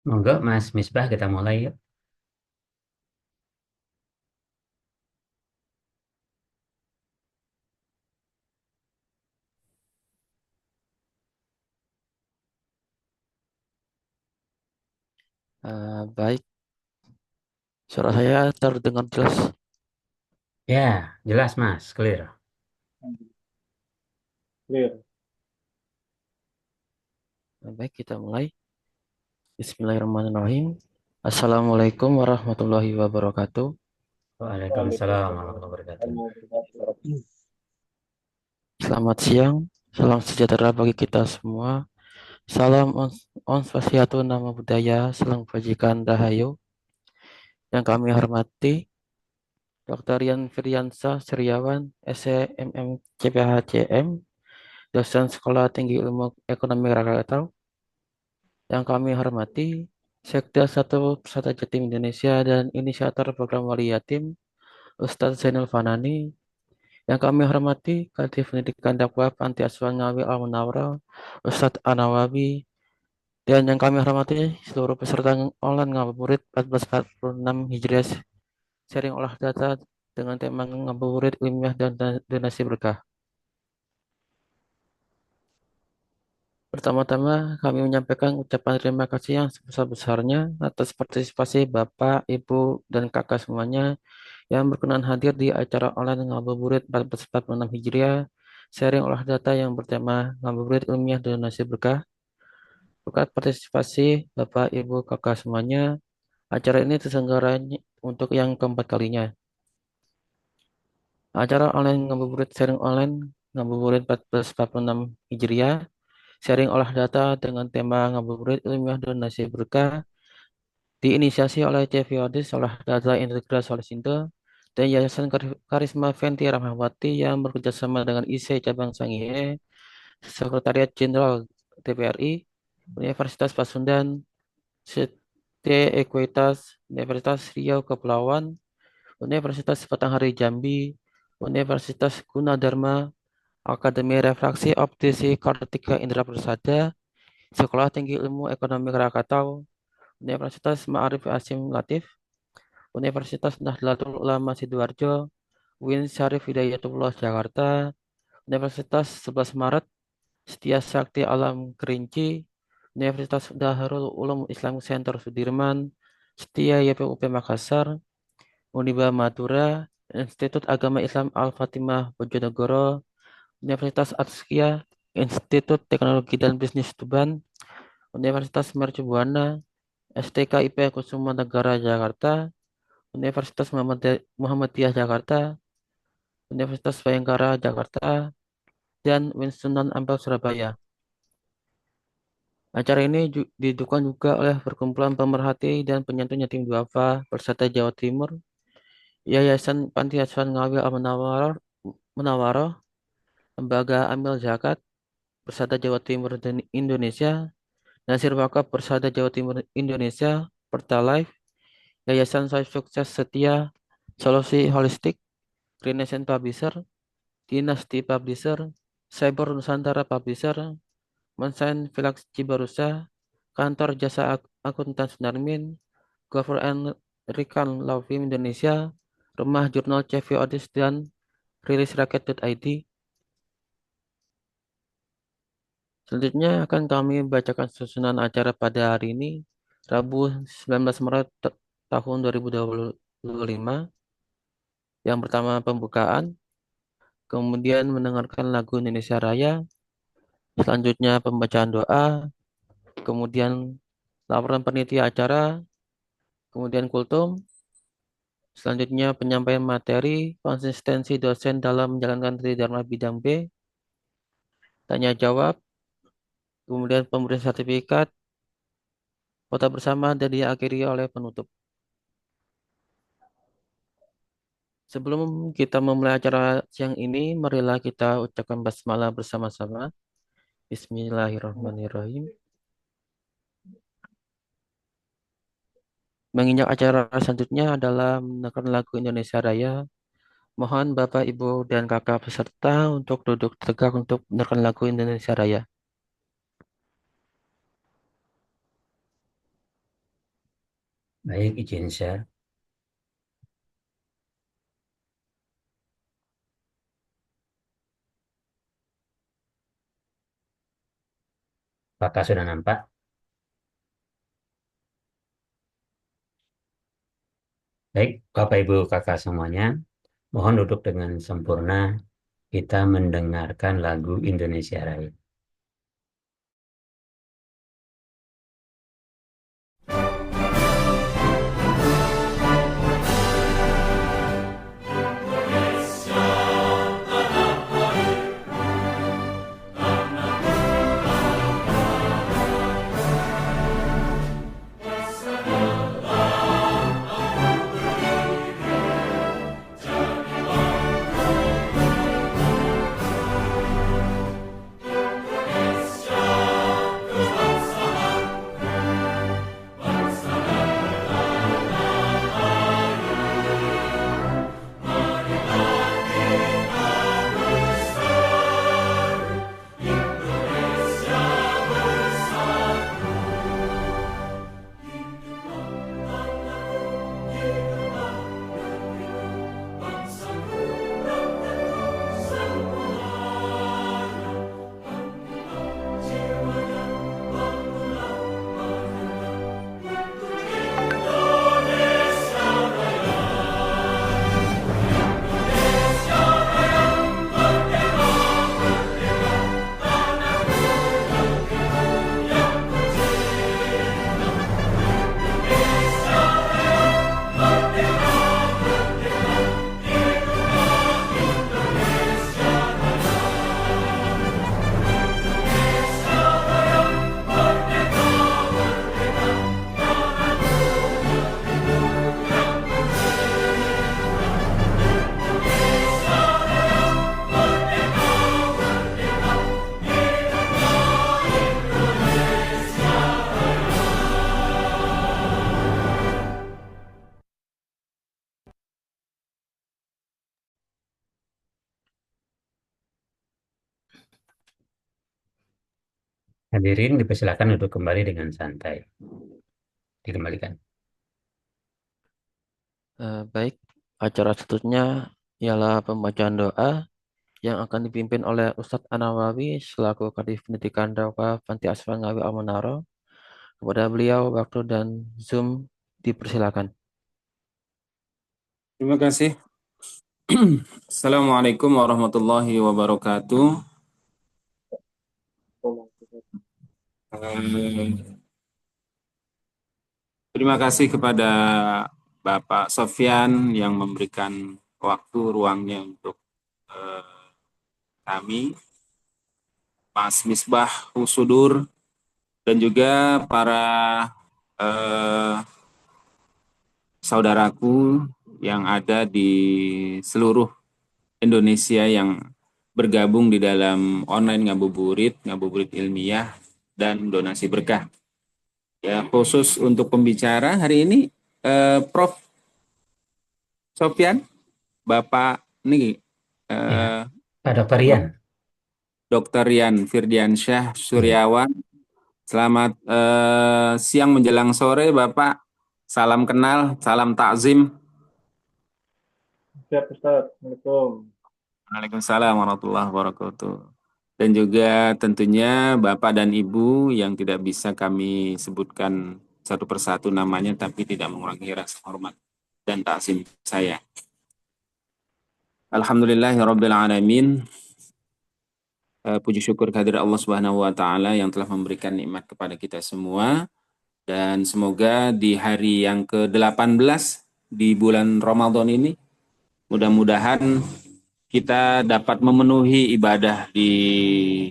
Monggo Mas Misbah kita mulai yuk. Baik, suara saya terdengar jelas. Ya, jelas Mas, clear. Clear. Baik, kita mulai. Bismillahirrahmanirrahim. Assalamualaikum warahmatullahi wabarakatuh. Waalaikumsalam Waalaikumsalam warahmatullahi wabarakatuh. warahmatullahi wabarakatuh. Selamat siang, salam sejahtera bagi kita semua. Salam on Swastiastu, Namo Buddhaya, Salam Kebajikan Rahayu. Yang kami hormati, Dr. Rian Firyansa Seriawan, SCMM CPHCM, dosen Sekolah Tinggi Ilmu Ekonomi Rakyat. Yang kami hormati, Sekda 1 Persada Jatim Indonesia dan inisiator program Wali Yatim, Ustadz Zainal Fanani. Yang kami hormati, Kadif Pendidikan Dakwah Panti Asuhan Ngawi Al Munawwarah, Ustadz Anawawi. Dan yang kami hormati, seluruh peserta online ngabuburit 1446 Hijriah sharing olah data dengan tema ngabuburit ilmiah dan donasi berkah. Pertama-tama, kami menyampaikan ucapan terima kasih yang sebesar-besarnya atas partisipasi Bapak, Ibu, dan Kakak semuanya yang berkenan hadir di acara online Ngabuburit 1446 Hijriah, sharing olah data yang bertema Ngabuburit Ilmiah dan Donasi Berkah. Berkat partisipasi Bapak, Ibu, Kakak semuanya, acara ini terselenggaranya untuk yang keempat kalinya. Acara online Ngabuburit sharing online Ngabuburit 1446 Hijriah, sharing olah data dengan tema Ngabuburit Ilmiah dan Donasi Berkah diinisiasi oleh CVODIS Olah Data Integrasi Solisindo dan Yayasan Karisma Fenty Rahmawati yang bekerjasama dengan IC Cabang Sangihe, Sekretariat Jenderal TPRI, Universitas Pasundan, Siti Ekuitas, Universitas Riau Kepulauan, Universitas Batanghari Jambi, Universitas Gunadarma, Akademi Refraksi Optisi Kartika Indra Persada, Sekolah Tinggi Ilmu Ekonomi Krakatau, Universitas Ma'arif Asim Latif, Universitas Nahdlatul Ulama Sidoarjo, UIN Syarif Hidayatullah Jakarta, Universitas 11 Maret, Setia Sakti Alam Kerinci, Universitas Daharul Ulum Islam Center Sudirman, Setia YPUP Makassar, Uniba Madura, Institut Agama Islam Al-Fatimah Bojonegoro, Universitas Atskia, Institut Teknologi dan Bisnis Tuban, Universitas Mercubuana, STKIP Kusuma Negara Jakarta, Universitas Muhammadiyah Jakarta, Universitas Bayangkara Jakarta, dan Winston Ampel Surabaya. Acara ini didukung juga oleh Perkumpulan Pemerhati dan Penyantun Yatim Duafa Persada Jawa Timur, Yayasan Panti Asuhan Ngawi Al Munawwarah, Lembaga Amil Zakat Persada Jawa Timur dan Indonesia, Nasir Wakaf Persada Jawa Timur Indonesia, Pertalite, Yayasan Soy Sukses Setia, Solusi Holistik, Renaissance Publisher, Dinasti Publisher, Cyber Nusantara Publisher, Monsign Felix Cibarusa, Kantor Jasa Akuntan Sunarmin, Gover and Rikan Law Firm Indonesia, Rumah Jurnal CV Odis dan rilisrakyat.id. Selanjutnya akan kami bacakan susunan acara pada hari ini, Rabu 19 Maret tahun 2025. Yang pertama pembukaan, kemudian mendengarkan lagu Indonesia Raya, selanjutnya pembacaan doa, kemudian laporan panitia acara, kemudian kultum, selanjutnya penyampaian materi, konsistensi dosen dalam menjalankan Tridharma bidang B, tanya jawab, kemudian pemberian sertifikat, foto bersama dan diakhiri oleh penutup. Sebelum kita memulai acara siang ini, marilah kita ucapkan basmalah bersama-sama. Bismillahirrahmanirrahim. Menginjak acara selanjutnya adalah mendengarkan lagu Indonesia Raya. Mohon Bapak, Ibu, dan Kakak peserta untuk duduk tegak untuk mendengarkan lagu Indonesia Raya. Baik, izin share. Apakah sudah nampak? Baik, Bapak Ibu Kakak semuanya, mohon duduk dengan sempurna. Kita mendengarkan lagu Indonesia Raya. Hadirin dipersilakan duduk kembali dengan santai. Dikembalikan. Baik, acara selanjutnya ialah pembacaan doa yang akan dipimpin oleh Ustadz An-Nawawi selaku Kadif Pendidikan Dakwah Panti Asuhan Ngawi Al-Manaro. Kepada beliau, waktu dan Zoom dipersilakan. Terima kasih. Assalamualaikum warahmatullahi wabarakatuh. Terima kasih kepada Bapak Sofyan yang memberikan waktu ruangnya untuk kami, Mas Misbah Husudur, dan juga para saudaraku yang ada di seluruh Indonesia yang bergabung di dalam online ngabuburit ilmiah, dan donasi berkah. Ya, khusus untuk pembicara hari ini, Prof. Sofyan, Bapak ini, Ya, Pak Dr. Rian. Dr. Rian Firdiansyah Ya. Suryawan. Selamat siang menjelang sore, Bapak. Salam kenal, salam takzim. Siap, Ustaz. Assalamualaikum. Waalaikumsalam warahmatullahi wabarakatuh. Dan juga tentunya Bapak dan Ibu yang tidak bisa kami sebutkan satu persatu namanya, tapi tidak mengurangi rasa hormat dan takzim saya. Alhamdulillahirabbil alamin. Puji syukur kehadirat Allah Subhanahu wa taala yang telah memberikan nikmat kepada kita semua, dan semoga di hari yang ke-18 di bulan Ramadan ini mudah-mudahan kita dapat memenuhi ibadah di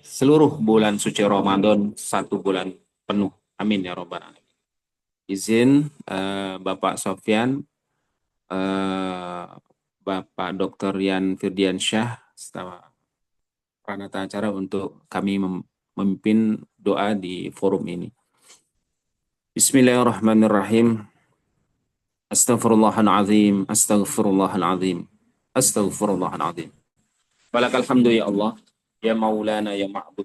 seluruh bulan suci Ramadan 1 bulan penuh. Amin ya robbal alamin. Izin Bapak Sofyan, Bapak Dr. Rian Firdiansyah, pranata acara untuk kami memimpin doa di forum ini. Bismillahirrahmanirrahim. Astaghfirullahaladzim, astaghfirullahaladzim, astaghfirullahaladzim. Walakal hamdu ya Allah, ya maulana ya ma'bud.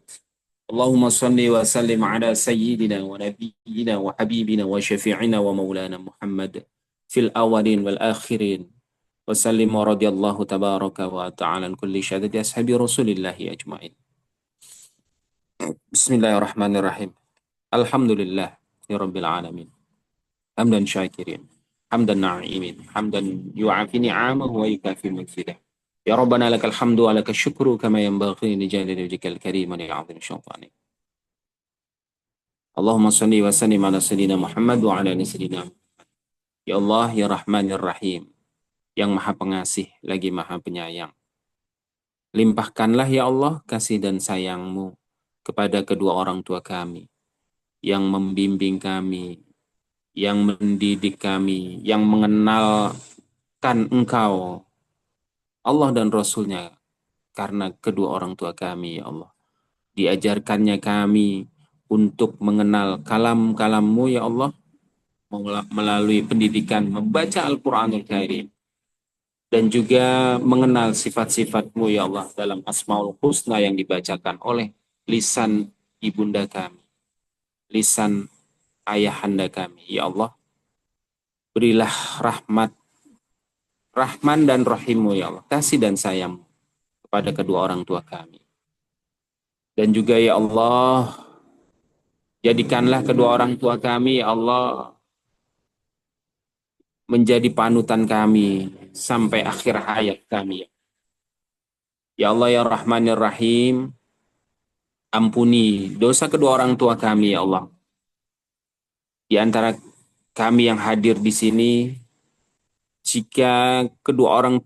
Allahumma salli wa sallim ala sayyidina wa nabiyyina wa habibina wa syafi'ina wa maulana Muhammad fil awalin wal akhirin wa sallim wa radiyallahu tabaraka wa ta'ala an kulli syadati ashabi rasulillahi ajma'in. Bismillahirrahmanirrahim. Alhamdulillah ya rabbil alamin. Hamdan syakirin, hamdan na'imin, hamdan yu'afi ni'amahu wa yukafi maghfirah. Ya Rabbana lakal hamdu wa lakal syukru kama yanbaghi li jalali wajhikal karim wa li 'azimi sultanik. Allahumma salli wa sallim ala sayyidina Muhammad wa ala ali sayyidina. Ya Allah ya Rahman ya Rahim, yang Maha Pengasih lagi Maha Penyayang. Limpahkanlah ya Allah kasih dan sayang-Mu kepada kedua orang tua kami yang membimbing kami, yang mendidik kami, yang mengenalkan Engkau, Allah dan Rasul-Nya, karena kedua orang tua kami, ya Allah. Diajarkannya kami untuk mengenal kalam-kalam-Mu, ya Allah, melalui pendidikan membaca Al-Quranul Karim, dan juga mengenal sifat-sifat-Mu, ya Allah, dalam Asmaul Husna yang dibacakan oleh lisan ibunda kami, lisan ayahanda kami, ya Allah. Berilah Rahman dan Rahim-Mu, ya Allah, kasih dan sayang kepada kedua orang tua kami. Dan juga ya Allah, jadikanlah kedua orang tua kami, ya Allah, menjadi panutan kami sampai akhir hayat kami. Ya Allah ya Rahman ya Rahim, ampuni dosa kedua orang tua kami, ya Allah. Di antara kami yang hadir di sini, jika kedua orang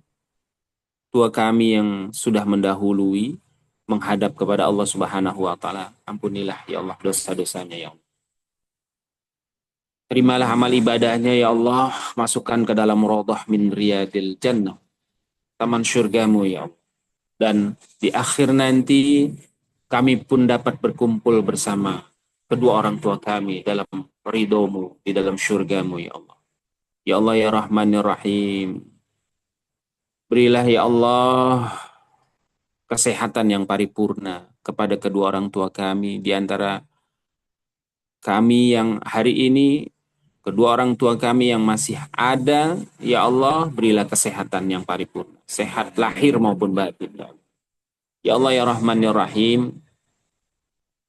tua kami yang sudah mendahului menghadap kepada Allah Subhanahu wa taala, ampunilah ya Allah dosa-dosanya, ya Allah. Terimalah amal ibadahnya, ya Allah, masukkan ke dalam raudhah min riyadil jannah, taman surgamu, ya Allah. Dan di akhir nanti kami pun dapat berkumpul bersama kedua orang tua kami dalam ridho-Mu, di dalam surgamu, ya Allah. Ya Allah ya Rahman ya Rahim, berilah ya Allah kesehatan yang paripurna kepada kedua orang tua kami. Di antara kami yang hari ini, kedua orang tua kami yang masih ada, ya Allah, berilah kesehatan yang paripurna, sehat lahir maupun batin, ya Allah. Ya Allah ya Rahman ya Rahim,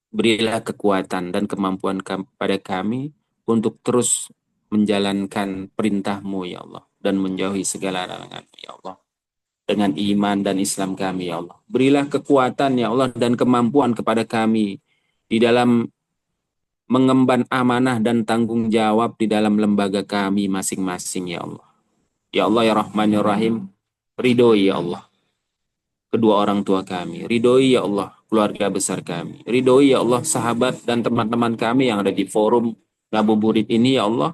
berilah kekuatan dan kemampuan kepada kami untuk terus menjalankan perintah-Mu, ya Allah, dan menjauhi segala larangan, ya Allah, dengan iman dan Islam kami, ya Allah. Berilah kekuatan, ya Allah, dan kemampuan kepada kami di dalam mengemban amanah dan tanggung jawab di dalam lembaga kami masing-masing, ya Allah. Ya Allah ya Rahman ya Rahim, ridhoi ya Allah kedua orang tua kami, ridhoi ya Allah keluarga besar kami, ridhoi ya Allah sahabat dan teman-teman kami yang ada di forum ngabuburit ini, ya Allah.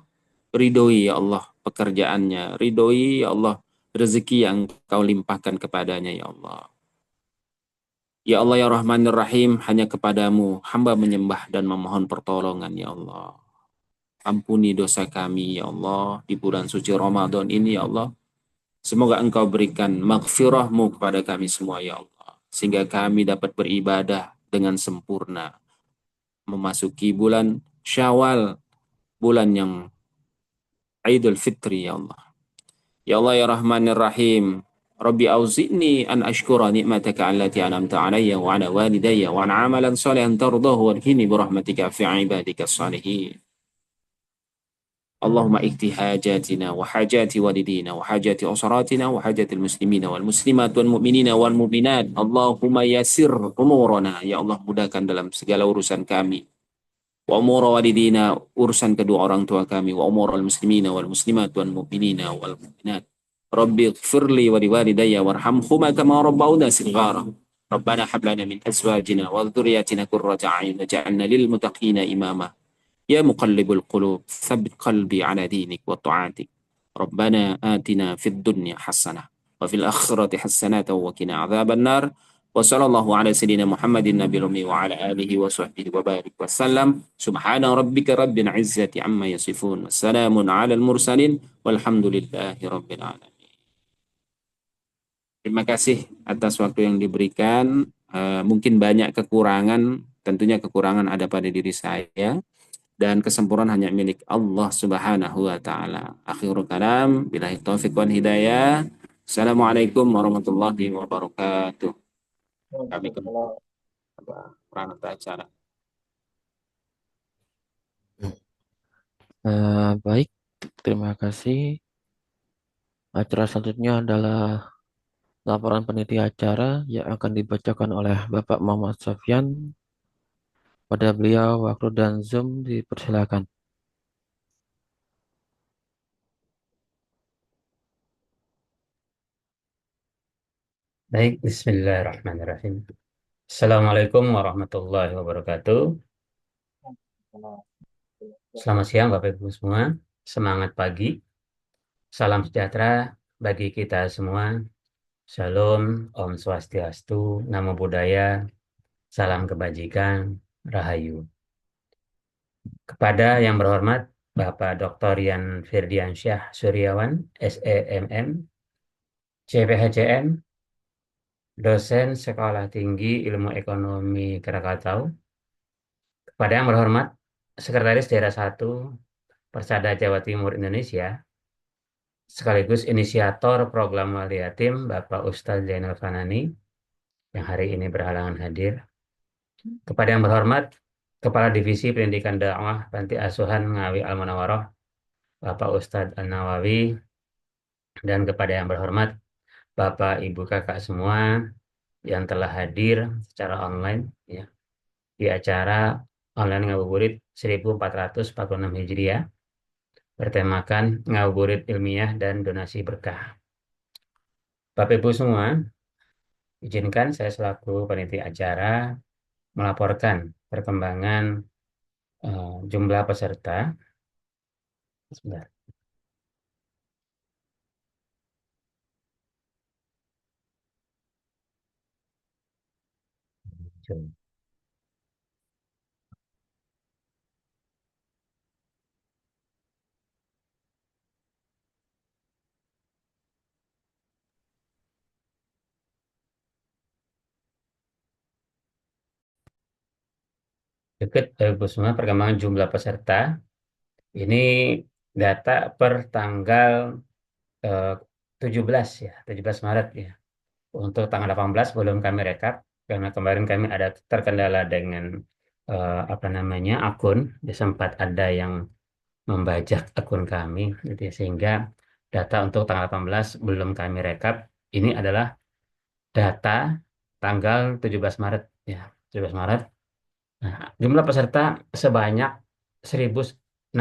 Ridhoi ya Allah pekerjaannya, ridhoi ya Allah rezeki yang Kau limpahkan kepadanya, ya Allah. Ya Allah ya Rahman ya Rahim, hanya kepadamu hamba menyembah dan memohon pertolongan, ya Allah. Ampuni dosa kami, ya Allah, di bulan suci Ramadan ini, ya Allah. Semoga Engkau berikan maghfirah-Mu kepada kami semua, ya Allah, sehingga kami dapat beribadah dengan sempurna memasuki bulan Syawal, bulan yang Idul Fitri, ya Allah. Ya Allah ya Rahman ya Rahim, Rabbi auzi'ni an ashkura ni'mataka allati an'amta alayya wa ala walidayya wa an amalan salihan tardahu warhini birahmatika fi ibadika salihin. Allahumma ikti hajatina wa hajati walidina wa hajati usratina wa hajati muslimina wal muslimat wal mu'minina wal mu'minat. Allahumma yasir umurana, ya Allah, mudahkan dalam segala urusan kami. Wa umur walidina, urusan kedua orang tua kami, wa umur al muslimina wal muslimat wal mu'minina wal mu'minat. Rabbi ighfirli wa liwalidayya warhamhuma kama rabbawna shighara. Rabbana hab lana min azwajina wa dhurriyyatina qurrata a'yun waj'alna lil muttaqina imama. Ya muqallibul qulub tsabbit qalbi ala dinik wa ta'atik. Rabbana atina fid dunya hasanah wa fil akhirati hasanah wa qina adzaban nar. Wa sallallahu ala sayyidina Muhammadin nabiyil ummi wa ala alihi wa sahbihi wa barik wa sallam. Subhana rabbika rabbil izzati amma yasifun. Wassalamun ala al mursalin walhamdulillahi rabbil alamin. Terima kasih atas waktu yang diberikan. Mungkin banyak kekurangan, Tentunya kekurangan ada pada diri saya dan kesempurnaan hanya milik Allah Subhanahu wa taala. Akhirul kalam, billahi taufiq wal hidayah. Assalamualaikum warahmatullahi wabarakatuh. Kami ke peranata acara. Baik, terima kasih. Acara selanjutnya adalah laporan panitia acara yang akan dibacakan oleh Bapak Muhammad Sofyan. Pada beliau, waktu dan Zoom dipersilakan. Baik, Bismillahirrahmanirrahim. Assalamualaikum warahmatullahi wabarakatuh. Selamat siang Bapak Ibu semua. Semangat pagi. Salam sejahtera bagi kita semua. Shalom, Om Swastiastu, Namo Buddhaya, salam kebajikan, Rahayu. Kepada yang berhormat Bapak Dr. Yan Firdiansyah Suryawan, SEMM, CPHCM, dosen Sekolah Tinggi Ilmu Ekonomi Krakatau. Kepada yang berhormat Sekretaris Daerah 1 Persada Jawa Timur Indonesia, sekaligus inisiator program Wali Yatim Bapak Ustadz Zainal Fanani yang hari ini berhalangan hadir. Kepada yang berhormat Kepala Divisi Pendidikan Dakwah Panti Asuhan Ngawi Al-Munawwaroh Bapak Ustadz An-Nawawi, dan kepada yang berhormat Bapak Ibu Kakak semua yang telah hadir secara online ya, di acara online ngabuburit 1446 Hijriah bertemakan ngabuburit ilmiah dan donasi berkah. Bapak Ibu semua, izinkan saya selaku panitia acara melaporkan perkembangan jumlah peserta. Sebentar. Dekat Ibu semua, perkembangan jumlah peserta ini data per tanggal eh, 17 ya, 17 Maret ya. Untuk tanggal 18 belum kami rekap karena kemarin kami ada terkendala dengan apa namanya akun, ya, sempat ada yang membajak akun kami gitu ya, sehingga data untuk tanggal 18 belum kami rekap. Ini adalah data tanggal 17 Maret ya, 17 Maret. Nah, jumlah peserta sebanyak 1.694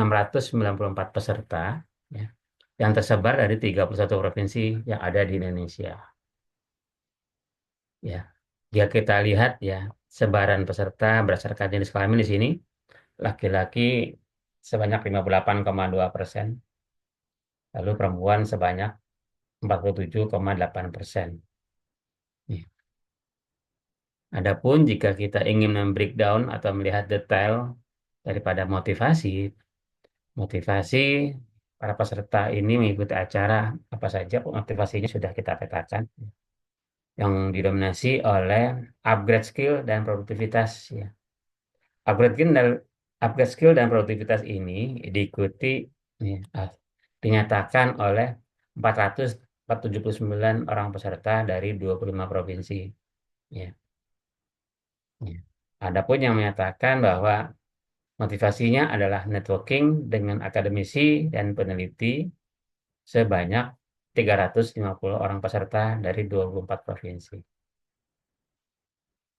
peserta ya, yang tersebar dari 31 provinsi yang ada di Indonesia. Ya, jika kita lihat ya, sebaran peserta berdasarkan jenis kelamin di sini, laki-laki sebanyak 58,2%, lalu perempuan sebanyak 47,8%. Nih. Adapun jika kita ingin membreakdown atau melihat detail daripada motivasi para peserta ini mengikuti acara apa saja, motivasinya sudah kita petakan, yang didominasi oleh upgrade skill dan produktivitas ya. Upgrade skill dan produktivitas ini diikuti ya, dinyatakan oleh 479 orang peserta dari 25 provinsi ya. Ya. Adapun yang menyatakan bahwa motivasinya adalah networking dengan akademisi dan peneliti sebanyak 350 orang peserta dari 24 provinsi.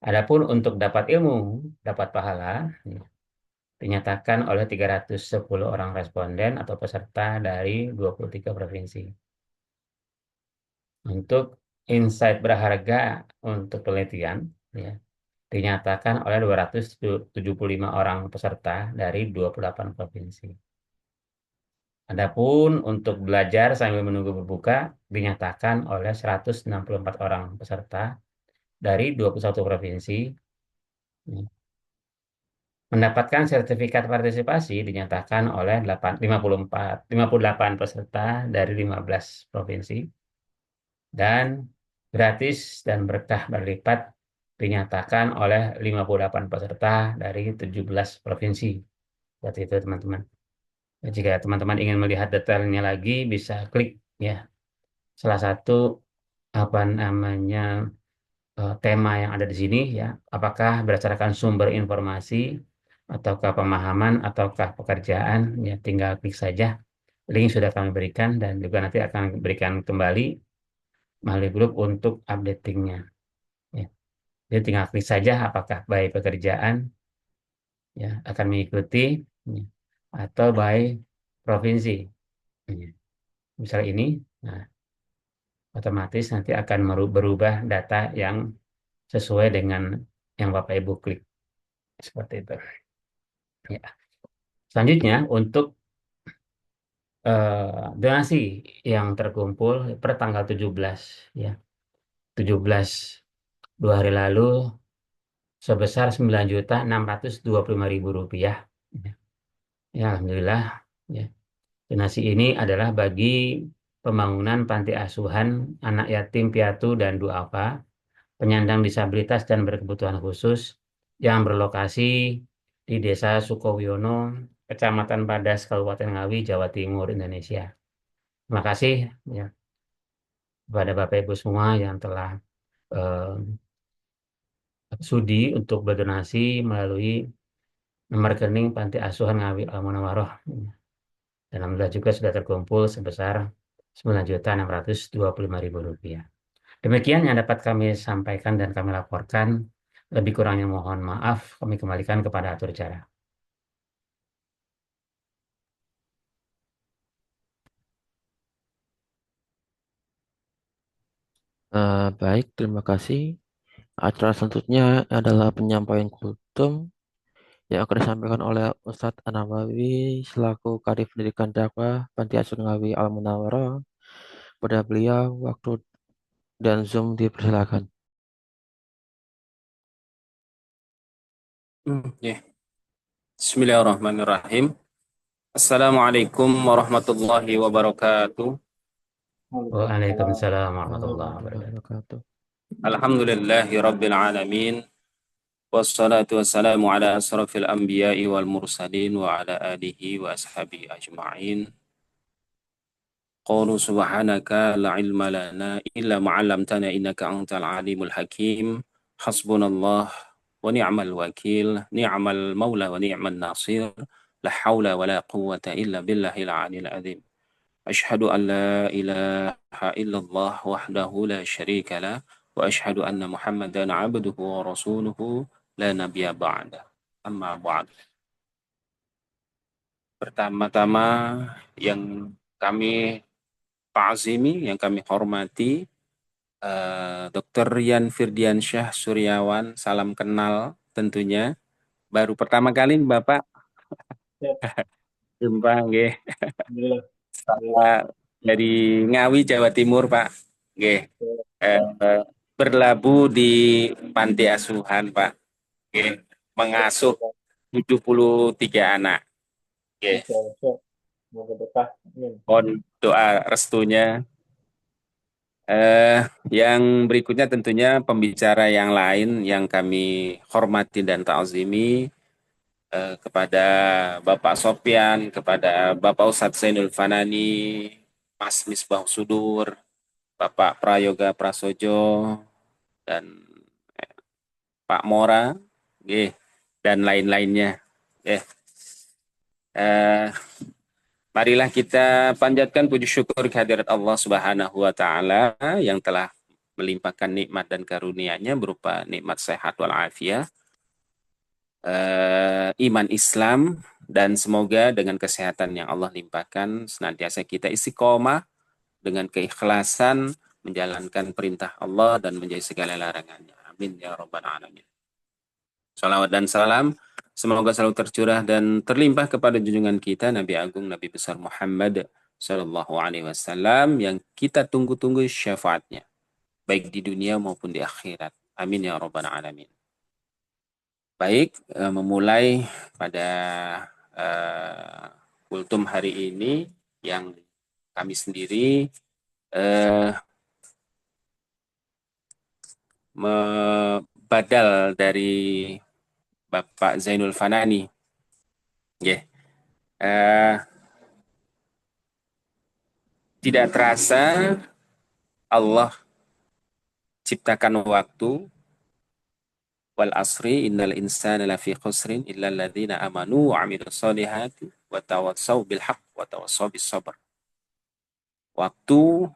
Adapun untuk dapat ilmu, dapat pahala, ya, dinyatakan oleh 310 orang responden atau peserta dari 23 provinsi. Untuk insight berharga untuk penelitian, ya, dinyatakan oleh 275 orang peserta dari 28 provinsi. Adapun untuk belajar sambil menunggu berbuka dinyatakan oleh 164 orang peserta dari 21 provinsi. Mendapatkan sertifikat partisipasi dinyatakan oleh 58 peserta dari 15 provinsi. Dan gratis dan berkah berlipat dinyatakan oleh 58 peserta dari 17 provinsi. Seperti itu teman-teman. Jika teman-teman ingin melihat detailnya lagi, bisa klik ya salah satu apa namanya tema yang ada di sini ya. Apakah berdasarkan sumber informasi ataukah pemahaman ataukah pekerjaan ya, tinggal klik saja. Link sudah kami berikan dan juga nanti akan berikan kembali melalui grup untuk updatingnya. Ya. Jadi tinggal klik saja apakah by pekerjaan ya akan mengikuti ya, atau by provinsi. Ya. Misal ini, nah, otomatis nanti akan berubah data yang sesuai dengan yang Bapak Ibu klik seperti itu. Ya. Selanjutnya untuk donasi yang terkumpul per tanggal 17 ya. 17 2 hari lalu sebesar 9.625.000 rupiah. Ya, ya, Alhamdulillah. Ya. Donasi ini adalah bagi pembangunan panti asuhan anak yatim piatu dan duafa, penyandang disabilitas dan berkebutuhan khusus yang berlokasi di Desa Sukowiono, Kecamatan Padas, Kabupaten Ngawi, Jawa Timur, Indonesia. Terima kasih ya kepada Bapak Ibu semua yang telah eh, sudi untuk berdonasi melalui nomor rekening Panti Asuhan Ngawi Al Munawaroh. Dan alhamdulillah juga sudah terkumpul sebesar 9.625.000 rupiah. Demikian yang dapat kami sampaikan dan kami laporkan. Lebih kurangnya mohon maaf, kami kembalikan kepada atur cara. Baik, terima kasih. Acara selanjutnya adalah penyampaian kultum yang akan disampaikan oleh Ustadz An-Nawawi selaku Kadif Pendidikan Dakwah Panti Asuhan Ngawi Al Munawarah. Pada beliau waktu dan Zoom dipersilakan. Ya. Bismillahirrahmanirrahim. Assalamualaikum warahmatullahi wabarakatuh. Waalaikumsalam warahmatullahi Warahmatullahi wabarakatuh. wabarakatuh. Alhamdulillahi rabbil alamin. Wassalatu wassalamu ala asrafil anbiya'i wal mursalin wa ala alihi wa ashabihi ajma'in. Qalu subhanaka la ilma lana illa ma'allamtana innaka antal alimul hakim. Hasbunallah wa ni'mal wakil, ni'mal maula wa ni'mal nasir. La hawla wa la quwwata illa billahil aliyil azim. أشهد أن لا إله إلا الله وحده لا شريك له وأشهد أن محمدا عبده ورسوله لا نبي بعده أما بعد. Pertama-tama yang kami ta'zimi, yang kami hormati, Dr. Rian Firdiansyah Suryawan, salam kenal tentunya. Baru pertama kali Bapak jumpa, nggih. Saya dari Ngawi, Jawa Timur, Pak. Nggih. Eh, berlabuh di panti asuhan, Pak. Nggih. Mengasuh 73 anak. Nggih. Mohon doa restunya. Yang berikutnya tentunya pembicara yang lain yang kami hormati dan ta'zimi, kepada Bapak Sopyan, kepada Bapak Ustadz Zainul Fanani, Mas Misbah Sudur, Bapak Prayoga Prasojo, dan Pak Mora, dan lain-lainnya. Eh, Marilah kita panjatkan puji syukur kehadirat Allah Subhanahu wa taala yang telah melimpahkan nikmat dan karunia-Nya berupa nikmat sehat wal afiat, iman Islam, dan semoga dengan kesehatan yang Allah limpahkan senantiasa kita istiqomah dengan keikhlasan menjalankan perintah Allah dan menjauhi segala larangannya. Amin ya rabbal alamin. Salawat dan salam semoga selalu tercurah dan terlimpah kepada junjungan kita Nabi Agung Nabi besar Muhammad Sallallahu Alaihi Wasallam yang kita tunggu-tunggu syafaatnya baik di dunia maupun di akhirat. Amin ya rabbal alamin. Baik, memulai pada kultum hari ini yang kami sendiri badal dari Bapak Zainul Fanani. Yeah. Tidak terasa Allah ciptakan waktu. Wal asri innal insana lafi khusrin illa alladzina amanu wa amilus solihati wa tawassaw bil haqq wa tawassaw bis sabr. Waktu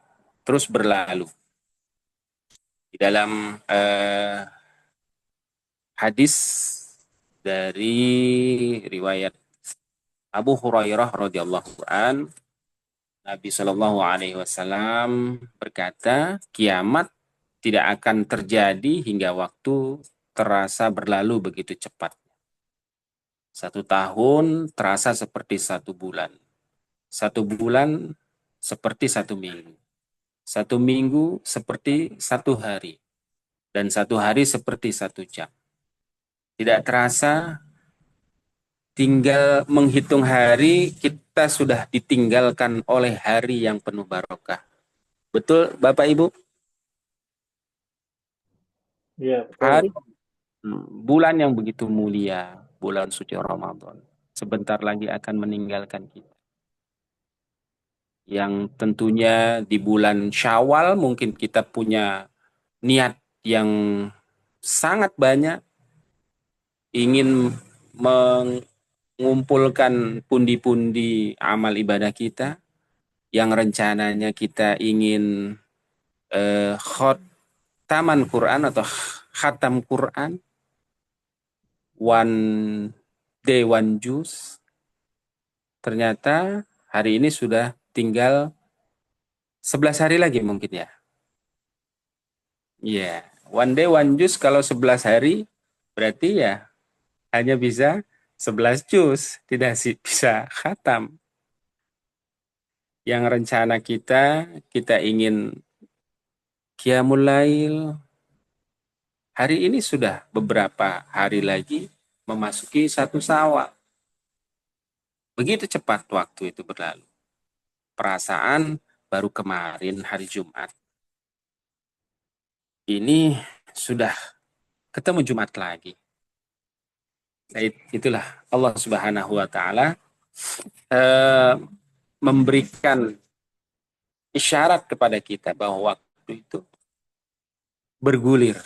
terus berlalu. Di dalam hadis dari riwayat Abu Hurairah radhiyallahu an, Nabi Shallallahu alaihi wasallam berkata, kiamat tidak akan terjadi hingga waktu terasa berlalu begitu cepat. 1 tahun terasa seperti 1 bulan. 1 bulan seperti 1 minggu. 1 minggu seperti 1 hari. Dan 1 hari seperti 1 jam. Tidak terasa, tinggal menghitung hari, kita sudah ditinggalkan oleh hari yang penuh barokah. Betul Bapak Ibu? Iya, Hari, betul. bulan yang begitu mulia, bulan suci Ramadan, sebentar lagi akan meninggalkan kita. Yang tentunya di bulan Syawal mungkin kita punya niat yang sangat banyak, ingin mengumpulkan pundi-pundi amal ibadah kita, yang rencananya kita ingin khataman Quran atau khatam Quran, one day one juz. Ternyata hari ini sudah tinggal 11 hari lagi mungkin ya. Iya, one day one juz kalau 11 hari berarti ya hanya bisa 11 juz, tidak bisa khatam. Yang rencana kita ingin qiyamul lail. Hari ini sudah beberapa hari lagi memasuki 1 Syawal. Begitu cepat waktu itu berlalu. Perasaan baru kemarin hari Jumat. Ini sudah ketemu Jumat lagi. Nah, itulah Allah Subhanahu wa taala memberikan isyarat kepada kita bahwa waktu itu bergulir.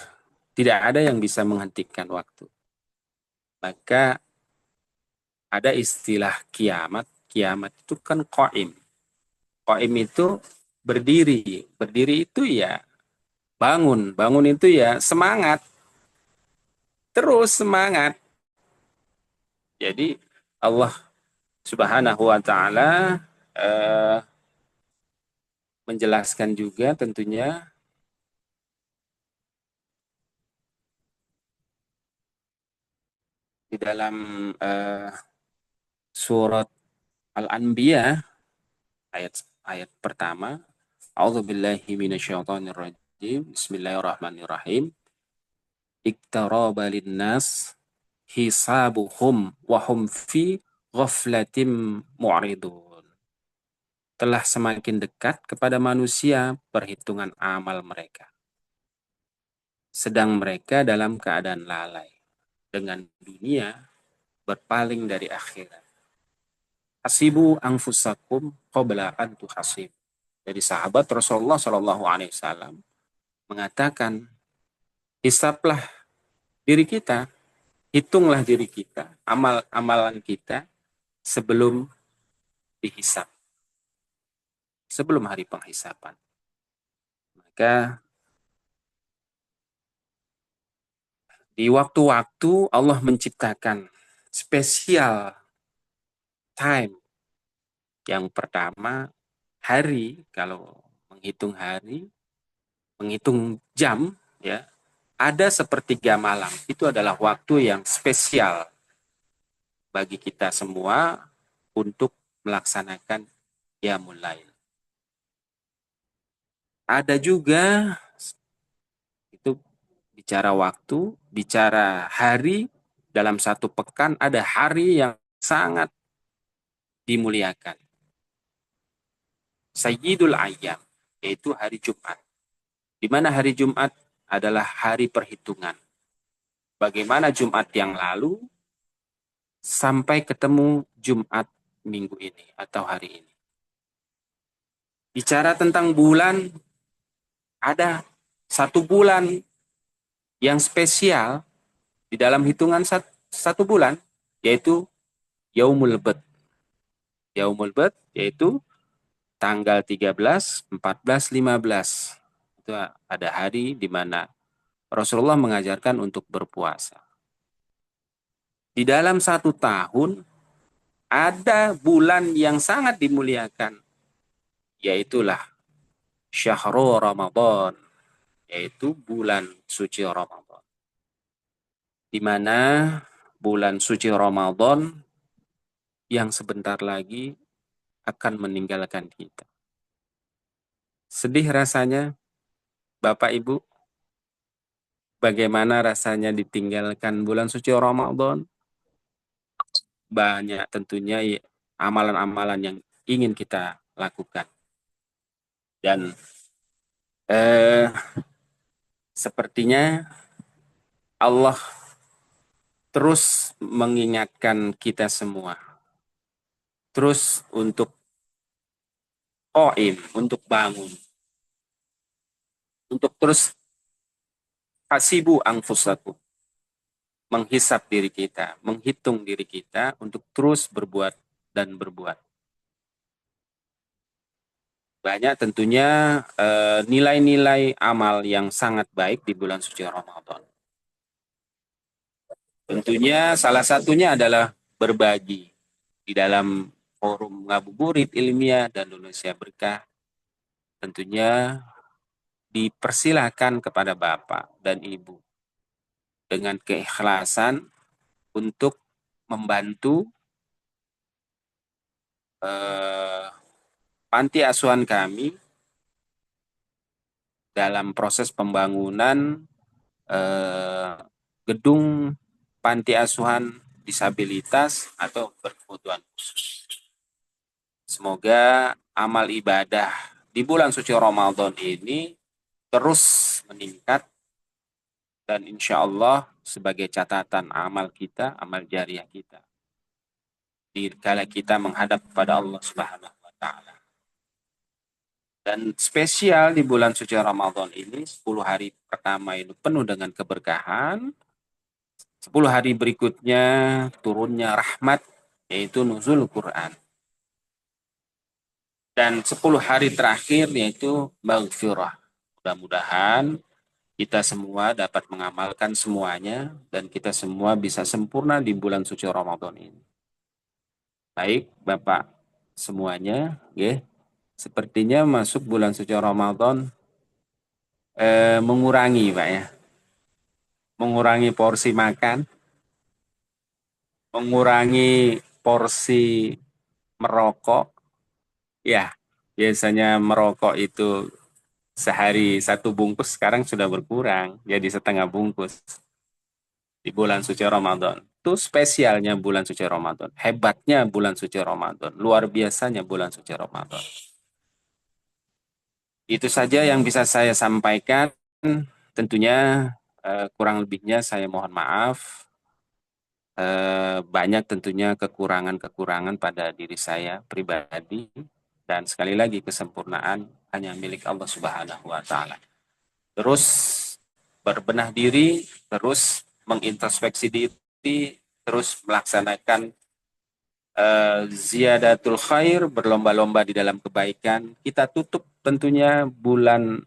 Tidak ada yang bisa menghentikan waktu. Maka ada istilah kiamat. Kiamat itu kan qaim. Qaim itu berdiri. Berdiri itu ya bangun. Bangun itu ya semangat. Terus semangat. Jadi Allah Subhanahu wa taala menjelaskan juga tentunya di dalam surat Al-Anbiya ayat pertama, A'udzubillahi minasyaitonirrajim. Bismillahirrahmanirrahim. Iqtaraba linnas hisabuhum wa hum fi ghaflatin mu'ridun. Telah semakin dekat kepada manusia perhitungan amal mereka, sedang mereka dalam keadaan lalai dengan dunia, berpaling dari akhirat. Hasibu anfusakum qabla an tuhasib. Jadi sahabat Rasulullah Shallallahu alaihi wasallam mengatakan, hisaplah diri kita, hitunglah diri kita, amalan kita sebelum dihisap, sebelum hari penghisapan. Maka di waktu-waktu Allah menciptakan spesial time. Yang pertama, hari. Kalau menghitung hari, menghitung jam, ya, ada sepertiga malam. Itu adalah waktu yang spesial bagi kita semua untuk melaksanakan qiyamul lail. Ada juga, itu bicara waktu, bicara hari, dalam 1 pekan ada hari yang sangat dimuliakan. Sayyidul Ayyam, yaitu hari Jumat. Di mana hari Jumat adalah hari perhitungan. bagaimana Jumat yang lalu sampai ketemu Jumat minggu ini atau hari ini. Bicara tentang bulan, ada satu bulan yang spesial di dalam hitungan satu bulan, yaitu Yaumul Bid. Yaumul Bid yaitu tanggal 13, 14, 15. Itu ada hari di mana Rasulullah mengajarkan untuk berpuasa. Di dalam satu tahun, ada bulan yang sangat dimuliakan, yaitulah Syahrul Ramadan, yaitu bulan suci Ramadan. Di mana bulan suci Ramadan yang sebentar lagi akan meninggalkan kita. Sedih rasanya, Bapak Ibu, bagaimana rasanya ditinggalkan bulan suci Ramadan? Banyak tentunya amalan-amalan yang ingin kita lakukan. Dan sepertinya Allah terus mengingatkan kita semua. Terus untuk untuk bangun. Untuk terus hasibu anfusakum. Menghisap diri kita, menghitung diri kita untuk terus berbuat dan berbuat. Banyak tentunya nilai-nilai amal yang sangat baik di bulan suci Ramadan. Tentunya salah satunya adalah berbagi di dalam forum ngabuburit ilmiah dan Indonesia Berkah. Tentunya dipersilahkan kepada Bapak dan Ibu dengan keikhlasan untuk membantu panti asuhan kami dalam proses pembangunan gedung panti asuhan disabilitas atau berkebutuhan khusus. Semoga amal ibadah di bulan suci Ramadan ini terus meningkat dan insya Allah sebagai catatan amal kita, amal jariah kita. Dikala kita menghadap kepada Allah Subhanahu wa Ta'ala. Dan spesial di bulan suci Ramadan ini, 10 hari pertama itu penuh dengan keberkahan. 10 hari berikutnya turunnya rahmat, yaitu nuzul Quran. Dan 10 hari terakhir yaitu maghfirah. Mudah-mudahan kita semua dapat mengamalkan semuanya dan kita semua bisa sempurna di bulan suci Ramadan ini. Baik, Bapak semuanya, ya. Sepertinya masuk bulan suci Ramadan mengurangi, Pak ya. Mengurangi porsi makan, mengurangi porsi merokok. Ya, biasanya merokok itu sehari 1 bungkus, sekarang sudah berkurang jadi setengah bungkus di bulan suci Ramadan. Itu spesialnya bulan suci Ramadan. Hebatnya bulan suci Ramadan. Luar biasanya bulan suci Ramadan. Itu saja yang bisa saya sampaikan. Tentunya kurang lebihnya saya mohon maaf. Banyak tentunya kekurangan-kekurangan pada diri saya pribadi. Dan sekali lagi kesempurnaan hanya milik Allah Subhanahu wa Ta'ala. Terus berbenah diri, terus mengintrospeksi diri, terus melaksanakan ziyadatul khair, berlomba-lomba di dalam kebaikan. Kita tutup tentunya bulan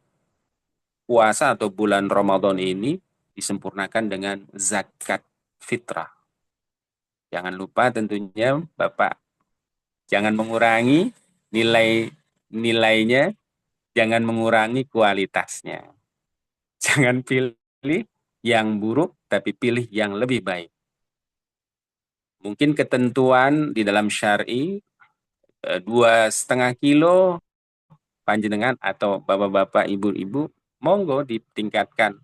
puasa atau bulan Ramadan ini disempurnakan dengan zakat fitrah. Jangan lupa tentunya Bapak, jangan mengurangi nilainya, jangan mengurangi kualitasnya. Jangan pilih yang buruk, tapi pilih yang lebih baik. Mungkin ketentuan di dalam syar'i 2,5 kilo panjenengan atau bapak-bapak, ibu-ibu, monggo ditingkatkan,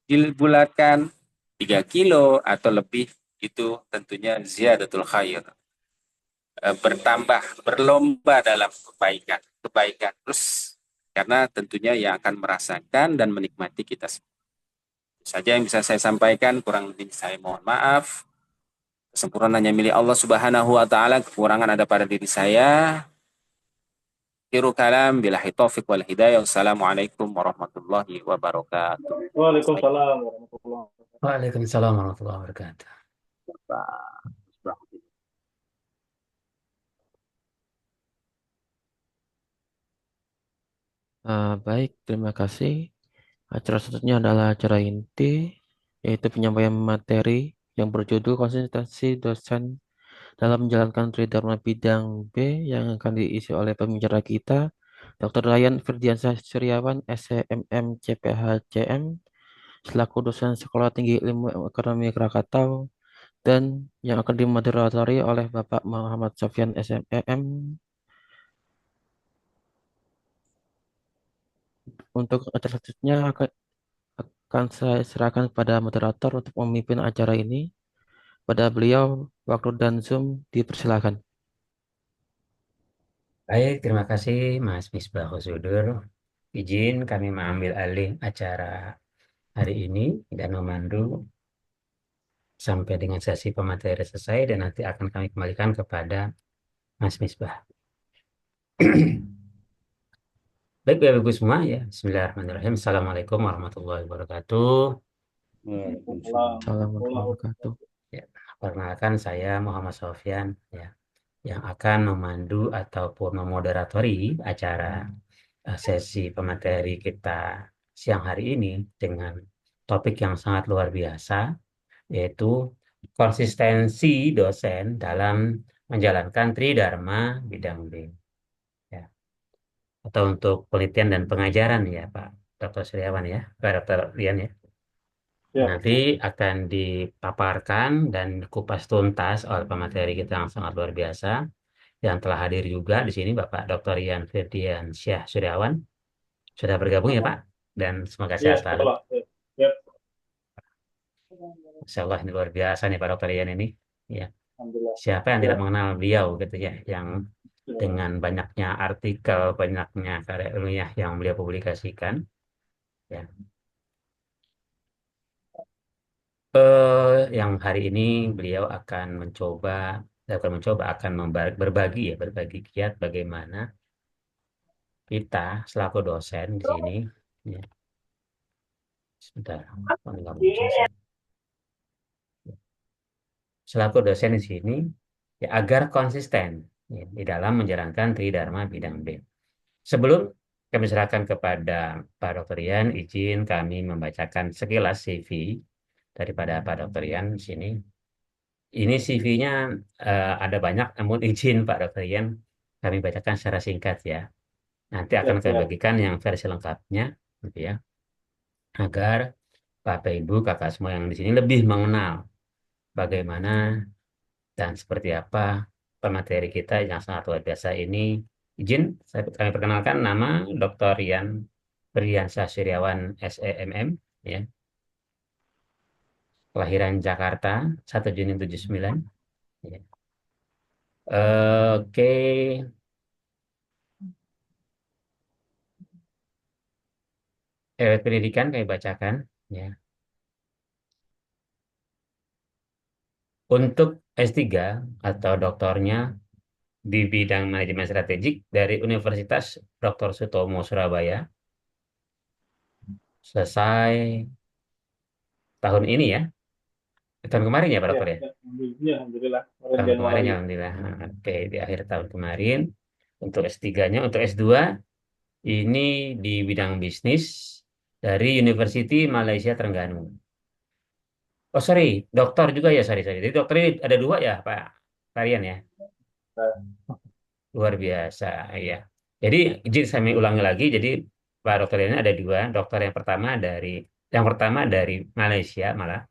dibulatkan 3 kilo atau lebih, itu tentunya ziyadatul khair. Bertambah, berlomba dalam kebaikan terus, karena tentunya yang akan merasakan dan menikmati kita semua. Saja yang bisa saya sampaikan, kurang lebih saya mohon maaf. Kesempurnaannya milik Allah Subhanahu wa taala, kekurangan ada pada diri saya. Akhirul kalam billahi taufiq wal hidayah. Wassalamualaikum warahmatullahi wabarakatuh. Waalaikumsalam warahmatullahi wabarakatuh. Waalaikumsalam warahmatullahi wabarakatuh. Baik, terima kasih. Acara selanjutnya adalah acara inti, yaitu penyampaian materi yang berjudul konsentrasi dosen dalam menjalankan Tridharma Bidang B yang akan diisi oleh pembicara kita, Dr. Ryan Firdiansyah Suryawan, SCMM CPHCM, selaku dosen Sekolah Tinggi Ilmu Ekonomi Krakatau, dan yang akan dimoderatori oleh Bapak Muhammad Sofyan SMEM. Untuk acara selanjutnya akan saya serahkan kepada moderator untuk memimpin acara ini. Pada beliau, waktu dan Zoom dipersilakan. Baik, terima kasih Mas Misbah Husudur. Izin kami mengambil alih acara hari ini dan memandu sampai dengan sesi pemateri selesai dan nanti akan kami kembalikan kepada Mas Misbah. Baik, Bapak Ibu semua ya. Bismillahirrahmanirrahim. Assalamualaikum warahmatullahi wabarakatuh. Waalaikumsalam Salam warahmatullahi warahmatullahi wabarakatuh. Ya, perkenalkan saya Muhammad Sofyan ya, yang akan memandu ataupun memoderatori acara sesi pemateri kita siang hari ini dengan topik yang sangat luar biasa, yaitu konsistensi dosen dalam menjalankan Tridharma Bidang B. Ya. Atau untuk penelitian dan pengajaran ya Pak Dr. Suryawan ya, Pak Dr. Rian ya. Ya, Nanti akan dipaparkan dan kupas tuntas oleh pemateri kita yang sangat luar biasa yang telah hadir juga di sini Bapak Dr. Rian Firdian Syah Suryawan. Sudah bergabung ya Pak, dan semoga ya, sehat selalu. sekolah. Ya, Insya Allah ini luar biasa nih Pak Dr. Rian ini. Ya, alhamdulillah. siapa yang Ya, tidak mengenal beliau gitu ya, yang ya, dengan banyaknya artikel, banyaknya karya ilmiah yang beliau publikasikan. Ya, yang hari ini beliau akan berbagi ya, berbagi kiat bagaimana kita selaku dosen di sini. Ya, sebentar, oh, ini nggak muncul sih. Selaku dosen di sini ya, agar konsisten ya, di dalam menjalankan Tridharma Bidang B. Sebelum kami serahkan kepada Pak Dr. Rian, izin kami membacakan sekilas CV daripada Pak Dr. Rian di sini. Ini CV-nya ada banyak, namun izin Pak Dr. Rian kami bacakan secara singkat ya. Nanti ya, akan kami siap. bagikan yang versi lengkapnya, gitu ya, agar Bapak Ibu Kakak semua yang di sini lebih mengenal bagaimana dan seperti apa pemateri kita yang sangat luar biasa ini. Izin kami perkenalkan nama Dr. Rian Fridiansyah Suryawan SEMM ya. Kelahiran Jakarta 1 Juni 79 ya. Oke, pendidikan kami bacakan ya. Untuk S3 atau doktornya di bidang manajemen strategik dari Universitas Dr. Sutomo Surabaya, selesai tahun ini ya, tahun kemarin ya Pak Ya, Dokter ya, ya, ya, alhamdulillah. Kemarin tahun kemarin Januari. ya Alhamdulillah. Nah, oke, di akhir tahun kemarin. Untuk S3-nya, untuk S2 ini di bidang bisnis dari University Malaysia Terengganu. Oh sorry, dokter juga ya, sorry sorry. Jadi dokter ini ada dua ya Pak Tarian ya, Nah, luar biasa ya. Jadi izin saya ulangi lagi. Jadi Pak Dokter ini ada dua. Dokter yang pertama dari Malaysia, malah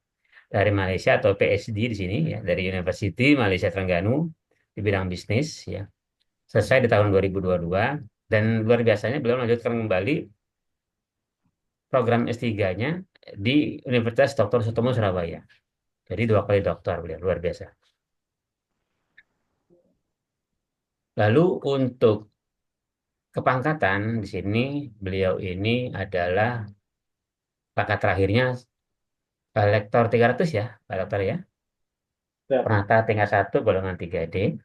dari Malaysia atau PSD di sini ya, dari University Malaysia Terengganu di bidang bisnis ya. Selesai di tahun 2022 dan luar biasanya beliau melanjutkan kembali program S3-nya di Universitas Dr. Sutomo Surabaya. Jadi 2 kali doktor beliau, luar biasa. Lalu untuk kepangkatan di sini beliau ini adalah pangkat terakhirnya Lektor 300 ya, Pak Dokter ya. Siap. Penata tingkat 1 golongan 3D.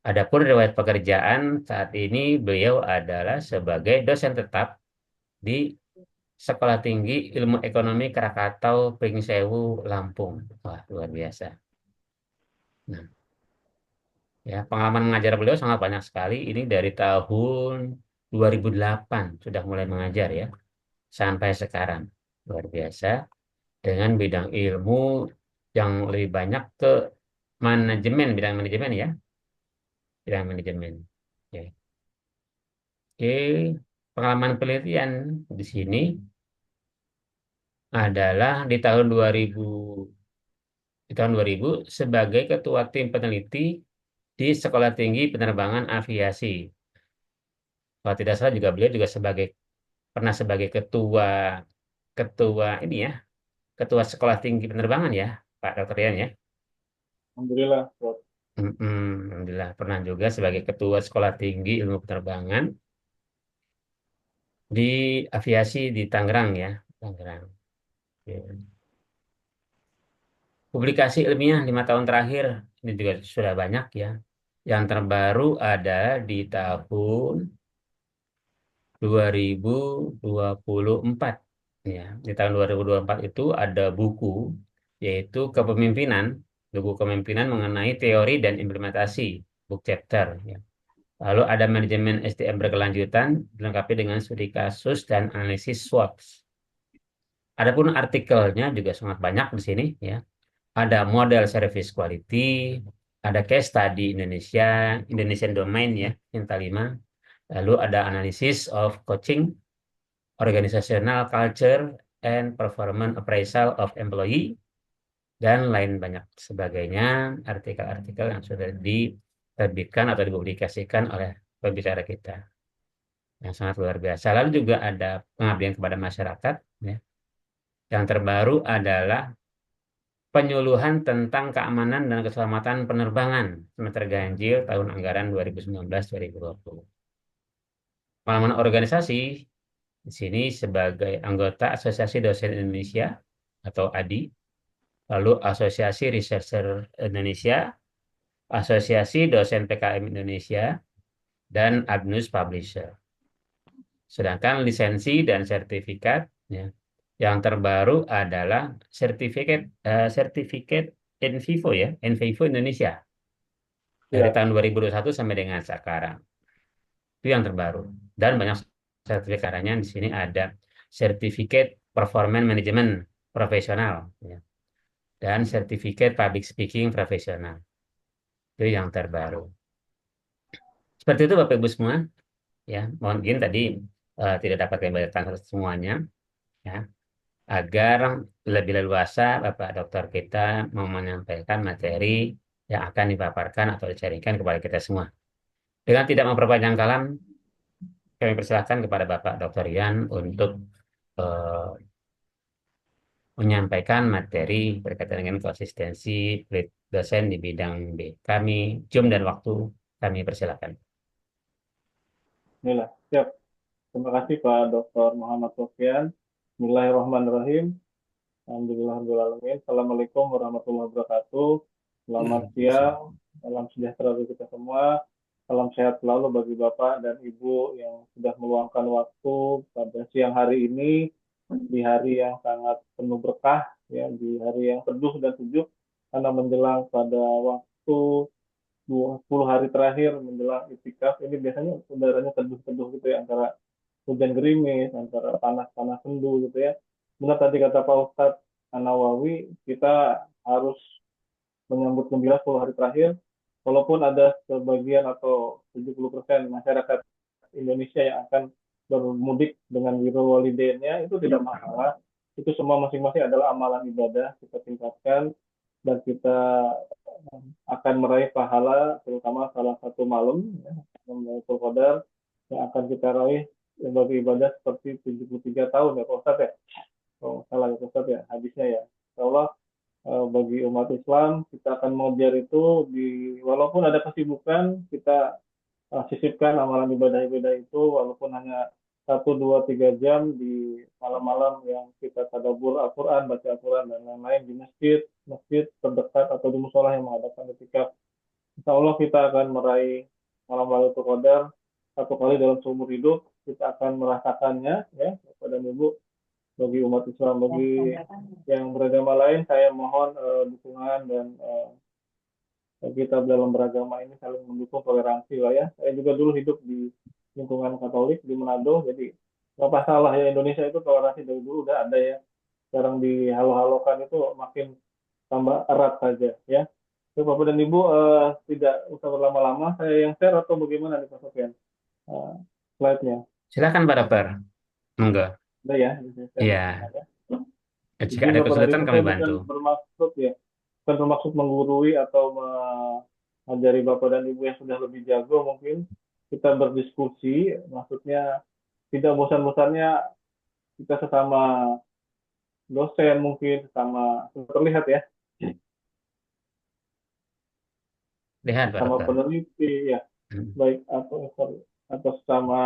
Adapun riwayat pekerjaan saat ini beliau adalah sebagai dosen tetap di Sekolah Tinggi Ilmu Ekonomi Krakatau Pringsewu Lampung. Wah, luar biasa. Nah, ya, pengalaman mengajar beliau sangat banyak sekali. Ini dari tahun 2008 sudah mulai mengajar ya, sampai sekarang. Luar biasa. Dengan bidang ilmu yang lebih banyak ke manajemen, bidang manajemen ya, bidang manajemen. Oke, Oke. Pengalaman penelitian di sini adalah di tahun 2000 sebagai ketua tim peneliti di Sekolah Tinggi Penerbangan Aviasi. Kalau tidak salah juga beliau juga pernah sebagai ketua ketua ini ya, ketua Sekolah Tinggi Penerbangan ya, Pak Dr. Yan ya. Alhamdulillah, Prof. Alhamdulillah pernah juga sebagai ketua Sekolah Tinggi Ilmu Penerbangan di aviasi di Tangerang ya, Tangerang. Oke. Publikasi ilmiah 5 tahun terakhir ini juga sudah banyak ya. Yang terbaru ada di tahun 2024 ya. Di tahun 2024 itu ada buku yaitu kepemimpinan, buku kepemimpinan mengenai teori dan implementasi, book chapter ya. Lalu ada manajemen SDM berkelanjutan dilengkapi dengan studi kasus dan analisis SWOT. Adapun artikelnya juga sangat banyak di sini ya. Ada model service quality, ada case study Indonesia, Indonesian domain ya, Cinta 5. Lalu ada analysis of coaching, organizational culture, and performance appraisal of employee, dan lain banyak sebagainya, artikel-artikel yang sudah diterbitkan atau dipublikasikan oleh pembicara kita. Yang sangat luar biasa. Lalu juga ada pengabdian kepada masyarakat. Ya. Yang terbaru adalah penyuluhan tentang keamanan dan keselamatan penerbangan semester ganjil tahun anggaran 2019-2020. Pengalaman organisasi di sini sebagai anggota Asosiasi Dosen Indonesia atau ADI, lalu Asosiasi Researcher Indonesia, Asosiasi Dosen PKM Indonesia, dan Agnus Publisher. Sedangkan lisensi dan sertifikat ya, yang terbaru adalah sertifikat Envivo ya, Envivo Indonesia dari Ya, tahun 2021 sampai dengan sekarang. Itu yang terbaru. Dan banyak sertifikatnya di sini ada sertifikat Performance Management Profesional ya, dan sertifikat Public Speaking Profesional. Itu yang terbaru. Seperti itu Bapak Ibu semua ya. Mohon izin tadi tidak dapat kami bacakan semuanya ya. Agar lebih leluasa Bapak Dokter kita mau menyampaikan materi yang akan dipaparkan atau dicarikan kepada kita semua. Dengan tidak memperpanjang kalam, kami persilahkan kepada Bapak Dokter Yan untuk eh, menyampaikan materi berkaitan dengan konsistensi lead dosen di bidang B. Kami, jam dan waktu kami persilahkan. inilah. Siap. Terima kasih Pak Dr. Muhammad Sofyan. Bismillahirrahmanirrahim. Alhamdulillahirrahmanirrahim. Assalamualaikum warahmatullahi wabarakatuh. Selamat siang. Salam sejahtera bagi kita semua. Salam sehat selalu bagi Bapak dan Ibu yang sudah meluangkan waktu pada siang hari ini, di hari yang sangat penuh berkah, ya, di hari yang teduh dan sejuk, karena menjelang pada waktu 20 hari terakhir menjelang itikaf, ini biasanya udaranya teduh-teduh gitu ya, antara hujan gerimis, antara panas-panas sendu gitu ya. Benar tadi kata Pak Ustadz Nawawi, kita harus menyambut gembira 10 hari terakhir, walaupun ada sebagian atau 70% masyarakat Indonesia yang akan bermudik dengan Birrul Walidainnya, itu tidak masalah. Itu semua masing-masing adalah amalan ibadah, kita tingkatkan, dan kita akan meraih pahala, terutama salah satu malam, ya, Lailatul Qadar, yang akan kita raih sebagai ibadah seperti 73 tahun ya Pak Ustadz ya. Oh, salah ya Pak Ustadz ya, hadisnya ya. Insya Allah bagi umat Islam kita akan mengejar itu walaupun ada kesibukan kita sisipkan amalan ibadah-ibadah itu walaupun hanya 1, 2, 3 jam di malam-malam yang kita tadabbur Al-Quran, baca Al-Quran, dan lain-lain di masjid terdekat atau di musola yang menghadapkan ketika insya Allah kita akan meraih malam Lailatul Qadar satu kali dalam seumur hidup. Kita akan merasakannya, ya, Bapak dan Ibu. Bagi umat Islam, bagi yang beragama lain, saya mohon dukungan dan kita dalam beragama ini saling mendukung toleransi lah ya. Saya juga dulu hidup di lingkungan Katolik di Manado, jadi nggak masalah ya, Indonesia itu toleransi dari dulu udah ada ya. Sekarang dihalo-halokan itu makin tambah erat saja ya. Oke, Bapak dan Ibu, tidak usah berlama-lama, saya yang share atau bagaimana nih Pak Sofian? Eh, slide-nya. Silakan Pak Dokter. Monggo. Udah ya, saya Iya. ya. Jika Jadi ada Bapak dan kesulitan Ibu, kami saya bukan bantu. bermaksud ya, bukan bermaksud menggurui atau mengajari Bapak dan Ibu yang sudah lebih jago mungkin. Kita berdiskusi, maksudnya tidak bosan-bosannya kita sesama dosen mungkin, sama terlihat ya, Lihat Pak sama Dokter. peneliti ya, Hmm. baik atau sama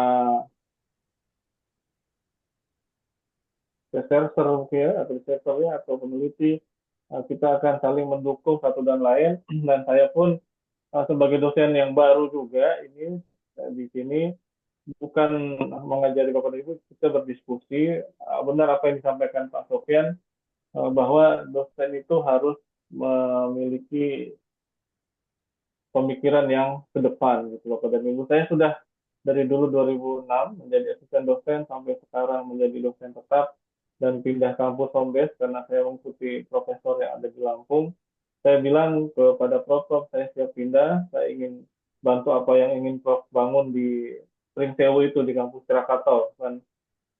researcher mungkin ya, atau researchernya atau peneliti. Kita akan saling mendukung satu dan lain. Dan saya pun sebagai dosen yang baru juga ini di sini, bukan mengajari Bapak dan Ibu, kita berdiskusi. Benar apa yang disampaikan Pak Sofian, bahwa dosen itu harus memiliki pemikiran yang ke depan gitu Bapak dan Ibu. Saya sudah dari dulu 2006 menjadi asisten dosen sampai sekarang menjadi dosen tetap dan pindah kampus home base karena saya mengikuti profesor yang ada di Lampung. Saya bilang kepada Prof, saya siap pindah, saya ingin bantu apa yang ingin Prof bangun di Spring Sewu itu di kampus Krakatau. Dan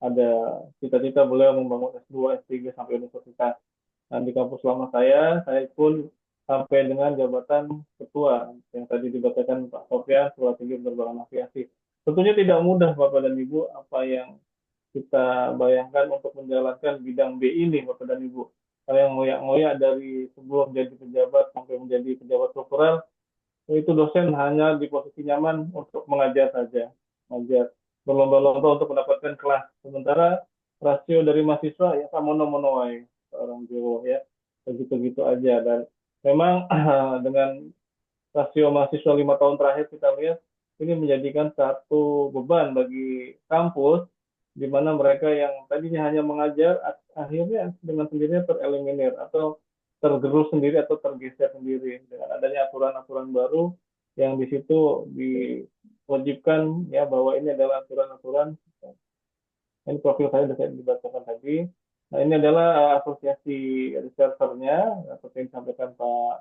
ada cita-cita beliau membangun S2, S3 sampai universitas. Nah, di kampus lama saya pun sampai dengan jabatan ketua yang tadi dibacakan Pak Sofian, setelah tinggi penerbangan aviasi. Tentunya tidak mudah Bapak dan Ibu apa yang kita bayangkan untuk menjalankan bidang B ini Bapak dan Ibu. Kalau yang ngoyak-ngoyak dari sebelum jadi pejabat sampai menjadi pejabat struktural, itu dosen hanya di posisi nyaman untuk mengajar saja, mengajar berlomba-lomba untuk mendapatkan kelas. Sementara rasio dari mahasiswa ya sama mono wae orang Jawa ya, begitu-gitu aja. Dan memang dengan rasio mahasiswa 5 tahun terakhir kita lihat ini menjadikan satu beban bagi kampus di mana mereka yang tadinya hanya mengajar akhirnya dengan sendirinya tereliminir atau tergerus sendiri atau tergeser sendiri dengan adanya aturan-aturan baru yang di situ diwajibkan ya bahwa ini adalah aturan-aturan. Ini profil saya sudah saya dibacakan tadi. Nah, ini adalah asosiasi researchernya seperti yang disampaikan Pak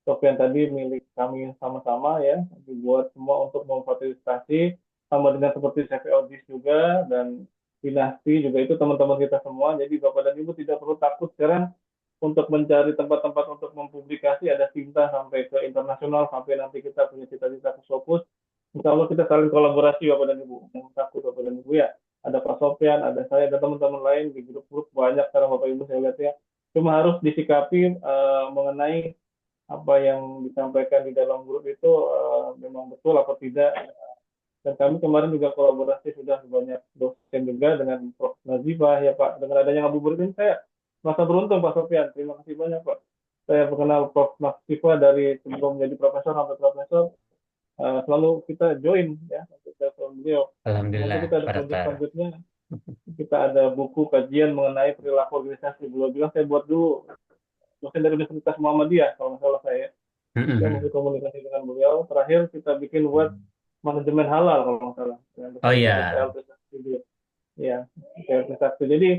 Sofian tadi, milik kami sama-sama ya, dibuat semua untuk memfasilitasi, sama dengan seperti CV Audis juga dan Dinasti juga itu teman-teman kita semua. Jadi Bapak dan Ibu tidak perlu takut sekarang untuk mencari tempat-tempat untuk mempublikasi, ada Sinta sampai ke internasional, sampai nanti kita punya cita-cita ke Scopus. Insya Allah kita saling kolaborasi Bapak dan Ibu. Yang takut Bapak dan Ibu ya. Ada Pak Sofian, ada saya, ada teman-teman lain di grup-grup banyak sekarang Bapak Ibu saya lihat ya. Cuma harus disikapi mengenai apa yang disampaikan di dalam grup itu memang betul apa tidak. Dan kami kemarin juga kolaborasi sudah banyak dosen juga dengan Prof. Nazibah ya Pak. Dengan adanya ngabuburit ini saya merasa beruntung Pak Sofian. Terima kasih banyak Pak. Saya mengenal Prof. Nazibah dari sebelum menjadi profesor sampai profesor. Selalu kita join ya untuk telepon beliau. Nanti Alhamdulillah kita ada Pak proyek Dokter. selanjutnya. Kita ada buku kajian mengenai perilaku organisasi. Beliau bilang saya buat dulu dosen dari Universitas Muhammadiyah kalau nggak salah saya. Saya masih komunikasi dengan beliau. Terakhir kita bikin web manajemen halal kalau nggak salah dengan Oh dosen kita iya, PLT Studio. Ya, PLT Sakti. Jadi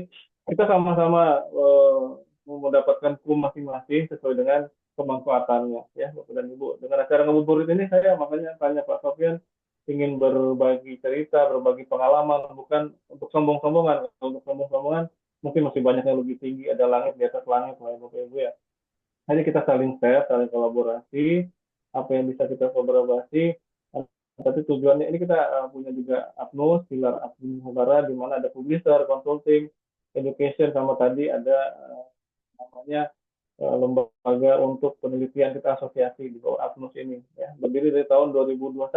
kita sama-sama mendapatkan kru masing-masing sesuai dengan kemanfaatannya ya Bapak dan Ibu. Dengan acara ngabuburit ini saya makanya tanya Pak Sofian ingin berbagi cerita, berbagi pengalaman, bukan untuk sombong-sombongan. Untuk sombong-sombongan mungkin masih banyak yang lebih tinggi, ada langit di atas langit, Bapak Ibu ya. Jadi kita saling share, saling kolaborasi, apa yang bisa kita kolaborasi. Tapi tujuannya ini kita punya juga APNUS, pilar APNUS Nusantara, di mana ada publisher, consulting, education, sama tadi ada namanya lembaga untuk penelitian kita asosiasi di bawah APNUS ini. Ya. Berdiri dari tahun 2021.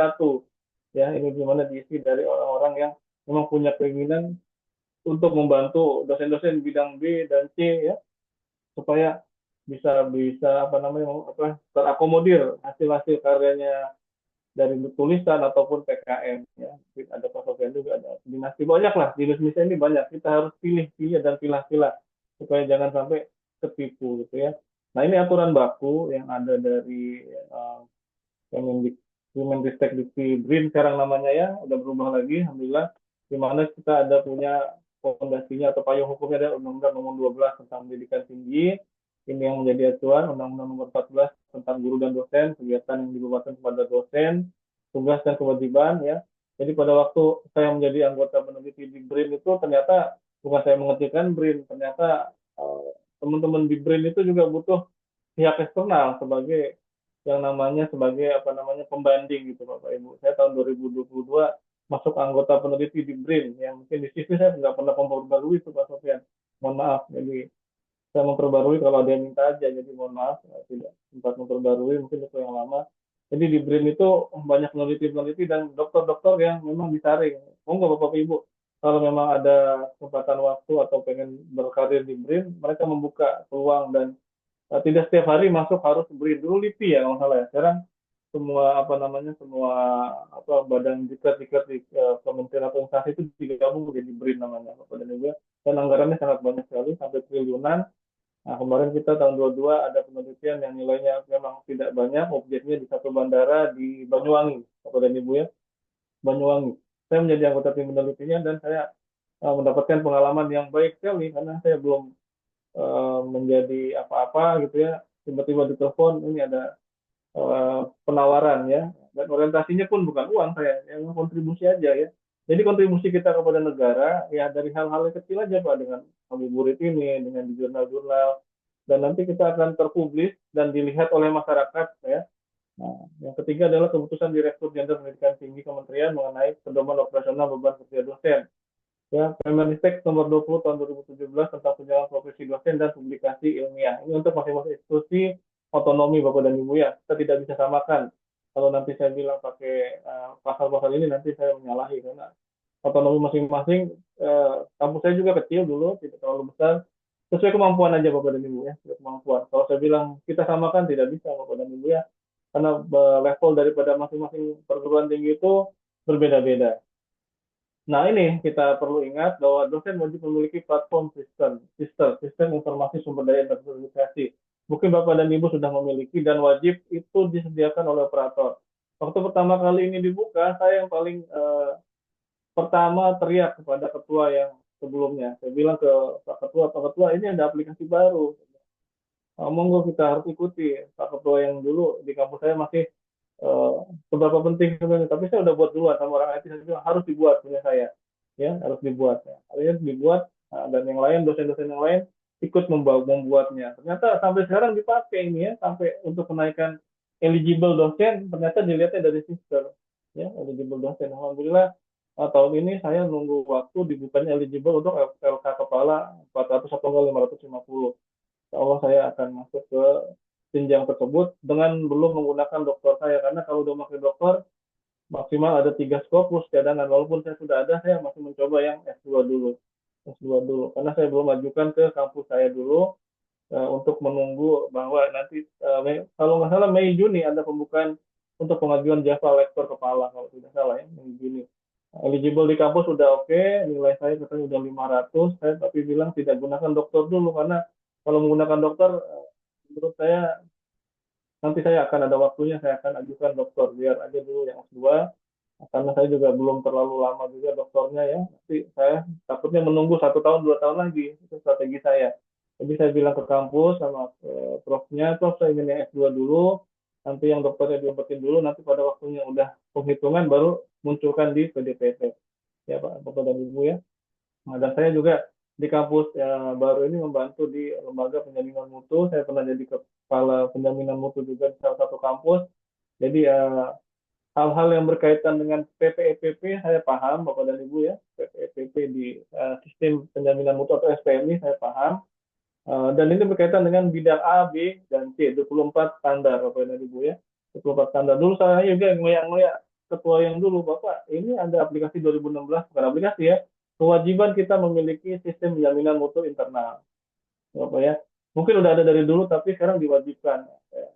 Ya, ini di mana diisi dari orang-orang yang memang punya keinginan untuk membantu dosen-dosen bidang B dan C ya, supaya bisa bisa apa namanya apa terakomodir hasil-hasil karyanya dari tulisan ataupun PKM ya. Mungkin ada Pak juga, ada dinasti, banyak lah di Indonesia ini banyak. Kita harus pilih-pilih dan pilah-pilah supaya jangan sampai ketipu gitu ya. Nah ini aturan baku yang ada dari Kemenristek Dikti BRIN sekarang namanya ya, udah berubah lagi, alhamdulillah. Di mana kita ada punya fondasinya atau payung hukumnya ada Undang-Undang Nomor 12 tentang Pendidikan Tinggi. Ini yang menjadi acuan, Undang-Undang Nomor 14 tentang guru dan dosen, kegiatan yang dibebankan kepada dosen, tugas dan kewajiban ya. Jadi pada waktu saya menjadi anggota peneliti di BRIN itu ternyata bukan saya mengerjakan BRIN, ternyata teman-teman di BRIN itu juga butuh pihak eksternal sebagai yang namanya sebagai apa namanya pembanding gitu Bapak Ibu. Saya tahun 2022 masuk anggota peneliti di BRIN yang mungkin di situ saya nggak pernah memperbarui itu Pak Sofian. Mohon maaf. Jadi saya memperbarui kalau ada yang minta aja. Jadi mohon maaf tidak sempat memperbarui mungkin itu yang lama. Jadi di BRIN itu banyak peneliti-peneliti dan dokter-dokter yang memang disaring. Monggo Bapak Ibu, kalau memang ada kesempatan waktu atau pengen berkarir di BRIN, mereka membuka peluang dan tidak setiap hari masuk harus beri dulu LIPI ya kalau salah ya. Sekarang semua apa namanya semua apa badan diklat-diklat di kementerian atau instansi itu digabung menjadi BRIN namanya Bapak dan Ibu. Dan anggarannya sangat banyak sekali sampai triliunan. Nah, kemarin kita tahun 22 ada penelitian yang nilainya memang tidak banyak, objeknya di satu bandara di Banyuwangi, Bapak dan Ibu ya, Banyuwangi. Saya menjadi anggota tim penelitinya dan saya mendapatkan pengalaman yang baik sekali karena saya belum menjadi apa-apa gitu ya, tiba-tiba ditelepon ini ada penawaran ya, dan orientasinya pun bukan uang saya, yang kontribusi aja ya. Jadi kontribusi kita kepada negara ya dari hal-hal yang kecil aja Pak, dengan ngabuburit ini, dengan di jurnal-jurnal, dan nanti kita akan terpublis dan dilihat oleh masyarakat ya. Nah, yang ketiga adalah keputusan Direktur Jenderal Pendidikan Tinggi Kementerian mengenai pedoman operasional beban kerja dosen. Ya, Permenristek nomor 20 tahun 2017 tentang tunjangan profesi dosen dan publikasi ilmiah. Ini untuk masing-masing institusi otonomi Bapak dan Ibu ya. Kita tidak bisa samakan. Kalau nanti saya bilang pakai pasal-pasal ini nanti saya menyalahi karena otonomi masing-masing. Kampus saya juga kecil dulu, tidak terlalu besar. Sesuai kemampuan aja Bapak dan Ibu ya, sesuai kemampuan. Kalau saya bilang kita samakan tidak bisa Bapak dan Ibu ya, karena level daripada masing-masing perguruan tinggi itu berbeda-beda. Nah, ini kita perlu ingat bahwa dosen wajib memiliki platform sistem informasi sumber daya dan terverifikasi. Mungkin Bapak dan Ibu sudah memiliki dan wajib itu disediakan oleh operator. Waktu pertama kali ini dibuka, saya yang paling pertama teriak kepada ketua yang sebelumnya. Saya bilang ke Pak Ketua, ini ada aplikasi baru. Monggo kita harus ikuti. Pak Ketua yang dulu di kampus saya masih uh, seberapa penting sebenarnya, tapi saya udah buat duluan sama orang IT, saya bilang harus dibuat punya saya, ya harus dibuat. Ya. Akhirnya dibuat, dan yang lain dosen-dosen yang lain ikut membuatnya. Ternyata sampai sekarang dipakai ini ya, sampai untuk kenaikan eligible dosen, ternyata dilihatnya dari sister, ya eligible dosen. Alhamdulillah tahun ini saya nunggu waktu dibukanya eligible untuk LK kepala 400 atau 550. Allah saya akan masuk ke jenjang tersebut dengan belum menggunakan dokter saya, karena kalau udah pakai dokter maksimal ada 3 Scopus cadangan, walaupun saya sudah ada saya masih mencoba yang S2 dulu karena saya belum majukan ke kampus saya dulu, untuk menunggu bahwa nanti kalau nggak salah Mei Juni ada pembukaan untuk pengajuan Java lektor kepala kalau tidak salah ya, Mei Juni. Eligible di kampus sudah oke, nilai saya katanya udah 500, saya tapi bilang tidak gunakan dokter dulu karena kalau menggunakan dokter menurut saya nanti saya akan ada waktunya saya akan ajukan dokter biar aja dulu yang S2, karena saya juga belum terlalu lama juga dokternya ya, nanti saya takutnya menunggu 1 tahun 2 tahun lagi, itu strategi saya. Jadi saya bilang ke kampus sama profnya, prof saya ingin yang S2 dulu, nanti yang dokternya diumpetin dulu, nanti pada waktunya udah penghitungan baru munculkan di PDPT ya Pak Bapak dan Ibu ya. Nah, dan saya juga di kampus baru ini membantu di lembaga penjaminan mutu. Saya pernah jadi kepala penjaminan mutu juga di salah satu kampus. Jadi hal-hal yang berkaitan dengan PPEPP saya paham, Bapak dan Ibu ya. PPEPP di sistem penjaminan mutu atau SPMI saya paham. Dan ini berkaitan dengan bidang A, B, dan C, 24 standar Bapak dan Ibu ya. 24 standar. Dulu saya juga ngeliat ketua yang dulu, Bapak, ini ada aplikasi 2016, bukan aplikasi ya, kewajiban kita memiliki sistem jaminan mutu internal, Bapak ya. Mungkin udah ada dari dulu, tapi sekarang diwajibkan. Ya.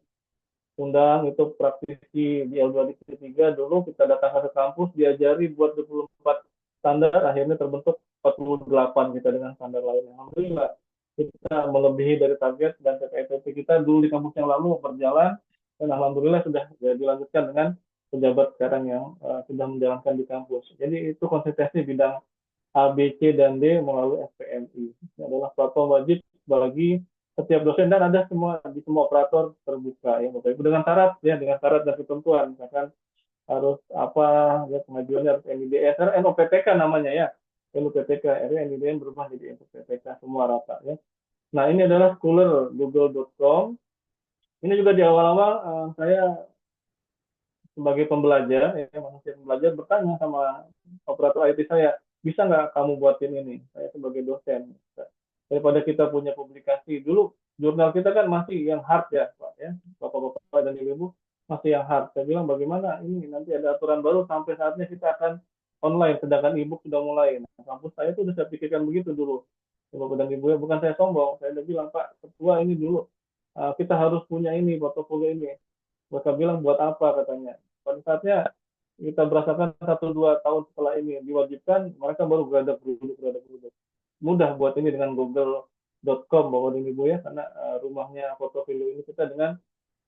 Undang itu praktisi di L2 3 dulu kita datang ke kampus diajari buat 24 standar, akhirnya terbentuk 48 kita dengan standar lainnya. Alhamdulillah kita melebihi dari target dan TKPP kita dulu di kampus yang lalu berjalan dan alhamdulillah sudah dilanjutkan dengan pejabat sekarang yang sudah menjalankan di kampus. Jadi itu konsentrasi bidang A, B, C, dan D melalui SPMI. Ini adalah platform wajib bagi setiap dosen dan ada semua di semua operator terbuka ya Bapak Ibu dengan syarat dan ketentuan misalkan harus apa ya pengajuannya harus NIDN NOPTK namanya ya NOPTK NIDN berubah jadi NOPTK semua rata ya. Nah ini adalah schooler google.com. Ini juga di awal-awal saya sebagai pembelajar, ya, manusia pembelajar bertanya sama operator IT saya, bisa nggak kamu buatin ini? Saya sebagai dosen. Daripada kita punya publikasi, dulu jurnal kita kan masih yang hard ya, Pak, ya. Bapak-bapak dan ibu-ibu masih yang hard. Saya bilang bagaimana ini nanti ada aturan baru sampai saatnya kita akan online, sedangkan e-book sudah mulai. Nah, kampus saya tuh udah saya pikirkan begitu dulu. Bapak dan ibu ya, bukan saya sombong, saya udah bilang Pak, ketua ini dulu kita harus punya ini portofolio ini. Mereka bilang buat apa katanya. Pada saatnya kita berasakan 1-2 tahun setelah ini diwajibkan, mereka baru geradak-geruduk. Mudah buat ini dengan google.com Bapak dan Ibu ya, karena rumahnya portofolio ini kita dengan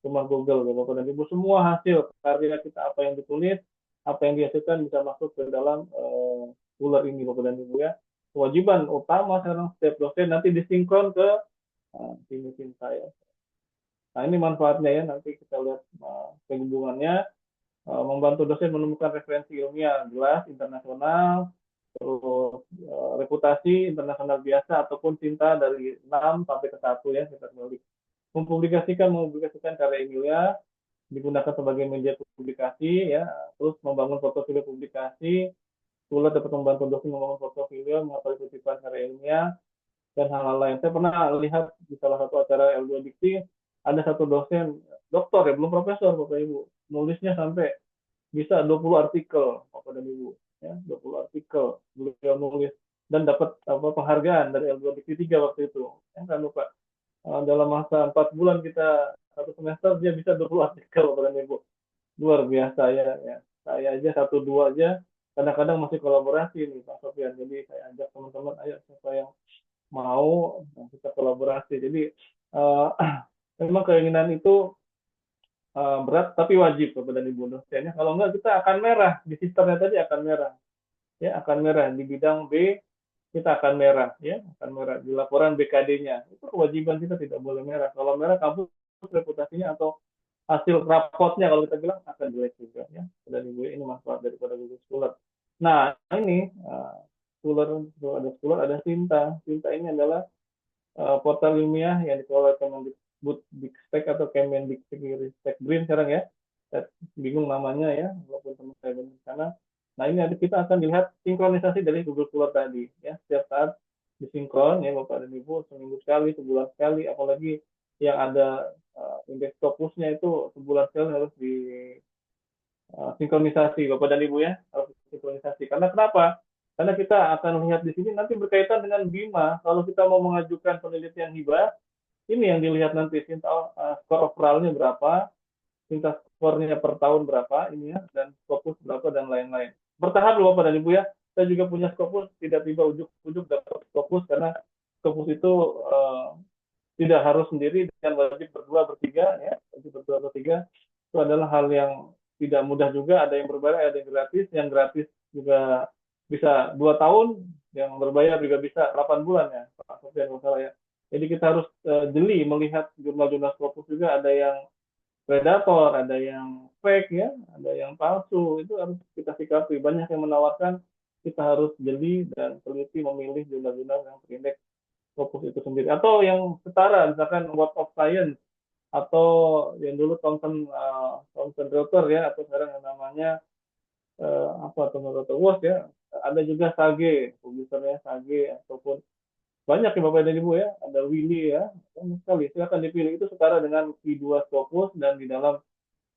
rumah Google Bapak dan Ibu. Semua hasil karya kita apa yang ditulis, apa yang dihasilkan bisa masuk ke dalam ular ini Bapak dan Ibu ya. Kewajiban utama sekarang setiap dosen nanti disinkron ke tim saya. Nah ini manfaatnya ya, nanti kita lihat penghubungannya, membantu dosen menemukan referensi ilmiah jelas, internasional, terus reputasi internasional biasa ataupun cinta dari 6 sampai ke 1 ya, kita balik. Mempublikasikan karya ilmiah, digunakan sebagai media publikasi ya, terus membangun portofolio publikasi, Tular dapat membantu dosen membangun portofolio, mengetahui kutipan karya ilmiah, dan hal-hal lain. Saya pernah lihat di salah satu acara L2 Dikti, ada satu dosen, doktor ya, belum profesor Bapak Ibu, nulisnya sampai bisa 20 artikel Bapak dan Ibu. Ya, 20 artikel beliau nulis dan dapat penghargaan dari L2 Dikti 3 waktu itu. Ya, kan lupa. Dalam masa 4 bulan kita satu semester dia bisa 20 artikel Bapak dan Ibu. Luar biasa ya. Saya aja 1-2 aja kadang-kadang masih kolaborasi nih Pak Sofian. Jadi saya ajak teman-teman, ayo siapa yang mau kita kolaborasi. Jadi memang keinginan itu berat tapi wajib kepada ibu dosennya. Kalau enggak kita akan merah di sistemnya tadi akan merah, ya akan merah di bidang B kita akan merah, ya akan merah di laporan BKD-nya. Itu kewajiban kita tidak boleh merah. Kalau merah kampus reputasinya atau hasil rapotnya kalau kita bilang akan jelek juga, ya. Dan ibu ini manfaat daripada Google Scholar. Nah ini Scholar ada Sinta. Sinta ini adalah portal ilmiah yang dikelola Kemendikbud atau Kemendikbud Green sekarang ya. Saya bingung namanya ya, walaupun teman saya di sana. Nah ini kita akan lihat sinkronisasi dari Google Scholar tadi ya. Setiap saat disinkron ya Bapak dan Ibu, seminggu sekali, sebulan sekali, apalagi yang ada indeks Scopusnya itu sebulan sekali harus di sinkronisasi Bapak dan Ibu ya, harus sinkronisasi. Karena kenapa? Karena kita akan lihat di sini nanti berkaitan dengan BIMA. Kalau kita mau mengajukan penelitian hibah, ini yang dilihat nanti skor overallnya berapa, tingkat skornya per tahun berapa, ini ya, dan Scopus berapa dan lain-lain. Bertahap loh Bapak dan Ibu ya. Saya juga punya Scopus, tidak tiba ujuk-ujuk dapat Scopus karena Scopus itu tidak harus sendiri dan wajib berdua bertiga ya, wajib berdua bertiga itu adalah hal yang tidak mudah juga. Ada yang berbayar, ada yang gratis juga bisa 2 tahun, yang berbayar juga bisa 8 bulan ya Pak Sofian kalau salah ya. Jadi kita harus jeli melihat jurnal-jurnal Scopus juga, ada yang predator, ada yang fake ya, ada yang palsu, itu harus kita sikapi. Banyak yang menawarkan, kita harus jeli dan teliti memilih jurnal-jurnal yang terindeks Scopus itu sendiri. Atau yang setara, misalkan Word of Science, atau yang dulu Thomson Reuters ya, atau sekarang yang namanya Thomson Reuters ya, ada juga Sage, publishernya Sage, ataupun banyak ya Bapak dan Ibu ya, ada Willy ya, banyak sekali. Silakan dipilih, itu setara dengan Q2 Scopus dan di dalam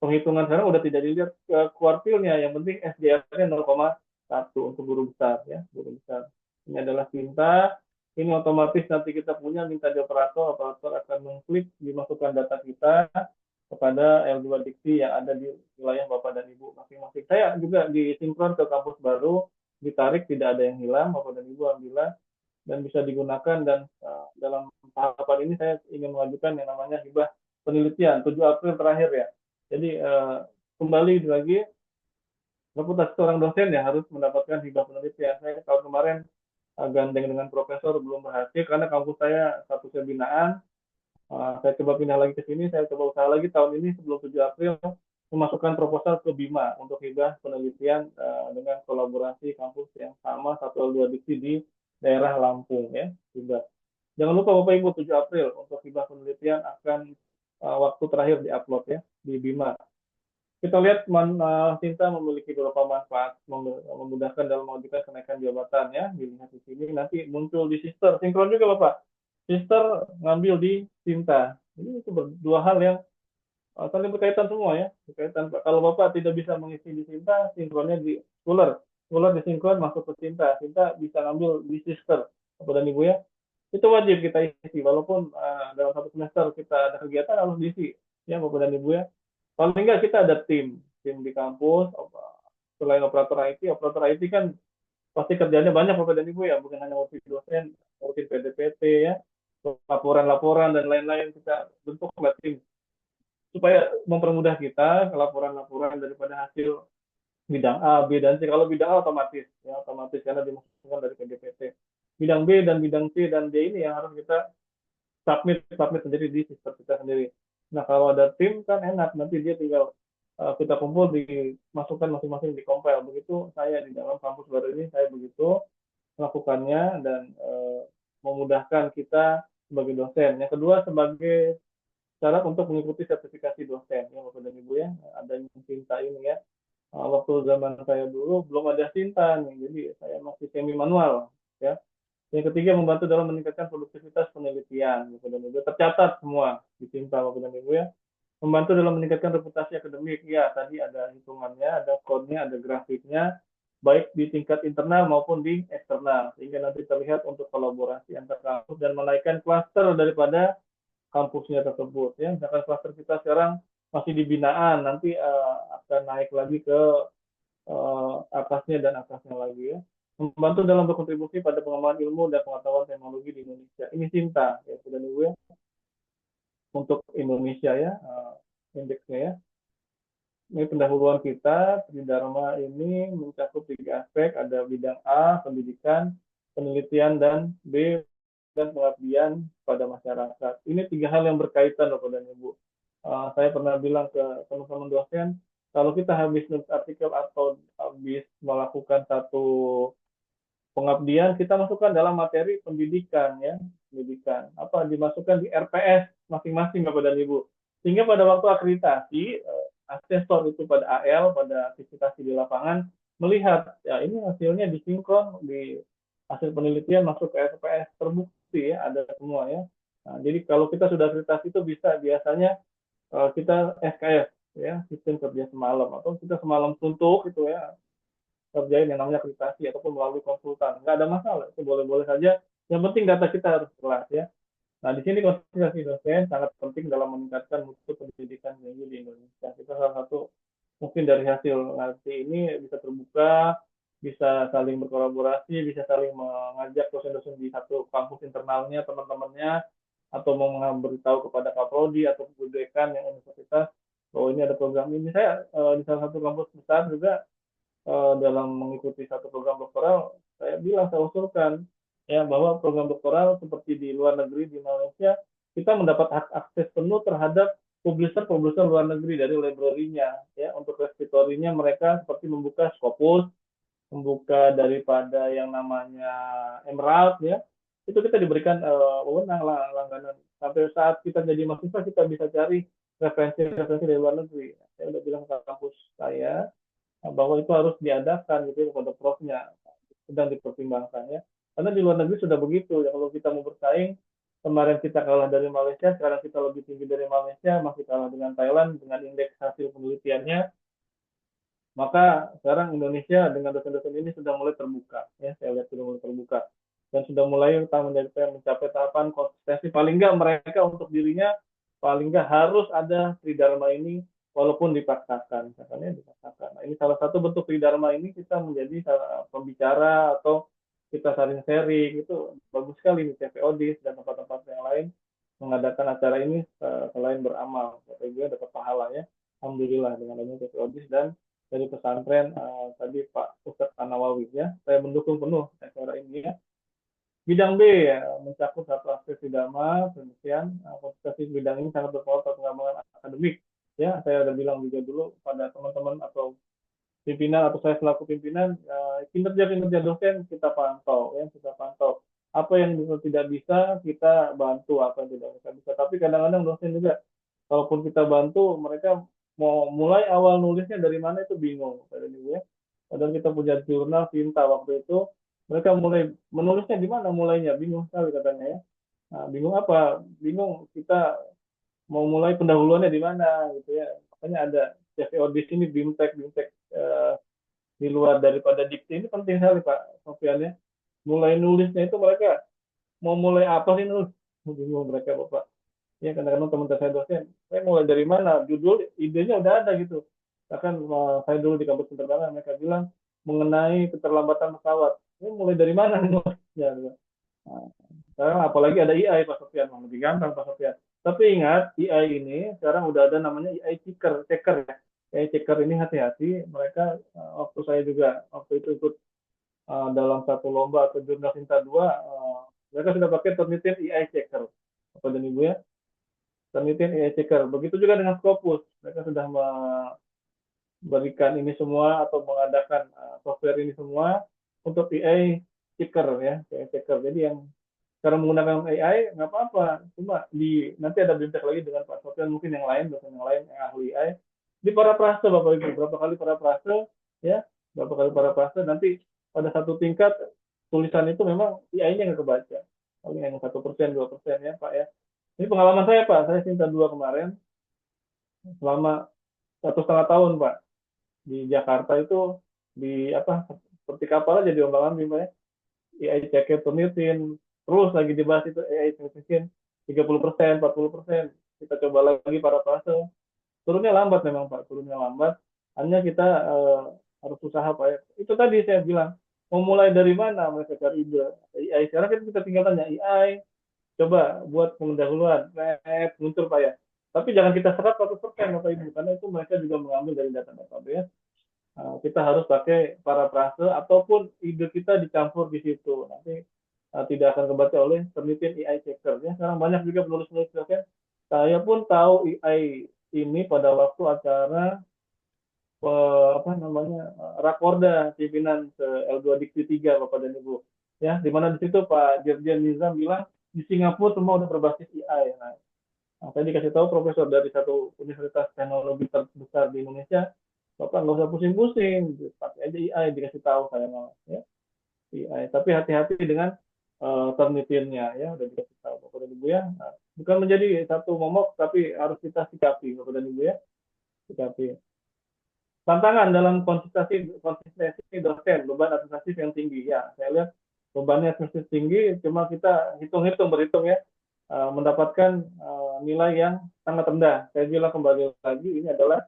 penghitungan sekarang udah tidak dilihat kuartilnya, yang penting SDR-nya 0,1 untuk guru besar ya, guru besar. Ini adalah tinta, ini otomatis nanti kita punya minta di operator akan mengklik dimasukkan data kita kepada L2 Diksi yang ada di wilayah Bapak dan Ibu masing-masing. Saya juga disinkron ke kampus baru, ditarik, tidak ada yang hilang, Bapak dan Ibu alhamdulillah, dan bisa digunakan. Dan dalam tahapan ini saya ingin mengajukan yang namanya hibah penelitian 7 April terakhir ya. Jadi kembali lagi reputasi seorang dosen ya harus mendapatkan hibah penelitian. Saya tahun kemarin gandeng dengan profesor belum berhasil karena kampus saya statusnya binaan. Saya coba pindah lagi ke sini, saya coba usaha lagi tahun ini sebelum 7 April memasukkan proposal ke BIMA untuk hibah penelitian dengan kolaborasi kampus yang sama satu dua diksi di daerah Lampung ya. Hibah. Jangan lupa Bapak Ibu 7 April untuk hibah penelitian akan waktu terakhir di-upload ya di BIMA. Kita lihat Sinta memiliki beberapa manfaat, memudahkan dalam mengajukan kenaikan jabatan ya, dilihat di sini. Nanti muncul di Sister, sinkron juga Bapak. Sister ngambil di Sinta. Ini itu dua hal yang saling berkaitan semua ya, berkaitan. Kalau Bapak tidak bisa mengisi di Sinta, sinkronnya di Scholar. Scholar disinkron masuk ke Sinta. Sinta bisa ngambil di Sister, Bapak dan Ibu ya. Itu wajib kita isi, walaupun dalam satu semester kita ada kegiatan harus diisi ya Bapak dan Ibu ya. Paling nggak kita ada tim di kampus. Selain operator IT kan pasti kerjanya banyak Bapak dan Ibu ya, bukan hanya ngurusin dosen, ngurusin PDPT ya, laporan-laporan dan lain-lain. Kita bentuk tim supaya mempermudah kita laporan-laporan daripada hasil bidang A, B, dan C. Kalau bidang A otomatis ya, otomatis karena dimasukkan dari PDPT. Bidang B dan bidang C dan D ini yang harus kita submit sendiri di sistem kita sendiri. Nah kalau ada tim kan enak, nanti dia tinggal kita kumpul dimasukkan masing-masing di compile. Begitu saya di dalam kampus baru ini saya begitu melakukannya dan memudahkan kita sebagai dosen. Yang kedua sebagai syarat untuk mengikuti sertifikasi dosen ya Bapak dan Ibu ya, ada Sinta ini ya. Waktu zaman saya dulu belum ada Sinta nih, jadi saya masih semi manual ya. Yang ketiga, membantu dalam meningkatkan produktivitas penelitian. Bapak dan Ibu, tercatat semua di Sinta Bapak dan Ibu ya. Membantu dalam meningkatkan reputasi akademik. Ya, tadi ada hitungannya, ada kodenya, ada grafiknya, baik di tingkat internal maupun di eksternal. Sehingga nanti terlihat untuk kolaborasi antar kampus dan menaikkan klaster daripada kampusnya tersebut. Ya, misalkan klaster kita sekarang masih di binaan, nanti akan naik lagi ke atasnya dan atasnya lagi ya. Membantu dalam berkontribusi pada pengembangan ilmu dan pengetahuan teknologi di Indonesia. Ini Sinta ya, sudah Ibu ya, untuk Indonesia ya, indeksnya ya. Ini pendahuluan kita, Tridharma ini mencakup 3 aspek, ada bidang A, pendidikan, penelitian, dan B, dan pengabdian pada masyarakat. Ini 3 hal yang berkaitan Bapak dan Ibu. Saya pernah bilang ke teman-teman dosen, kalau kita habis nulis artikel atau habis melakukan satu pengabdian, kita masukkan dalam materi pendidikan ya, pendidikan. Apa dimasukkan di RPS masing-masing Bapak dan Ibu. Sehingga pada waktu akreditasi, asesor itu pada AL, pada visitasi di lapangan, melihat ya ini hasilnya disinkron di hasil penelitian masuk ke RPS, terbukti ya, ada semua ya. Nah, jadi kalau kita sudah akreditasi itu bisa biasanya kita SKS ya, sistem kerja semalam, atau kita semalam suntuk itu ya, kerjain yang namanya akreditasi ataupun melalui konsultan, nggak ada masalah, itu boleh-boleh saja. Yang penting data kita harus jelas ya. Nah di sini konsentrasi dosen sangat penting dalam meningkatkan mutu pendidikan tinggi di Indonesia. Kita salah satu mungkin dari hasil nanti ini bisa terbuka, bisa saling berkolaborasi, bisa saling mengajak dosen-dosen di satu kampus internalnya, teman-temannya, atau mau memberitahu kepada Kaprodi atau guru dekan yang universitas bahwa ini ada program ini. Saya di salah satu kampus besar juga dalam mengikuti satu program doktoral, saya bilang, saya usulkan ya bahwa program doktoral seperti di luar negeri di Malaysia, kita mendapat hak akses penuh terhadap publisher luar negeri dari library-nya ya, untuk repositorinya mereka seperti membuka Scopus, membuka daripada yang namanya Emerald ya, itu kita diberikan wewenang langganan. Sampai saat kita jadi mahasiswa kita bisa cari referensi dari luar negeri. Saya udah bilang ke kampus saya bahwa itu harus diadakan gitu kepada profnya, sedang dipertimbangkan ya, karena di luar negeri sudah begitu ya. Kalau kita mau bersaing kemarin kita kalah dari Malaysia, sekarang kita lebih tinggi dari Malaysia, masih kalah dengan Thailand dengan indeks hasil penelitiannya. Maka sekarang Indonesia dengan dosen-dosen ini sudah mulai terbuka, ya saya lihat sudah mulai terbuka dan sudah mulai mencapai tahapan konsistensi. Paling nggak mereka untuk dirinya, paling nggak harus ada tridharma ini walaupun dipaksakan, katanya dipaksakan. Nah, ini salah satu bentuk tridharma ini kita menjadi pembicara atau kita saling sharing itu bagus sekali nih CVOD dan tempat-tempat yang lain mengadakan acara ini selain beramal, tapi juga dapat pahala ya. Alhamdulillah dengan adanya CVOD dan dari pesantren tadi Pak Ustadz Anawawi ya. Saya mendukung penuh acara ini ya. Bidang B ya, mencakup satu aspek pidana, demikian konsentrasi bidang ini sangat berpengaruh pada pengembangan akademik. Ya, saya sudah bilang juga dulu pada teman-teman atau pimpinan atau saya selaku pimpinan kinerja dosen kita pantau ya, kita pantau apa yang tidak bisa kita bantu, apa yang tidak bisa. Tapi kadang-kadang dosen juga kalaupun kita bantu mereka mau mulai awal nulisnya dari mana itu bingung ya. Padahal kita punya jurnal tinta waktu itu, mereka mulai menulisnya di mana mulainya bingung sekali katanya ya. Nah, bingung apa? Bingung kita mau mulai pendahuluannya di mana gitu ya. Makanya ada CVO di sini, BIMTEK di luar daripada dikti ini penting sekali Pak Sofian ya. Mulai nulisnya itu mereka mau mulai apa sih nulis? Bingung mereka Bapak. Ya kadang-kadang teman-teman saya dosen, saya mulai dari mana? Judul idenya udah ada gitu. Bahkan saya dulu di kampus penerbangan mereka bilang mengenai keterlambatan pesawat. Ini mulai dari mana nih? Ya, gitu. Nah, sekarang apalagi ada AI Pak Sofian, lebih gampang Pak Sofian. Tapi ingat AI ini sekarang udah ada namanya AI checker ya. AI checker ini hati-hati. Mereka waktu saya juga waktu itu ikut dalam satu lomba atau jurnal Sinta 2, mereka sudah pakai penelitian AI checker. Bapak dan Ibu ya, penelitian AI checker. Begitu juga dengan Scopus. Mereka sudah memberikan ini semua atau mengadakan software ini semua untuk AI checker ya, AI checker. Jadi yang cara menggunakan AI nggak apa-apa, cuma di nanti ada bincang lagi dengan Pak Sofian mungkin yang lain, dosen yang lain yang ahli AI di paraprase Bapak Ibu, berapa kali paraprase ya, berapa kali paraprase nanti pada satu tingkat tulisan itu memang AI-nya nggak kebaca, paling yang 1%, 2% ya Pak ya. Ini pengalaman saya Pak, saya Sinta 2 kemarin selama 1,5 tahun Pak di Jakarta itu di apa seperti kapal aja diombang-ambing Pak ya. AI checker penelitian terus lagi dibahas itu AI penelitian 30%, 40%. Kita coba lagi para fase. Turunnya lambat memang Pak, turunnya lambat. Hanya kita harus usaha Pak ya. Itu tadi saya bilang, mau mulai dari mana mereka cari ide AI. Sekarang kita tinggal tanya AI, coba buat pendahuluan, muncul Pak ya. Tapi jangan kita serap 100% Bapak Ibu, karena itu mereka juga mengambil dari data-data ya. Kita harus pakai parafrase ataupun ide kita dicampur di situ. Nanti tidak akan kebaca oleh penelitian AI checker. Ya. Sekarang banyak juga penulis-penulis dosen. Saya pun tahu AI ini pada waktu acara apa namanya Rakorda pimpinan L2 Dikti 3 Bapak dan Ibu. Ya, di mana di situ Pak Dirjen Nizam bilang di Singapura semua udah berbasis AI. Nah, saya dikasih tahu profesor dari satu universitas teknologi terbesar di Indonesia, Bapak nggak usah pusing-pusing, pakai aja AI dikasih tahu saya malah ya. AI. Tapi hati-hati dengan penelitiannya ya, udah dikasih tahu Bapak dan Ibu ya. Nah, bukan menjadi satu momok, tapi harus kita sikapi Bapak dan Ibu ya, sikapi. Tantangan dalam konsistensi dosen, beban administratif yang tinggi ya. Saya lihat bebannya administratif tinggi, cuma kita berhitung ya, mendapatkan nilai yang sangat rendah. Saya bilang kembali lagi, ini adalah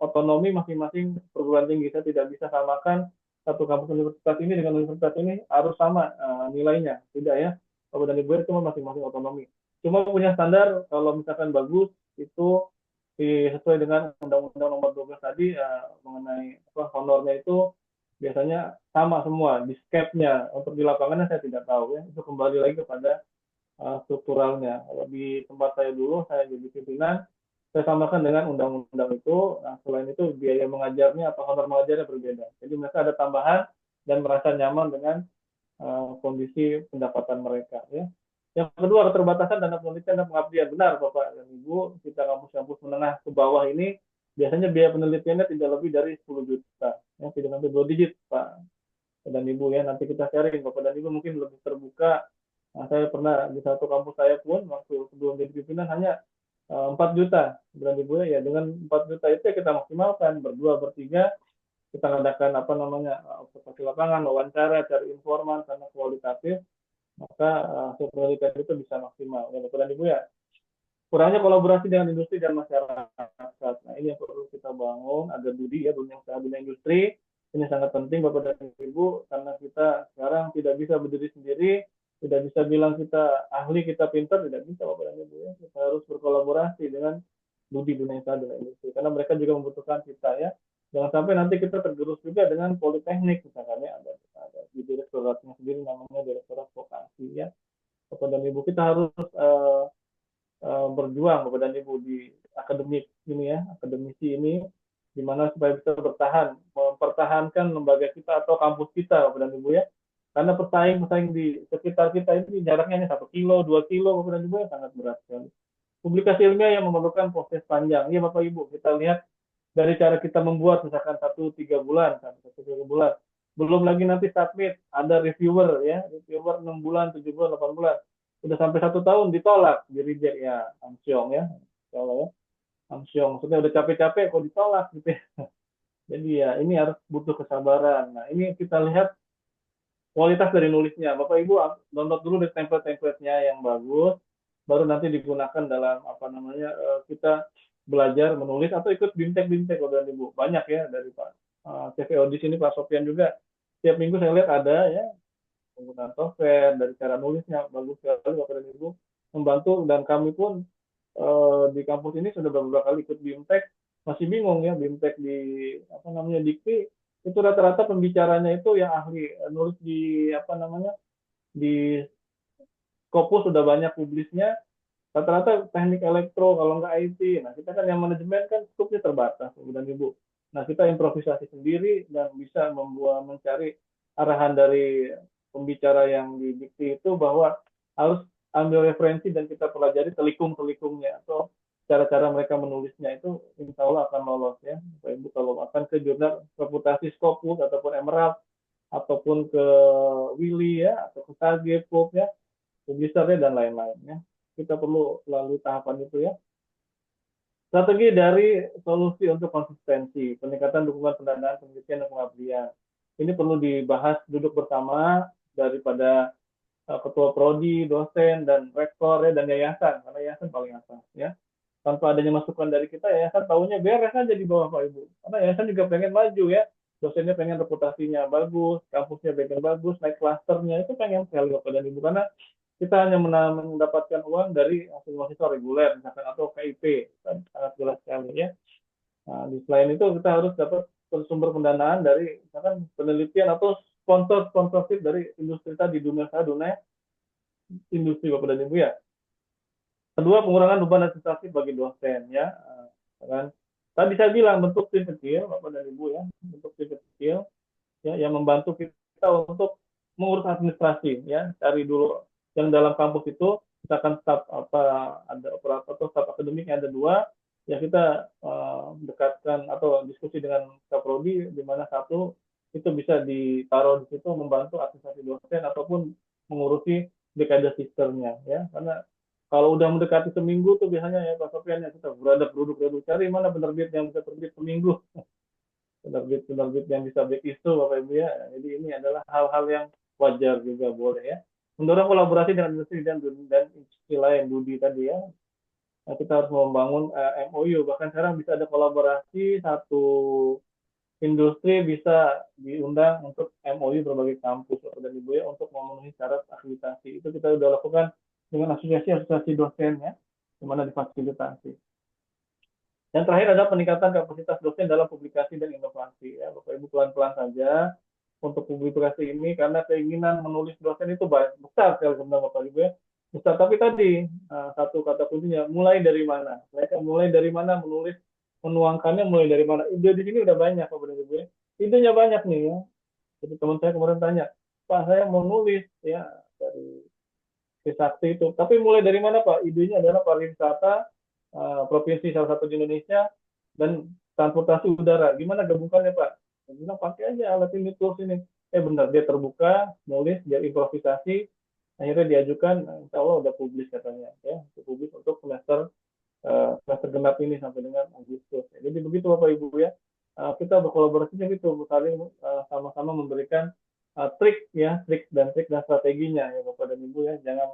otonomi masing-masing perguruan tinggi. Saya tidak bisa samakan satu kampus universitas ini dengan universitas ini harus sama nilainya, tidak ya. Bapak dan Ibu itu masing-masing otonomi. Cuma punya standar kalau misalkan bagus itu sesuai dengan Undang-Undang Nomor 12 tadi mengenai honornya itu biasanya sama semua di SCAP-nya. Untuk di lapangannya saya tidak tahu ya. Itu kembali lagi kepada strukturalnya. Kalau di tempat saya dulu saya jadi pimpinan, saya samakan dengan undang-undang itu. Nah, selain itu biaya mengajarnya atau honor mengajarnya berbeda. Jadi mereka ada tambahan dan merasa nyaman dengan kondisi pendapatan mereka ya. Yang kedua, keterbatasan dana penelitian dan pengabdian. Benar Bapak dan Ibu, kita kampus-kampus menengah ke bawah ini biasanya biaya penelitiannya tidak lebih dari 10 juta. Ya, tidak sampai 2 digit Pak dan Ibu ya. Nanti kita sharing Bapak dan Ibu mungkin lebih terbuka Nah, saya pernah di satu kampus saya pun waktu sebelum jadi pimpinan hanya 4 juta, bulan ibu ya. Dengan 4 juta itu ya kita maksimalkan berdua bertiga kita ngadakan apa namanya observasi lapangan, wawancara, cari informan karena kualitatif, maka hasil penelitian itu bisa maksimal. Ya, Bapak dan Ibu ya. Kurangnya kolaborasi dengan industri dan masyarakat. Nah, ini yang perlu kita bangun agar Budi ya, dunia usaha, dunia industri. Ini sangat penting Bapak dan Ibu, karena kita sekarang tidak bisa berdiri sendiri, tidak bisa bilang kita ahli, kita pintar, tidak bisa Bapak dan Ibu ya. Kita harus berkolaborasi dengan Budi dunia usaha, dunia industri. Karena mereka juga membutuhkan kita ya. Jangan sampai nanti kita tergerus juga dengan politeknik, misalkan ya, ada di direktoratnya sendiri namanya direktorat vokasi ya. Bapak dan Ibu kita harus berjuang Bapak dan Ibu di akademik ini ya, akademisi ini, di mana supaya bisa bertahan, mempertahankan lembaga kita atau kampus kita Bapak dan Ibu ya. Karena pesaing-pesaing di sekitar kita ini jaraknya hanya 1 kilo, 2 kilo Bapak dan Ibu ya, sangat berat sekali. Publikasi ilmiah yang memerlukan proses panjang. Iya Bapak Ibu, kita lihat dari cara kita membuat misalkan 1-3 bulan, 1-3 bulan. Belum lagi nanti submit, ada reviewer ya, reviewer 6 bulan, 7 bulan, 8 bulan. Udah sampai 1 tahun ditolak, di reject ya, amsyong ya. Kalau ya, amsyong. Maksudnya udah capek-capek kok ditolak gitu ya. Jadi ya ini harus butuh kesabaran. Nah ini kita lihat kualitas dari nulisnya. Bapak Ibu download dulu di template-templatenya yang bagus, baru nanti digunakan dalam apa namanya kita belajar menulis atau ikut bimtek-bimtek Bapak Ibu. Banyak ya dari Pak CVO di sini Pak Sofian juga. Tiap minggu saya lihat ada ya penggunaan software dari cara nulisnya bagus sekali Bapak dan Ibu membantu dan kami pun di kampus ini sudah beberapa kali ikut bimtek masih bingung ya bimtek di apa namanya dikti itu rata-rata pembicaranya itu yang ahli nulis di apa namanya di Scopus sudah banyak publisnya rata-rata teknik elektro kalau nggak IT. Nah kita kan yang manajemen kan skupnya terbatas dan Ibu. Nah kita improvisasi sendiri dan bisa membuat mencari arahan dari pembicara yang di dikti itu bahwa harus ambil referensi dan kita pelajari telikung-telikungnya atau cara-cara mereka menulisnya itu insya Allah akan lolos ya. Bapak Ibu kalau akan ke jurnal reputasi Scopus ataupun Emerald ataupun ke Willy ya atau ke KG Pop ya publishernya dan lain-lain ya. Kita perlu melalui tahapan itu ya. Strategi dari solusi untuk konsistensi, peningkatan dukungan pendanaan, penelitian, dan pengabdian. Ini perlu dibahas duduk bersama daripada ketua prodi, dosen, dan rektor ya, dan yayasan, karena yayasan paling atas ya. Tanpa adanya masukan dari kita, yayasan tahunya beres aja di bawah Pak Ibu. Karena yayasan juga pengen maju ya, dosennya pengen reputasinya bagus, kampusnya pengen bagus, naik klasternya itu pengen sekali Bapak dan Ibu karena kita hanya mendapatkan uang dari hasil mahasiswa reguler misalkan atau KIP kan sangat jelas sekali ya. Nah, di selain itu kita harus dapat sumber pendanaan dari misalkan penelitian atau sponsorship dari industri tadi dunia usaha dunia industri Bapak dan Ibu ya. Kedua pengurangan beban administratif bagi dosen ya. Kan tadi saya bilang bentuk tim kecil Bapak dan Ibu ya bentuk tim kecil ya yang membantu kita untuk mengurus administrasi ya cari dulu yang dalam kampus itu misalkan staf apa ada operator atau staf akademiknya ada 2 ya kita dekatkan atau diskusi dengan staf prodi di mana satu itu bisa ditaruh di situ membantu administrasi dosen ataupun mengurusi dekade sisternya ya karena kalau udah mendekati seminggu tuh biasanya ya Pak Sofian ya kita beradab duduk cari mana penerbit yang bisa terbit seminggu penerbit yang bisa back isu Bapak Ibu ya. Jadi ini adalah hal-hal yang wajar juga boleh ya. Mendorong kolaborasi dengan industri dan industri lain Budi tadi ya. Nah, kita harus membangun MOU bahkan sekarang bisa ada kolaborasi satu industri bisa diundang untuk MOU berbagai kampus Bapak dan Ibu ya untuk memenuhi syarat akreditasi. Itu kita sudah lakukan dengan asosiasi-asosiasi dosen ya, di mana difasilitasi. Yang terakhir adalah peningkatan kapasitas dosen dalam publikasi dan inovasi. Ya, Bapak Ibu pelan-pelan saja untuk publikasi ini karena keinginan menulis dosen itu besar sekali sebenarnya Bapak Ibu ya. Besar, tapi tadi satu kata kuncinya mulai dari mana? Mereka mulai dari mana menulis, menuangkannya mulai dari mana? Ide di sini udah banyak Bapak Ibu ya. Idenya banyak nih ya. Jadi teman saya kemarin tanya, Pak saya mau nulis ya dari Trisakti itu. Tapi mulai dari mana Pak? Idenya adalah pariwisata provinsi salah satu di Indonesia dan transportasi udara. Gimana gabungkannya Pak? Saya bilang pakai aja alat ini tools ini. Benar dia terbuka, nulis, dia improvisasi, Akhirnya diajukan, insya Allah udah publis katanya, ya, publis untuk semester genap ini sampai dengan Agustus. Jadi begitu Bapak Ibu ya, kita berkolaborasinya gitu, saling sama-sama memberikan trik dan strateginya ya Bapak dan Ibu ya. Jangan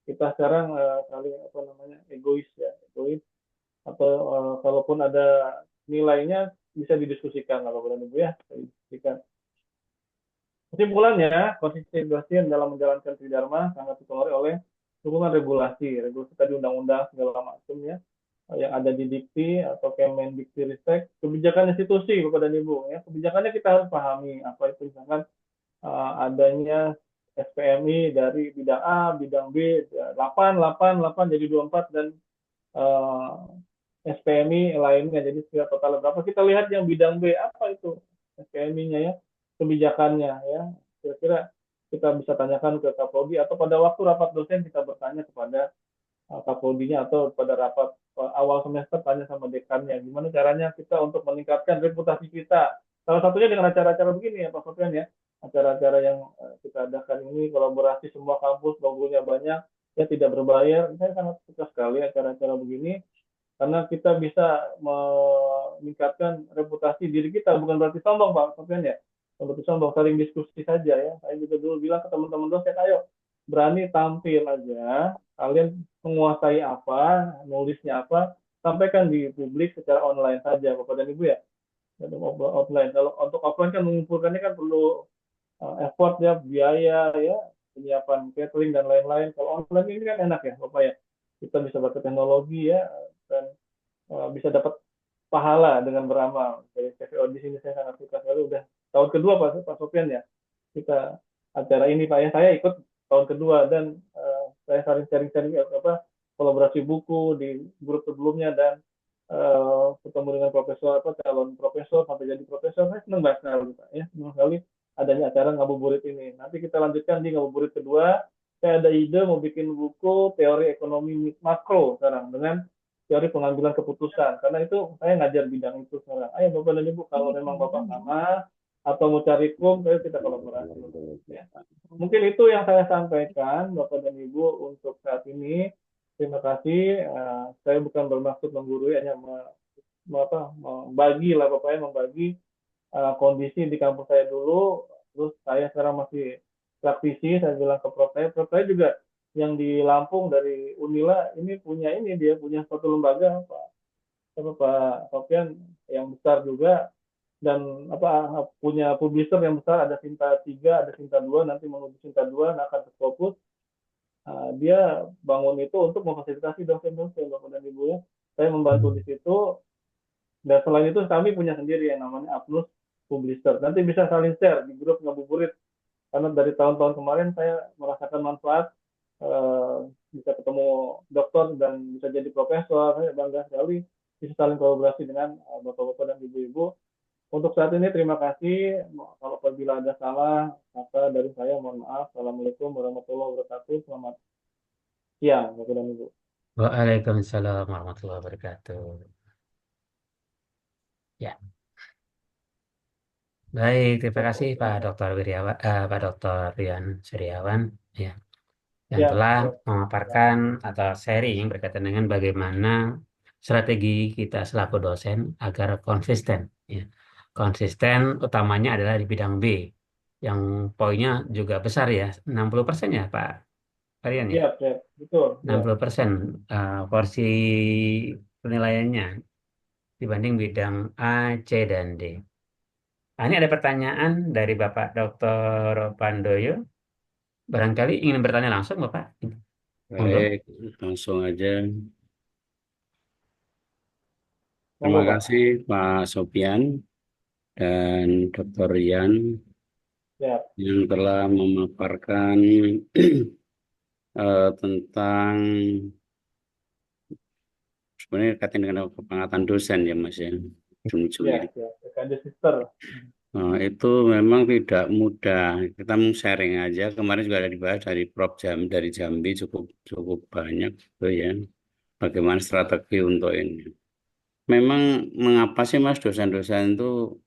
kita sekarang saling apa namanya egois ya, egois atau kalaupun ada nilainya bisa didiskusikan lah Bapak dan Ibu ya, bisa didiskusikan. Kesimpulannya, konsistensi dalam menjalankan Tridharma sangat dipengaruhi oleh dukungan regulasi, regulasi tadi undang-undang segala macam ya, yang ada di Dikti atau Kemendikti-Ristek, kebijakan institusi Bapak dan Ibu ya, kebijakannya kita harus pahami apa itu, misalkan adanya SPMI dari bidang A, bidang B, 8, 8, 8 jadi 24 dan SPMI lainnya, jadi sekitar total berapa, kita lihat yang bidang B apa itu SPMI-nya ya, kebijakannya ya, kira-kira kita bisa tanyakan ke Kapolri atau pada waktu rapat dosen kita bertanya kepada Kapoldinya atau pada rapat awal semester tanya sama dekannya gimana caranya kita untuk meningkatkan reputasi kita. Salah satunya dengan acara-acara begini ya Pak Sofian ya, acara-acara yang kita adakan ini, kolaborasi semua kampus, logonya banyak, ya tidak berbayar. Saya sangat suka sekali acara-acara begini karena kita bisa meningkatkan reputasi diri kita, bukan berarti sombong Pak Sofian ya, bukan berarti sombong, saling diskusi saja ya. Saya juga dulu bilang ke teman-teman dosen, ayo berani tampil aja, kalian menguasai apa, nulisnya apa, sampaikan di publik secara online saja Bapak dan Ibu ya. Untuk offline, kalau untuk offline kan mengumpulkannya kan perlu effort ya, biaya ya, penyiapan catering dan lain-lain. Kalau online ini kan enak ya Bapak ya, kita bisa pakai teknologi ya, dan bisa dapat pahala dengan beramal. Dari CVO di sini saya sangat suka sekali, udah tahun kedua Pak Sofian ya, kita acara ini Pak ya, saya ikut tahun kedua dan saya saling sharing-sharing apa kolaborasi buku di grup sebelumnya dan ketemu dengan profesor apa calon profesor sampai jadi profesor, saya senang banget sekali Pak ya, senang sekali adanya acara ngabuburit ini. Nanti kita lanjutkan di ngabuburit kedua. Saya ada ide mau bikin buku teori ekonomi makro sekarang dengan teori pengambilan keputusan, karena itu saya ngajar bidang itu sekarang. Ayo Bapak dan Ibu, kalau memang Bapak sama atau mau cari ayo kita kolaborasi ya. Mungkin itu yang saya sampaikan Bapak dan Ibu untuk saat ini. Terima kasih. Saya bukan bermaksud menggurui, hanya membagi lah Bapak ya, membagi kondisi di kampus saya dulu. Terus saya sekarang masih praktisi, saya bilang ke Prof saya juga yang di Lampung dari Unila ini dia punya suatu lembaga Pak Sofian yang besar juga, dan punya publisher yang besar, ada Sinta 3, ada Sinta 2, nanti menuju Sinta 2, nah akan terfokus. Dia bangun itu untuk memfasilitasi dosen-dosen Bapak dan Ibu ya. Saya membantu di situ, dan selain itu kami punya sendiri yang namanya Apnus Publisher. Nanti bisa saling share di grup ngabuburit, karena dari tahun-tahun kemarin saya merasakan manfaat, eh, bisa ketemu dokter dan bisa jadi profesor. Saya bangga sekali bisa saling kolaborasi dengan bapak-bapak dan ibu-ibu. Untuk saat ini terima kasih. Kalau apabila ada salah kata dari saya, mohon maaf. Assalamualaikum warahmatullahi wabarakatuh. Selamat siang Bapak dan Ibu. Waalaikumsalam warahmatullahi wabarakatuh. Ya, baik. Terima kasih Pak Dr. Wiryawan, Pak Dr. Rian Suriawan, ya, yang Ya, telah ya. memaparkan atau sharing berkaitan dengan bagaimana strategi kita selaku dosen agar konsisten. Ya. Konsisten utamanya adalah di bidang B, yang poinnya juga besar ya, 60% ya Pak Rian ya. Siap, siap. Betul, enam ya. puluh persen porsi penilaiannya dibanding bidang A, C, dan D. Nah, ini ada pertanyaan dari Bapak Dr. Pandoyo. Barangkali ingin bertanya langsung, Bapak. Monggo. Baik, langsung aja. Monggo, Terima Pak. kasih Pak Sofian dan Dr. Rian Siap. yang telah memaparkan tentang sebenarnya kaitan dengan kepangkatan dosen ya Mas ya. Ujung-ujung Ya, ini. ya. Ada sister. Itu memang tidak mudah. Kita mau sharing aja. Kemarin juga ada dibahas dari Prof dari Jambi cukup cukup banyak gitu ya. Bagaimana strategi untuk ini. Memang mengapa sih Mas dosen-dosen itu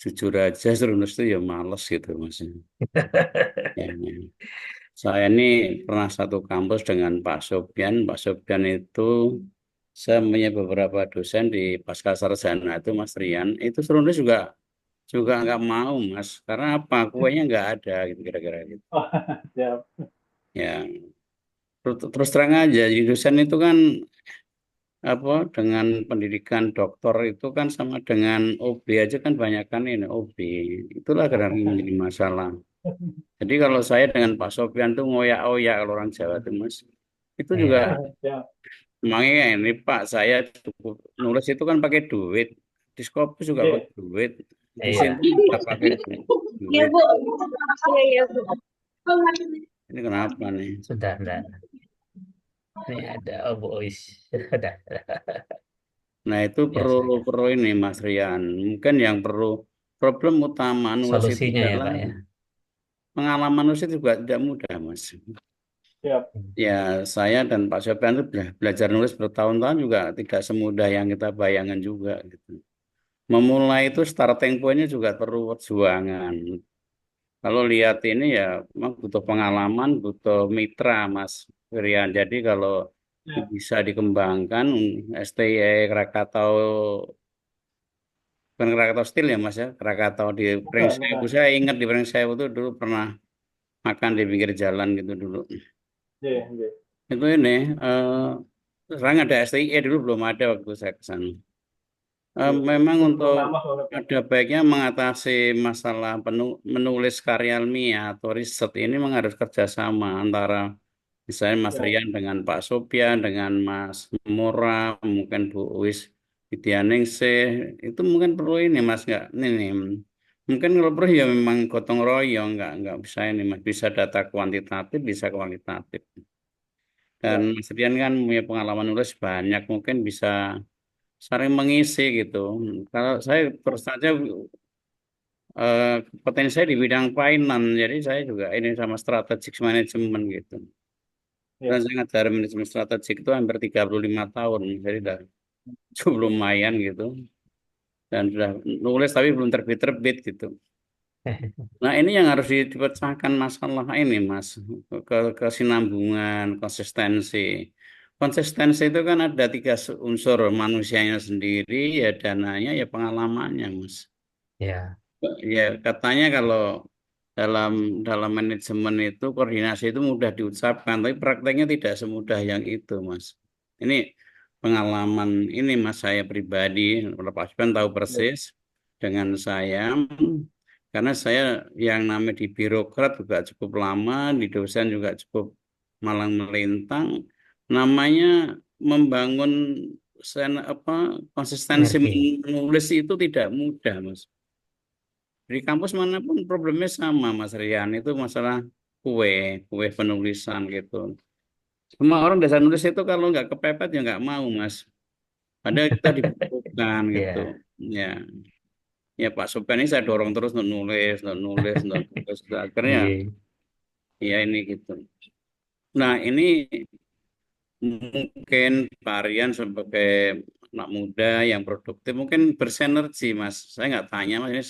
jujur aja terus itu ya males gitu Mas. Ya, ya. Saya ini pernah satu kampus dengan Pak Sopyan. Pak Sopyan itu saya punya beberapa dosen di Pasca Sarjana itu Mas Rian. Itu sebenarnya juga nggak mau Mas. Karena apa? Kuenya nggak ada gitu kira-kira gitu. Oh, siap. Ya terus terang aja, jadi dosen itu kan apa dengan pendidikan doktor itu kan sama dengan OB aja kan banyak kan ini OB. Itulah kadang menjadi masalah. Jadi kalau saya dengan Pak Sopyan tuh ngoyak-oyak kalau orang Jawa tuh Mas. Itu juga Iya, Siap. emangnya ini Pak saya cukup nulis itu kan pakai duit. Di Scopus juga Iya. pakai duit. Di sini iya. juga pakai Iya, duit. Bu. Iya, iya, Bu. Ini kenapa nih? Sudah, enggak. Ini ada voice. Sudah. Nah itu perlu Biasanya. perlu ini Mas Rian. Mungkin yang perlu problem utama nulis itu Solusinya ya, adalah Pak ya. pengalaman nulis itu juga tidak mudah Mas. Siap. Ya saya dan Pak Sofyan itu belajar nulis bertahun-tahun juga tidak semudah yang kita bayangkan juga gitu. Memulai itu starting point-nya juga perlu perjuangan. Kalau lihat ini ya memang butuh pengalaman, butuh mitra Mas Rian. Jadi kalau Siap. bisa dikembangkan STI Krakatau, bukan Krakatau Steel ya Mas ya, Krakatau di Bukan, Pringsewu. bukan. Saya ingat di Pringsewu itu dulu pernah makan di pinggir jalan gitu dulu. Iya, iya. Itu ini, sekarang ada STIE dulu belum ada waktu saya ke sana. Iya. Memang Itu untuk ternama soalnya, Pak. ada baiknya mengatasi masalah menulis karya ilmiah atau riset ini memang harus kerjasama antara misalnya Mas Siap. Rian dengan Pak Sopyan, dengan Mas Mura, mungkin Bu Uwis Widyaningsih, itu mungkin perlu ini Mas nggak ini. Mungkin kalau perlu ya memang gotong royong nggak bisa ini Mas bisa data kuantitatif bisa kualitatif. Dan Siap. Mas Rian kan punya pengalaman nulis banyak, mungkin bisa saling mengisi gitu. Kalau saya terus saja kompetensi saya di bidang finance, jadi saya juga ini sama strategic management gitu. Dan Siap. saya ngajar manajemen strategik itu hampir 35 tahun, jadi udah cukup lumayan gitu. Dan sudah nulis tapi belum terbit-terbit gitu. Nah ini yang harus dipecahkan masalah ini Mas, kesinambungan, konsistensi. Konsistensi itu kan ada tiga unsur, manusianya sendiri, ya dananya, ya pengalamannya Mas. Ya, Ya katanya kalau dalam dalam manajemen itu koordinasi itu mudah diucapkan, tapi prakteknya tidak semudah yang itu Mas. Ini pengalaman ini Mas saya pribadi, Pak Sofyan tahu Siap. persis dengan saya. Karena saya yang namanya di birokrat juga cukup lama, di dosen juga cukup malang melintang. Namanya membangun konsistensi sinergi. menulis itu tidak mudah, Mas. Di kampus manapun problemnya sama, Mas Rian. Itu masalah kue, kue penulisan gitu. Semua orang dasar nulis itu kalau nggak kepepet ya nggak mau, Mas. Padahal kita dibutuhkan gitu. Ya, Ya. Ya Pak Sofyan ini saya dorong terus untuk nulis, untuk nulis, untuk nulis. Akhirnya iya. ya ini gitu. Nah ini mungkin Pak Aryan sebagai anak muda yang produktif mungkin bersinergi Mas. Saya nggak tanya Mas ini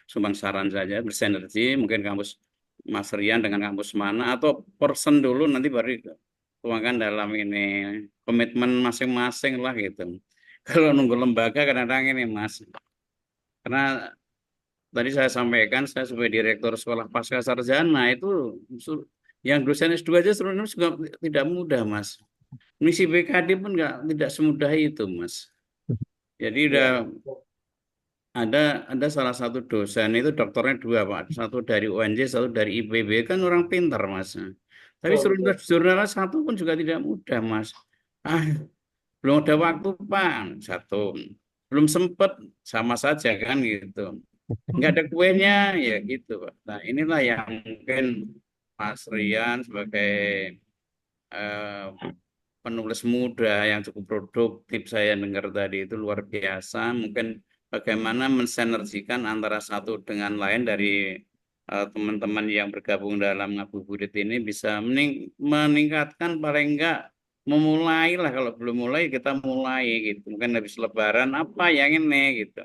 sumbang saran saja bersinergi mungkin kampus Mas Rian dengan kampus mana atau person dulu nanti baru tuangkan dalam ini komitmen masing-masing lah gitu. Kalau nunggu lembaga kadang-kadang ini Mas. Karena tadi saya sampaikan, saya sebagai direktur sekolah pasca sarjana itu yang dosen S2 aja sebenarnya juga tidak mudah, Mas. Misi BKD pun tidak semudah itu, Mas. Jadi udah Siap. ada salah satu dosen itu doktornya dua, Pak. Satu dari UNJ, satu dari IPB kan orang pintar, Mas. Tapi Betul, suruh betul. nulis jurnalis satu pun juga tidak mudah, Mas. Ah, belum ada waktu, Pak. Satu. Belum sempat, sama saja kan gitu. Nggak ada kuenya ya gitu Pak. Nah inilah yang mungkin Mas Rian sebagai eh, penulis muda yang cukup produktif saya dengar tadi itu luar biasa. Mungkin bagaimana mensinergikan antara satu dengan lain dari teman-teman yang bergabung dalam Ngabuburit ini bisa meningkatkan paling enggak memulai lah kalau belum mulai kita mulai gitu. Mungkin habis Lebaran apa yang ini gitu.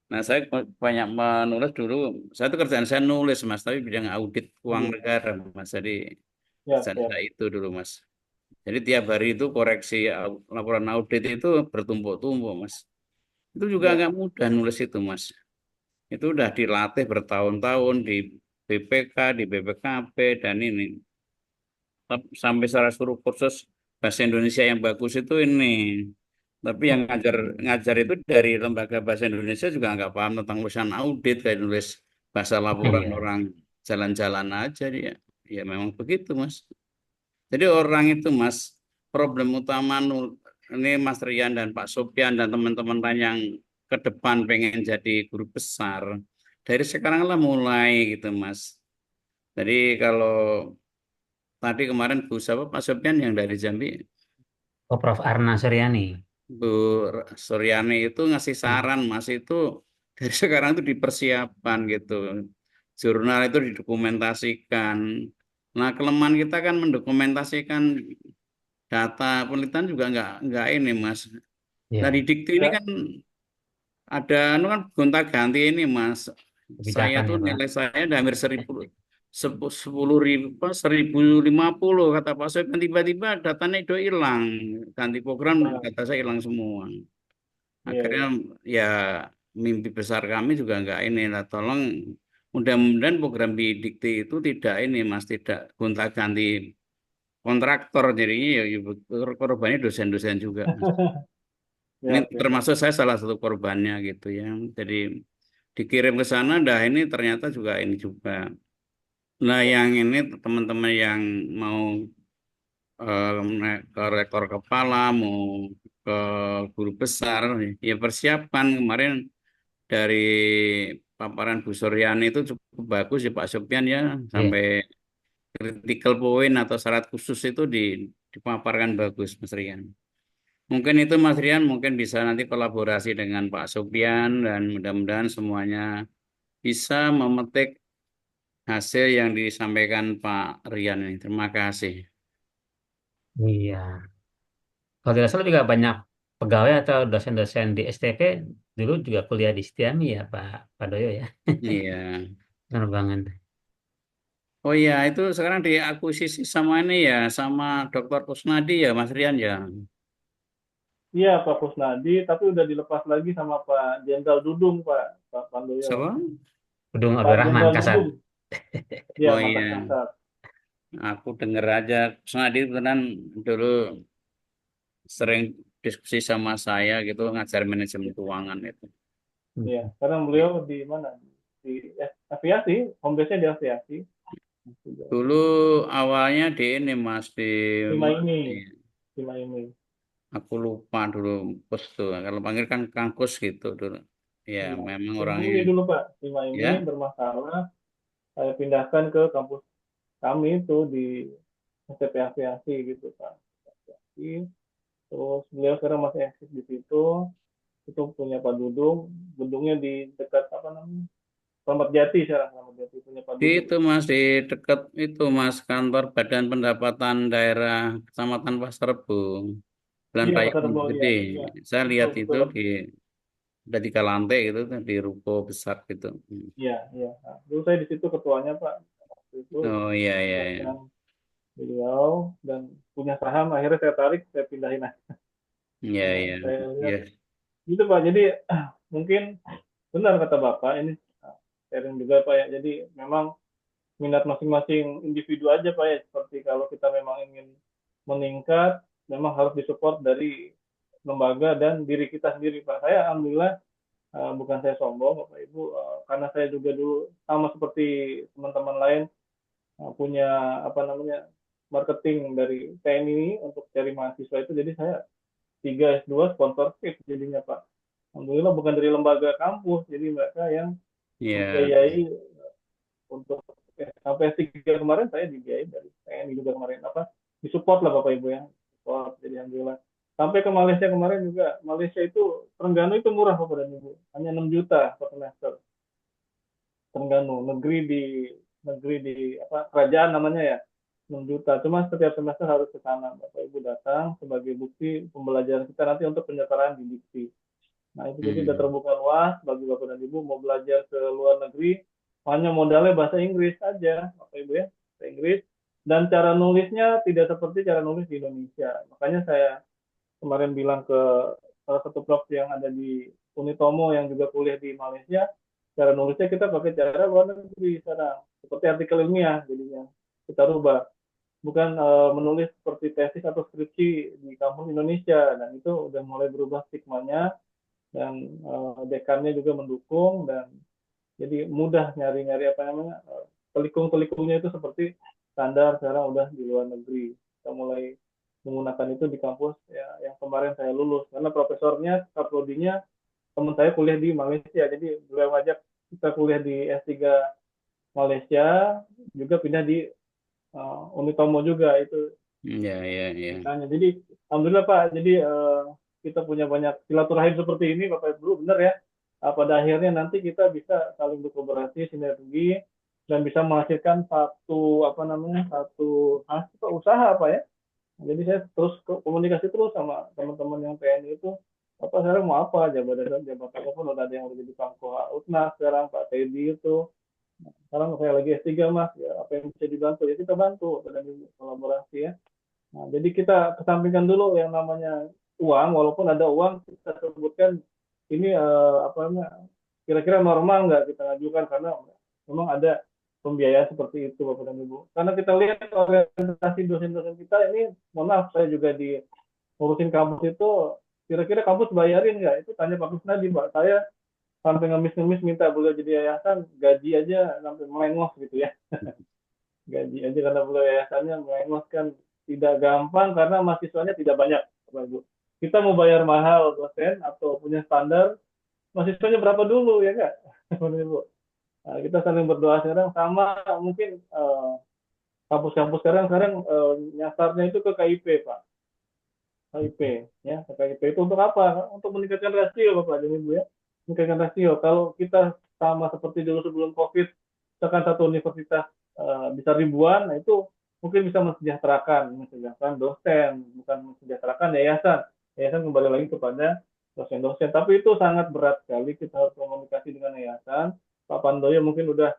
Nah, saya banyak menulis dulu. Saya tuh kerjaan saya nulis, Mas, tapi bidang audit Oh, uang gitu. negara, Mas. Jadi Siap, kerjaan siap. saya itu dulu, Mas. Jadi tiap hari itu koreksi laporan audit itu bertumpuk-tumpuk, Mas. Itu juga Iya. nggak mudah nulis itu, Mas. Itu udah dilatih bertahun-tahun di BPK, di BPKP, dan ini. Sampai saya suruh kursus bahasa Indonesia yang bagus itu ini. Tapi yang ngajar ngajar itu dari lembaga bahasa Indonesia juga nggak paham tentang urusan audit, kayak nulis bahasa laporan Iya. orang jalan-jalan aja dia. Ya memang begitu, Mas. Jadi orang itu, Mas, problem utama ini Mas Rian dan Pak Sopyan dan teman-teman lain yang ke depan pengen jadi guru besar. Dari sekarang lah mulai gitu, Mas. Jadi kalau tadi kemarin Bu siapa Pak Sopyan yang dari Jambi, Oh, Prof. Arna Suryani. Bu Suryani itu ngasih Iya. saran, Mas, itu dari sekarang itu dipersiapkan gitu. Jurnal itu didokumentasikan. Nah, kelemahan kita kan mendokumentasikan data penelitian juga nggak ini, Mas. Nah, di Iya. Dikti ini Ya. kan ada anu kan gonta-ganti ini, Mas. Saya Kebijakan tuh ya, Pak. nilai saya udah hampir 10.000 apa 1.050 kata Pak Soeb, kan tiba-tiba datanya itu hilang, ganti program Nah, data saya hilang semua. iya, Akhirnya iya. ya mimpi besar kami juga nggak ini lah. Tolong mudah-mudahan program di Dikti itu tidak ini, Mas, tidak gonta-ganti kontraktor, jadinya ya korbannya dosen-dosen juga, Mas. Ini Siap, siap. termasuk saya salah satu korbannya gitu ya. Jadi dikirim ke sana, dah ini ternyata juga ini juga. Nah, yang ini teman-teman yang mau naik ke rektor kepala, mau ke guru besar, ya persiapkan. Kemarin dari paparan Bu Suryani itu cukup bagus ya Pak Sopyan ya, Iya. sampai critical point atau syarat khusus itu dipaparkan bagus, Mas Rian. Mungkin itu Mas Rian, mungkin bisa nanti kolaborasi dengan Pak Sopyan dan mudah-mudahan semuanya bisa memetik hasil yang disampaikan Pak Rian ini. Terima kasih. Iya. Kalau tidak salah juga banyak pegawai atau dosen-dosen di STP dulu juga kuliah di Setiami ya, Pak Doyo ya. Iya. Penerbangan. Oh iya, itu sekarang diakuisisi sama ini ya, sama Dr. Kusnadi ya, Mas Rian ya. Iya, Pak Kusnadi, tapi udah dilepas lagi sama Pak Jenderal Dudung, Pak Pandoyo. Siapa? Gedung Pak Abdurrahman Jenderal Kasat. Dudung, dia Oh mantan iya, Kasat. aku dengar aja. Kusnadi beneran dulu sering diskusi sama saya gitu, ngajar manajemen keuangan itu. Iya, sekarang beliau di mana? Di aviasi, home base-nya di aviasi. Dulu awalnya di ini Mas, di Lima mana ini, nih? lima ini. Aku lupa dulu Kus tuh. Kalau panggil kan Kang Kus gitu dulu. Ya, Iya, memang orangnya. sembunyi dulu Pak. Lima ini Ya, bermasalah. Saya pindahkan ke kampus kami itu di STP Aviasi gitu Pak. Aviasi. Terus beliau sekarang masih eksis di situ. Itu punya Pak Dudung. Gedungnya di dekat apa namanya? Kramat Jati sekarang, Kramat Jati punya Pak di Dudung. itu Mas, di dekat itu Mas, kantor Badan Pendapatan Daerah Kecamatan Pasar Rebo. Jalan Iya, Raya Pasar Rebo, Pondok iya. Gede. Iya, Saya betul, lihat itu betul. ada 3 lantai gitu tuh, di ruko besar gitu. Iya, iya. Nah, dulu saya di situ ketuanya Pak. Waktu itu Oh iya iya iya. tugasnya beliau dan punya saham. Akhirnya saya tarik, saya pindahin aja. Iya Karena iya. saya Iya. lihat gitu Pak. Jadi mungkin benar kata Bapak ini sharing juga Pak ya. Jadi memang minat masing-masing individu aja Pak ya. Seperti kalau kita memang ingin meningkat, memang harus disupport dari lembaga dan diri kita sendiri Pak. Saya alhamdulillah bukan saya sombong Bapak Ibu, karena saya juga dulu sama seperti teman-teman lain punya apa namanya marketing dari TNI untuk cari mahasiswa itu, jadi saya 3 S2 sponsorship jadinya Pak. Alhamdulillah bukan dari lembaga kampus, jadi mereka yang Iya. membiayai untuk sampai S3 kemarin saya dibiayai dari TNI juga kemarin apa disupport lah Bapak Ibu ya, support, jadi alhamdulillah. Sampai ke Malaysia kemarin juga, Malaysia itu Terengganu itu murah Bapak dan Ibu, hanya 6 juta per semester. Terengganu negeri di apa kerajaan namanya ya, 6 juta, cuma setiap semester harus ke sana Bapak Ibu datang sebagai bukti pembelajaran kita nanti untuk penyertaan di Dikti. Nah, itu jadi udah Hmm. terbuka luas bagi Bapak dan Ibu mau belajar ke luar negeri, hanya modalnya bahasa Inggris aja, Bapak Ibu ya, bahasa Inggris. Dan cara nulisnya tidak seperti cara nulis di Indonesia. Makanya saya kemarin bilang ke salah satu prof yang ada di Unitomo yang juga kuliah di Malaysia, cara nulisnya kita pakai cara luar negeri sekarang, seperti artikel ilmiah jadinya kita rubah, bukan menulis seperti tesis atau skripsi di kampus Indonesia, dan itu udah mulai berubah stigmanya, dan dekannya juga mendukung, dan jadi mudah nyari-nyari apa namanya telikung-telikungnya itu seperti standar sekarang udah di luar negeri. Kita mulai menggunakan itu di kampus ya yang kemarin saya lulus, karena profesornya prodinya teman saya kuliah di Malaysia, jadi beliau ngajak kita kuliah di S3 Malaysia, juga pindah di Unitomo juga itu Ya, ya, ya. dekannya. Jadi alhamdulillah Pak, jadi kita punya banyak silaturahim seperti ini Bapak Ibu, benar ya. Pada akhirnya nanti kita bisa saling berkolaborasi, sinergi, dan bisa menghasilkan satu apa namanya satu hasil usaha apa ya. Jadi saya terus komunikasi terus sama teman-teman yang PNI itu, apa sekarang mau apa, jabatan jabatan apa pun udah ada yang udah jadi Pangko Utna sekarang, Pak Teddy itu. Sekarang saya lagi S3 Mas, ya apa yang bisa dibantu ya kita bantu, dan kolaborasi ya. Nah, jadi kita kesampingkan dulu yang namanya uang, walaupun ada uang kita sebutkan ini apa namanya kira-kira normal nggak kita ngajukan, karena memang ada pembiayaan seperti itu Bapak dan Ibu. Karena kita lihat orientasi dosen-dosen kita ini, mohon maaf saya juga di ngurusin kampus itu, kira-kira kampus bayarin nggak? Itu tanya Pak Kusnadi, Pak. Saya sampai ngemis-ngemis minta beliau jadi yayasan, gaji aja sampai melengos gitu ya. Gaji aja karena beliau yayasannya melengos kan, tidak gampang karena mahasiswanya tidak banyak Bapak Ibu. Kita mau bayar mahal dosen atau punya standar, mahasiswanya berapa dulu ya Kak? Bapak Ibu. Nah, kita saling berdoa sekarang, sama mungkin kampus-kampus sekarang nyasarnya itu ke KIP Pak. KIP ya, KIP itu untuk apa? Untuk meningkatkan rasio Bapak dan Ibu ya. Meningkatkan rasio. Kalau kita sama seperti dulu sebelum COVID, misalkan satu universitas bisa ribuan, nah itu mungkin bisa mensejahterakan dosen, bukan mensejahterakan yayasan. Yayasan kembali lagi kepada dosen-dosen. Tapi itu sangat berat sekali, kita harus komunikasi dengan yayasan. Pak Pandoyo mungkin udah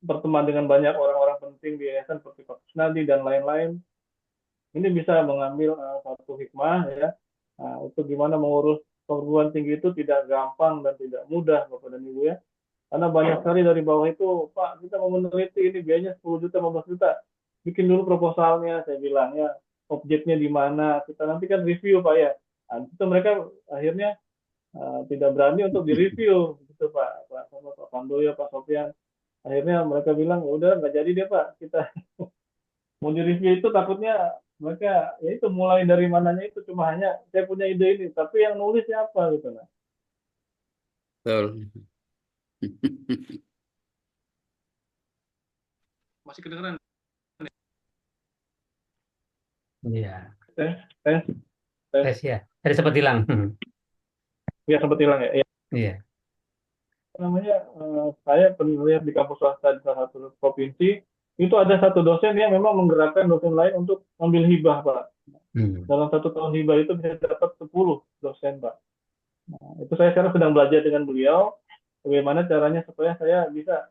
berteman dengan banyak orang-orang penting di yayasan seperti Pak Kusnadi dan lain-lain. Ini bisa mengambil satu hikmah ya, untuk gimana mengurus perguruan tinggi itu tidak gampang dan tidak mudah Bapak dan Ibu ya. Karena banyak sekali dari bawah itu, Pak, kita mau meneliti ini biayanya 10 juta, 15 juta. Bikin dulu proposalnya, saya bilang ya, objeknya di mana, kita nanti kan review Pak ya. Nah, itu mereka akhirnya tidak berani untuk direview, gitu Pak sama Pak Pandoyo, Pak Sofian. Akhirnya mereka bilang, ya udah nggak jadi deh Pak, kita mau direview itu takutnya mereka ya itu mulai dari mananya, itu cuma hanya saya punya ide ini, tapi yang nulis siapa gitu nah. Betul. Masih kedengeran? Iya, Tes, tes, tes. tes ya. Tadi sempat hilang. Ya sempat hilang ya. Iya. Namanya saya penelitian di kampus swasta di salah satu provinsi, itu ada satu dosen yang memang menggerakkan dosen lain untuk ambil hibah Pak. Dalam satu tahun hibah itu bisa dapat 10 dosen Pak. Nah, itu saya sekarang sedang belajar dengan beliau bagaimana caranya supaya saya bisa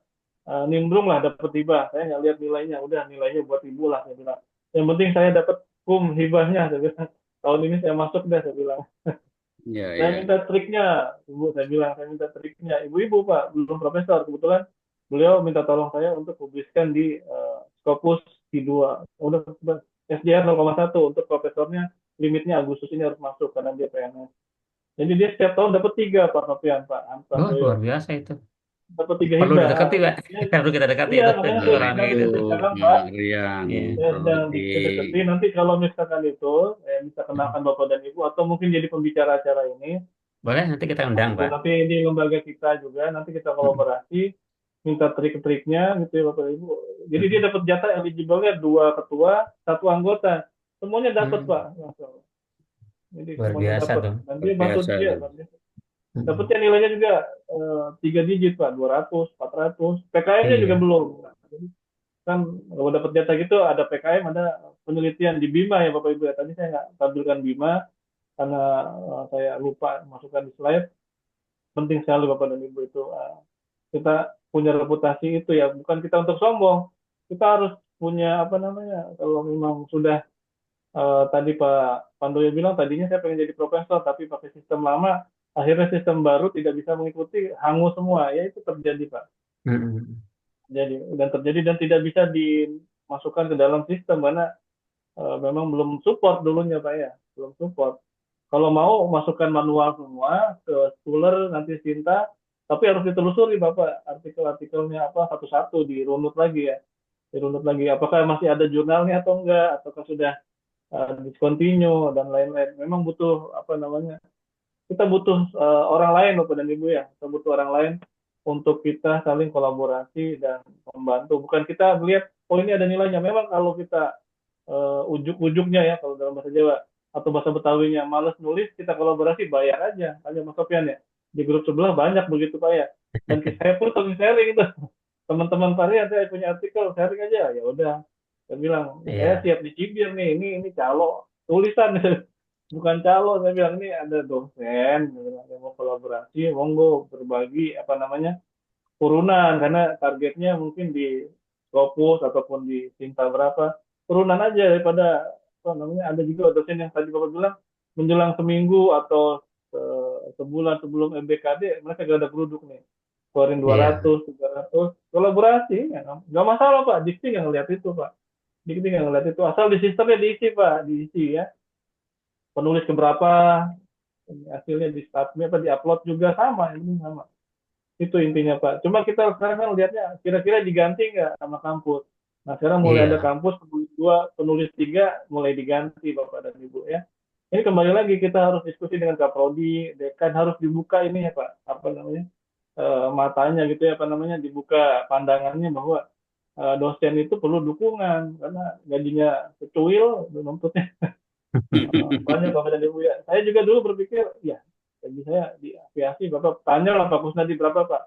nimbrung lah dapat hibah. Saya nggak lihat nilainya, udah nilainya buat ibu lah saya bilang. Yang penting saya dapat hibahnya, saya bilang. Tahun ini saya masuk deh, saya bilang. Ya, Saya ya. minta triknya, Ibu, saya bilang, saya minta triknya. Ibu-ibu, Pak, belum profesor. Kebetulan beliau minta tolong saya untuk publiskan di Scopus Q2. Udah SJR 0,1, untuk profesornya limitnya Agustus ini harus masuk karena dia PNS. Jadi dia setiap tahun dapat 3, Pak Sofian, Pak Oh, Antoyo. luar biasa itu. Dapat 3 Perlu hibah. didekati, Pak. Perlu kita dekati Iya, itu makanya Nah, saya orang sedang gitu. itu sekarang, Pak. Rian Iya. Saya sedang di didekati. Nanti kalau misalkan itu, saya bisa kenalkan Bapak dan Ibu, atau mungkin jadi pembicara acara ini. Boleh, nanti kita undang, Pak. Tapi di lembaga kita juga, nanti kita kolaborasi, minta trik-triknya gitu ya Bapak Ibu. Jadi dia dapat jatah eligible-nya 2 ketua, 1 anggota. Semuanya dapat Pak. Jadi Luar semuanya biasa dapat. tuh. Dan dia bantu biasa dia. tuh. Dapatnya nilainya juga 3 digit Pak, 200, 400. PKM-nya juga Iya. belum. Jadi, kan kalau dapat jatah gitu ada PKM, ada penelitian di Bima ya Bapak Ibu ya. Tadi saya nggak tampilkan Bima. karena saya lupa masukkan di slide. Penting sekali Bapak dan Ibu itu kita punya reputasi itu ya, bukan kita untuk sombong. Kita harus punya apa namanya, kalau memang sudah tadi Pak Pandoyo bilang tadinya saya pengen jadi profesor tapi pakai sistem lama, akhirnya sistem baru tidak bisa mengikuti, hangus semua. Ya itu terjadi Pak. Mm-mm. Terjadi dan tidak bisa dimasukkan ke dalam sistem karena memang belum support dulunya Pak ya, belum support. Kalau mau masukkan manual semua ke Schooler nanti Sinta, tapi harus ditelusuri Bapak artikel-artikelnya apa satu-satu dirunut lagi ya, dirunut lagi. Apakah masih ada jurnalnya atau enggak, ataukah sudah discontinue dan lain-lain. Memang butuh apa namanya? Kita butuh orang lain Bapak dan Ibu ya. Kita butuh orang lain untuk kita saling kolaborasi dan membantu. Bukan kita melihat oh ini ada nilainya. Memang kalau kita ujuk-ujuknya ya kalau dalam bahasa Jawa atau bahasa Betawinya malas nulis, kita kolaborasi bayar aja Mas Sofian ya. Di grup sebelah banyak begitu Pak ya. Dan saya pun sering sharing itu. Teman-teman saya punya artikel sharing aja ya udah. Saya bilang saya Iya, siap dicibir nih, ini calo tulisan bukan calo. Saya bilang ini ada dosen yang mau kolaborasi, monggo berbagi apa namanya turunan karena targetnya mungkin di Scopus ataupun di Sinta berapa turunan aja daripada apa namanya ada juga dosen yang tadi Bapak bilang menjelang seminggu atau sebulan sebelum MBKD mereka gak ada geruduk nih keluarin iya, 200 300 kolaborasi ya nggak masalah Pak. Dikti nggak ngeliat itu Pak. Dikti nggak ngeliat itu asal di sistemnya diisi Pak, diisi ya penulis keberapa hasilnya di statement apa di upload juga sama ini sama. Itu intinya Pak. Cuma kita sekarang kan lihatnya kira-kira diganti nggak sama kampus. Nah sekarang mulai ada iya, kampus penulis dua, penulis tiga mulai diganti Bapak dan Ibu ya. Ini kembali lagi kita harus diskusi dengan Kaprodi, dekan harus dibuka ini ya Pak, apa namanya matanya gitu ya, apa namanya dibuka pandangannya bahwa dosen itu perlu dukungan karena gajinya kecuil, nuntutnya banyak Bapak dan Ibu ya. Saya juga dulu berpikir, ya gaji saya di aviasi, Bapak tanya lah Pak Kusnadi berapa Pak.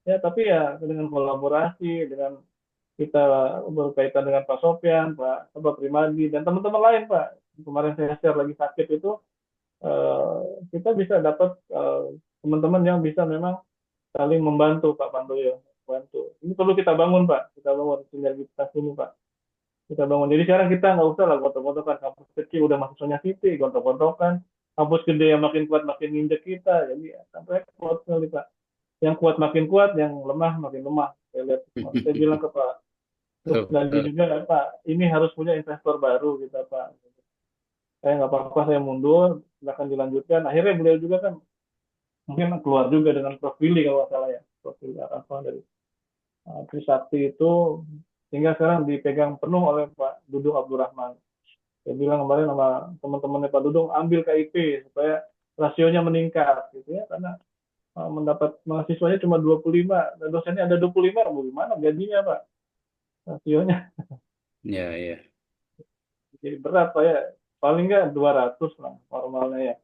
Ya tapi ya dengan kolaborasi, dengan kita berkaitan dengan Pak Sopyan, Pak Primadi, dan teman-teman lain Pak. Kemarin saya share lagi sakit itu, eh, kita bisa dapat teman-teman yang bisa memang saling membantu Pak Pandoyo. Bantu. Ini perlu kita bangun Pak, kita bangun sinergitas ini Pak. Kita bangun. Jadi sekarang kita nggak usah lah gontok-gontokan. Kampus kecil udah mahasiswanya Siti, gontok-gontokan. Kampus gede yang makin kuat makin nginjek kita. Jadi ya, sampai kuat sekali Pak. Yang kuat makin kuat, yang lemah makin lemah. Saya lihat, saya bilang ke Pak Kusnadi Betul. juga, Pak, ini harus punya investor baru kita Pak. Saya nggak apa-apa, saya mundur, silahkan dilanjutkan. Akhirnya beliau juga kan mungkin keluar juga dengan Prof. Willy kalau nggak salah ya. Prof. Willy apa dari Trisakti itu, sehingga sekarang dipegang penuh oleh Pak Dudung Abdurrahman. Saya bilang kemarin sama teman-temannya Pak Dudung ambil KIP supaya rasionya meningkat gitu ya karena mendapat mahasiswanya cuma 25 dan dosennya ada 25 bagaimana gajinya Pak rasionya Ya, ya. jadi berat Pak ya paling nggak 200 lah normalnya ya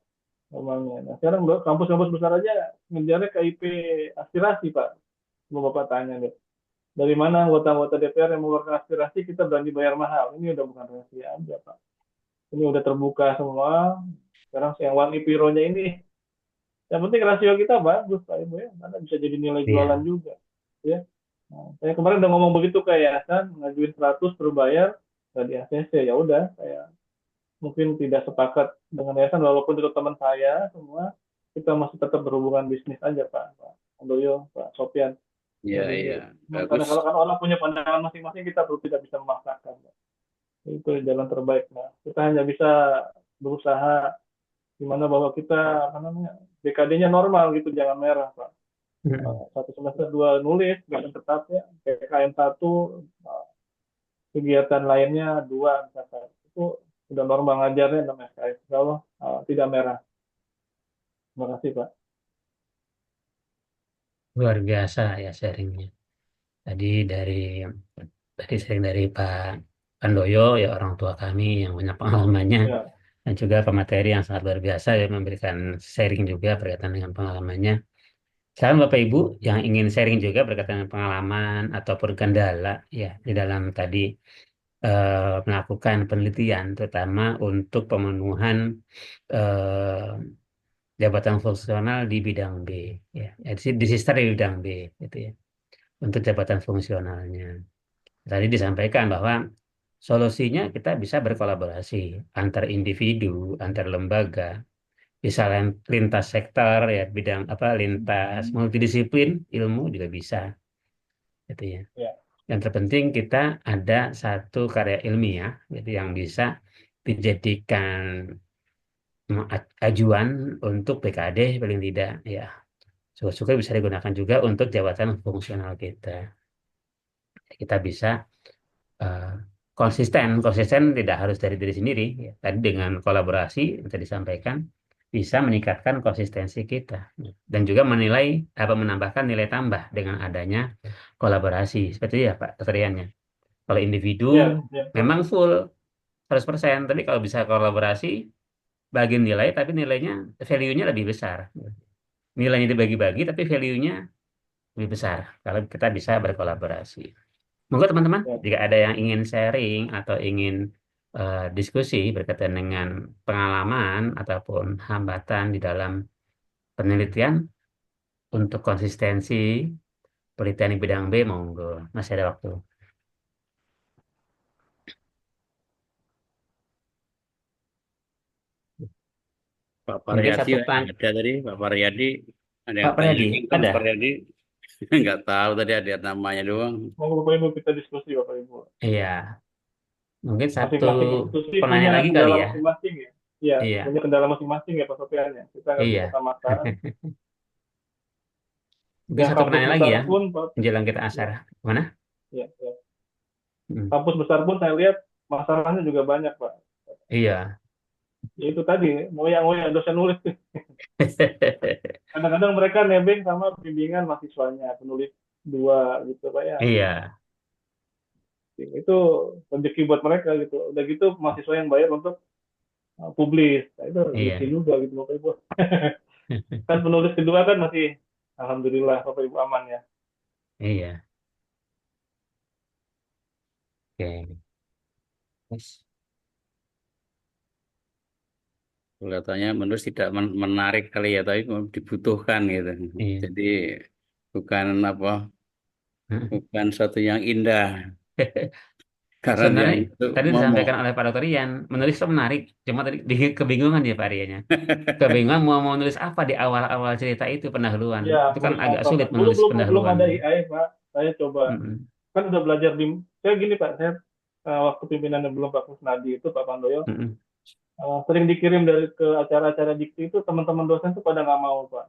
normalnya. Nah sekarang kampus-kampus besar aja ngejarnya KIP aspirasi Pak. Mau Bapak tanya deh dari mana anggota-anggota DPR yang mengeluarkan aspirasi kita berani bayar mahal. Ini udah bukan rahasia aja Pak, ini udah terbuka semua. Sekarang yang One Piro-nya ini yang penting rasio kita bagus Pak Ibu ya, karena bisa jadi nilai jualan iya. juga. Ya. Nah, saya kemarin udah ngomong begitu ke yayasan, ngajuin 100 berbayar, nggak di ACC. Ya udah, saya mungkin tidak sepakat dengan yayasan, walaupun itu teman saya semua, kita masih tetap berhubungan bisnis aja Pak Andoyo, Pak Sofian. Ya, Jadi, ya. Bagus. kadang-kadang kan orang punya pandangan masing-masing, kita perlu tidak bisa memaksakan. Pak. Itu jalan terbaik. Nah, kita hanya bisa berusaha gimana bahwa kita apa namanya BKD-nya normal gitu, jangan merah Pak. Mm-mm. Satu semester dua nulis bukan tetapnya PKM satu kegiatan lainnya dua misalkan itu sudah normal ngajarnya 6 SKS insya Allah tidak merah. Terima kasih Pak. Luar biasa ya sharingnya. Tadi dari tadi sharing dari Pak Pandoyo ya orang tua kami yang banyak pengalamannya Ya, dan juga pemateri yang sangat luar biasa ya memberikan sharing juga berkaitan dengan pengalamannya. Sekarang Bapak Ibu yang ingin sharing juga berkaitan dengan pengalaman ataupun kendala ya di dalam tadi melakukan penelitian, terutama untuk pemenuhan eh, jabatan fungsional di bidang B, ya, di sister di bidang B, gitu ya, untuk jabatan fungsionalnya. Tadi disampaikan bahwa solusinya kita bisa berkolaborasi antar individu, antar lembaga, bisa lintas sektor ya, bidang apa, lintas multidisiplin ilmu juga bisa, gitu ya. Ya. Yang terpenting kita ada satu karya ilmiah, gitu, yang bisa dijadikan ajuan untuk PKD paling tidak ya. Syukur-syukur bisa digunakan juga untuk jabatan fungsional kita. Kita bisa eh, konsisten tidak harus dari diri sendiri. Ya. Tadi dengan kolaborasi yang tadi disampaikan bisa meningkatkan konsistensi kita dan juga menambahkan nilai tambah dengan adanya kolaborasi. Seperti itu ya Pak Dr. Rian ya. Kalau individu Ya, ya, betul. memang full 100%, tapi kalau bisa kolaborasi bagi nilai tapi nilainya value-nya lebih besar. Nilainya dibagi-bagi tapi value-nya lebih besar kalau kita bisa berkolaborasi. Monggo teman-teman, Ya. jika ada yang ingin sharing atau ingin diskusi berkaitan dengan pengalaman ataupun hambatan di dalam penelitian untuk konsistensi penelitian di bidang B, monggo, masih ada waktu. Pak Mungkin Paryadi satu plan, ada tadi, Pak Paryadi ada Pak yang tanya Priyadi, kan ada? Pak Paryadi nggak tahu tadi ada namanya doang. Mau Bapak Ibu kita diskusi Bapak Ibu. Iya, mungkin satu Masing-masing institusi penanya punya lagi kali kendala ya. masing-masing ya. Iya, Iya, punya kendala masing-masing ya Pak Sofian ya. Kita nggak bisa iya. samakan. Mungkin Yang satu kampus penanya lagi besar ya, pun Pak, menjelang kita ya, asar. Mana? ya, ya. Hmm. Kampus besar pun saya lihat masalahnya juga banyak Pak. Iya. Ya itu tadi, ngoyak-ngoyak dosen nulis. Kadang-kadang mereka nebeng sama bimbingan mahasiswanya, penulis dua gitu Pak ya. Iya, Itu rezeki buat mereka gitu. Udah gitu mahasiswa yang bayar untuk publis. Nah, itu rezeki iya. juga gitu Bapak Ibu. Kan penulis kedua kan masih alhamdulillah Bapak Ibu aman ya. Iya. Oke. Yes. Kelihatannya menulis tidak menarik kali ya, tapi dibutuhkan gitu. Iya. Jadi bukan apa, bukan suatu yang indah karena dia Sebenarnya itu tadi ngomong. disampaikan oleh Pak Dokter Ian, menulis itu menarik. Cuma tadi kebingungan ya Pak Rianya. Kebingungan mau nulis apa di awal-awal cerita itu, pendahuluan. Ya, Itu kan nulis agak apa sulit Pak? Dulu menulis belum belum pendahuluan. ada AI Pak. Saya coba Mm-mm. kan udah belajar di saya gini Pak. Saya waktu pimpinannya belum Pak Kusnadi itu Pak Pandoyo Mm-mm. sering dikirim dari ke acara-acara dikti itu teman-teman dosen tuh pada nggak mau Pak.